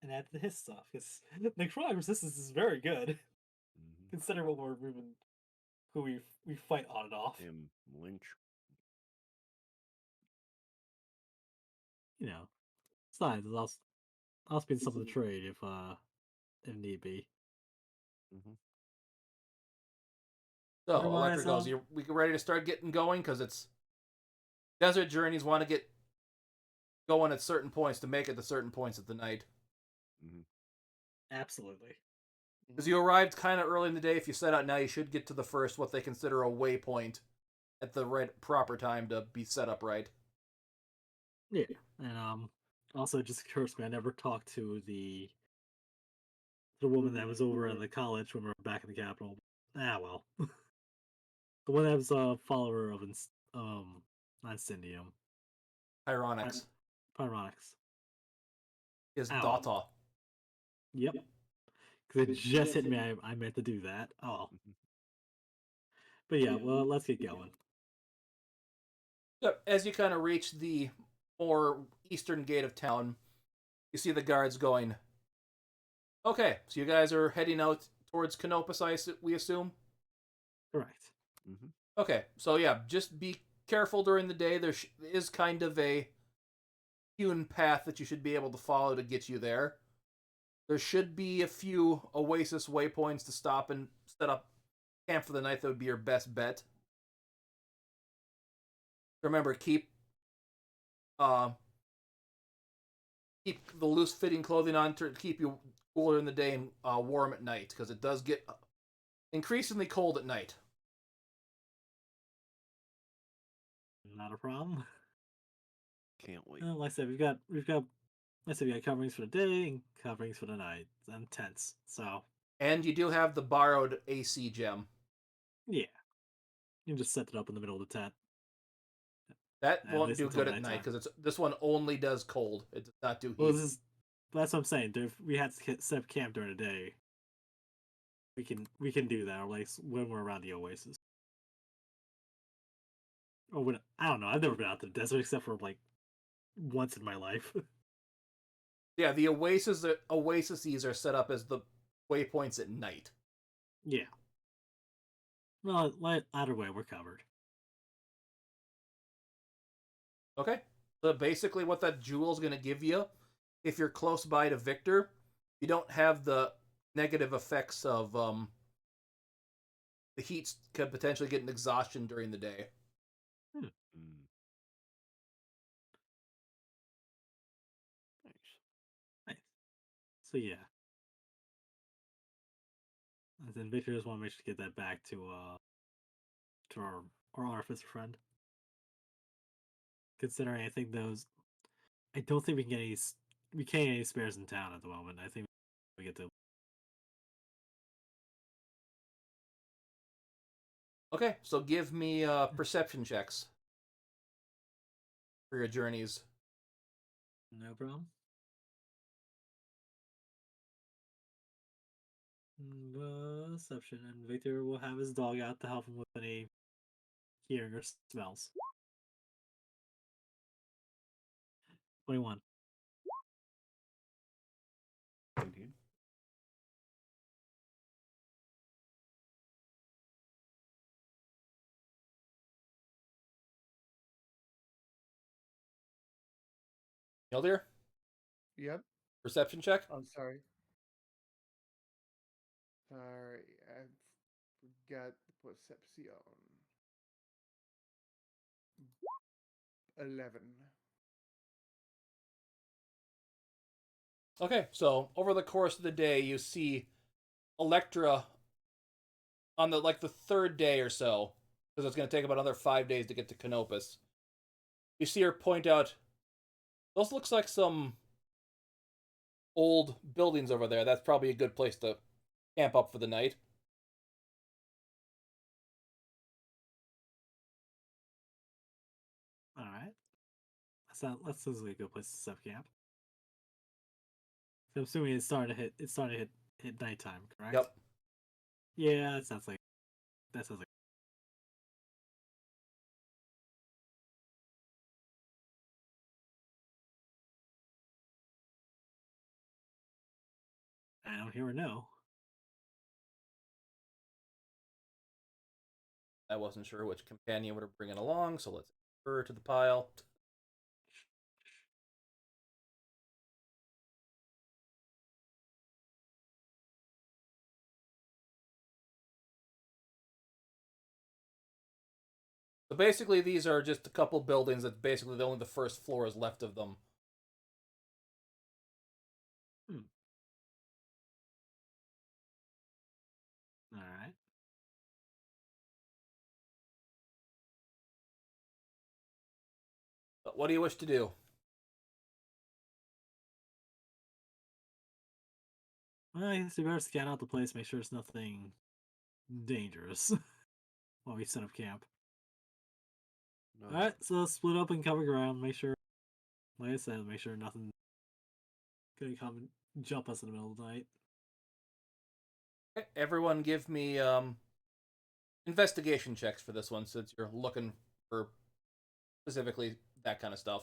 and add to his stuff. Because necrotic resistance is very good, mhm. considering what who we fight on and off. Damn Lynch. You know, besides, I'll spend some of the trade if need be. Mm-hmm. So, Otherwise, Electric goes, we ready to start getting going? Because it's desert journeys want to get going at certain points to make it to certain points of the night. Mm-hmm. absolutely. Because you arrived kind of early in the day. If you set out now, you should get to the first, what they consider a waypoint at the right proper time to be set up right. Yeah, and also just occurs to me, I never talked to the woman that was over at the college when we were back in the capital. Ah, well, the one that was a follower of not Incendium, Ironics. Pyronics. His Ow. daughter. Yep, because it just hit me. I meant to do that. Oh, Mm-hmm. but yeah, well, let's get going. So, as you kind of reach the more eastern gate of town, you see the guards going, okay, so you guys are heading out towards Canopus, we assume? Correct. Mm-hmm. Okay, so yeah, just be careful during the day. There is kind of a hewn path that you should be able to follow to get you there. There should be a few oasis waypoints to stop and set up camp for the night. That would be your best bet. Remember, uh, keep the loose fitting clothing on to keep you cooler in the day and warm at night, because it does get increasingly cold at night. Not a problem. Can't wait. Like I said, like I said, we got coverings for the day and coverings for the night and tents. So And you do have the borrowed AC gem. yeah, you can just set it up in the middle of the tent. That At won't least do until good at night, nighttime. because this one only does cold. It does not do Well, heat. that's what I'm saying. If we had to set up camp during the day, we can do that, or like when we're around the oasis. Or when I don't know, I've never been out to the desert except for like once in my life. Yeah, the oases are set up as the waypoints at night. Yeah. Well, either way, we're covered. Okay? So basically what that jewel is going to give you, if you're close by to Victor, you don't have the negative effects of the heat could potentially get an exhaustion during the day. Mm. Nice. Nice. So yeah. And then Victor just want to make sure to get that back to our artificer friend. Considering I don't think we can get we can't get any spares in town at the moment. I think we get to. Okay, so give me perception checks for your journeys. No problem. Perception, and Victor will have his dog out to help him with any hearing or smells. 21. 19. Hildir, Yep. perception check. I'm sorry. Sorry, I forgot the perception. 11. Okay, so over the course of the day, you see Electra on the third day or so, because it's going to take about another 5 days to get to Canopus. You see her point out, those looks like some old buildings over there. That's probably a good place to camp up for the night. All right. That's a good place to set up camp. So I'm assuming it's starting to hit nighttime, correct? Yep. Yeah, that sounds like. I don't hear a no. I wasn't sure which companion would bring it along, so let's add her to the pile. So basically, these are just a couple buildings that basically only the first floor is left of them. All right. But what do you wish to do? Well, I guess we better scan out the place, make sure there's nothing dangerous while we set up camp. No. All right, so let's split up and cover ground. Make sure, like I said, make sure nothing gonna come and jump us in the middle of the night. Okay, everyone give me investigation checks for this one, since you're looking for specifically that kind of stuff.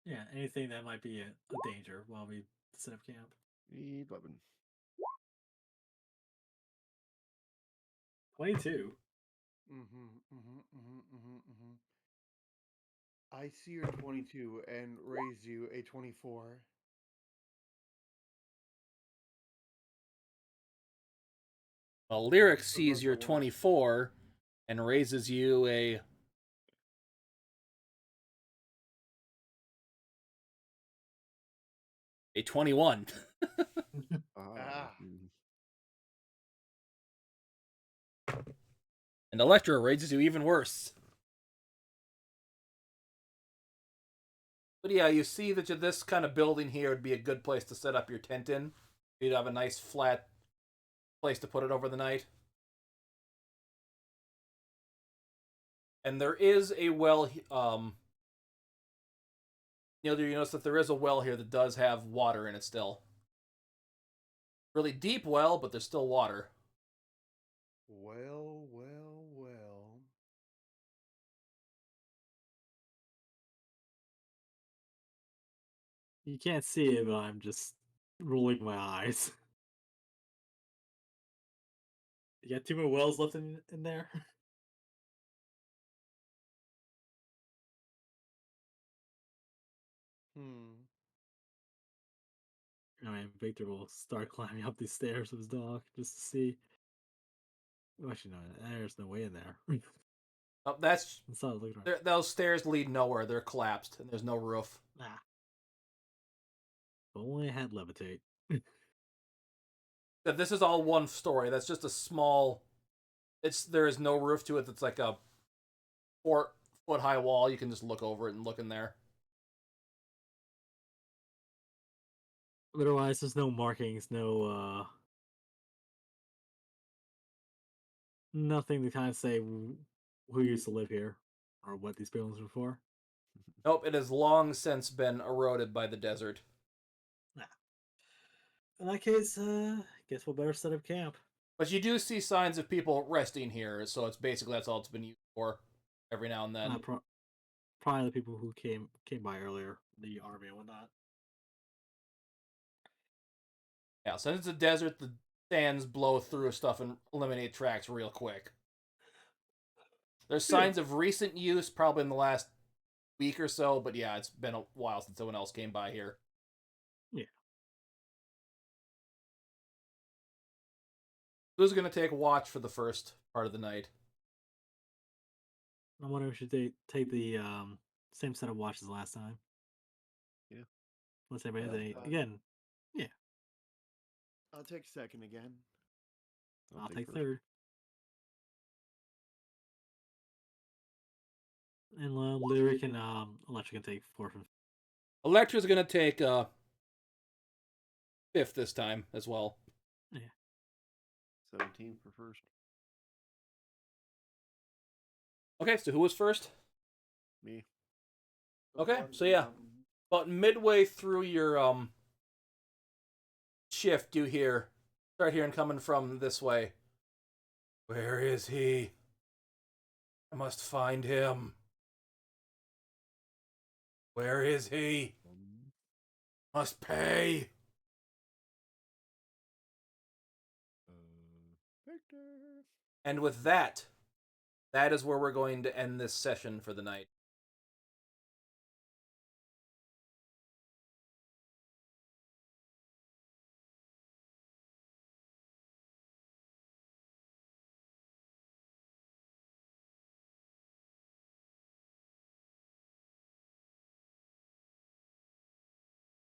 Yeah, anything that might be a danger while we set up camp. 11. 22. I see your 22 and raise you a 24. Well, Lyric So sees those your are worse. 24 and raises you a 21. Ah. And Electra raises you even worse. But yeah, you see that this kind of building here would be a good place to set up your tent in. You'd have a nice flat place to put it over the night. And there is a well, you notice that there is a well here that does have water in it still. Really deep well, but there's still water. Well. You can't see it, but I'm just rolling my eyes. You got 2 more wells left in there? I mean, Victor will start climbing up these stairs with his dog just to see. Oh, actually, no, there's no way in there. Oh, that's That's not looking right. those stairs lead nowhere. They're collapsed, and there's no roof. Ah. If only I had levitate. This is all one story. That's just a small. There is no roof to it. It's like a 4-foot high wall. You can just look over it and look in there. Otherwise, there's no markings, nothing to kind of say who used to live here or what these buildings were for. Nope, it has long since been eroded by the desert. In that case, guess we'll better set up camp. But you do see signs of people resting here, so it's basically that's all it's been used for. Every now and then. Probably the people who came by earlier, the army and whatnot. Yeah, since it's a desert, the sands blow through stuff and eliminate tracks real quick. There's signs of recent use, probably in the last week or so, but yeah, it's been a while since someone else came by here. Yeah. Who's gonna take watch for the first part of the night? I wonder if we should take the same set of watches last time. Yeah. Let's say That's any fine. again. Yeah, I'll take second again. I'll take first. third. And Lyric and Electric can take fourth. Electra's gonna take fifth this time as well. Yeah. 17 for first. Okay, so who was first? Me. Okay, so yeah, about midway through your shift, you start hearing coming from this way. Where is he? I must find him. Where is he? Must pay. Victor. And with that, that is where we're going to end this session for the night.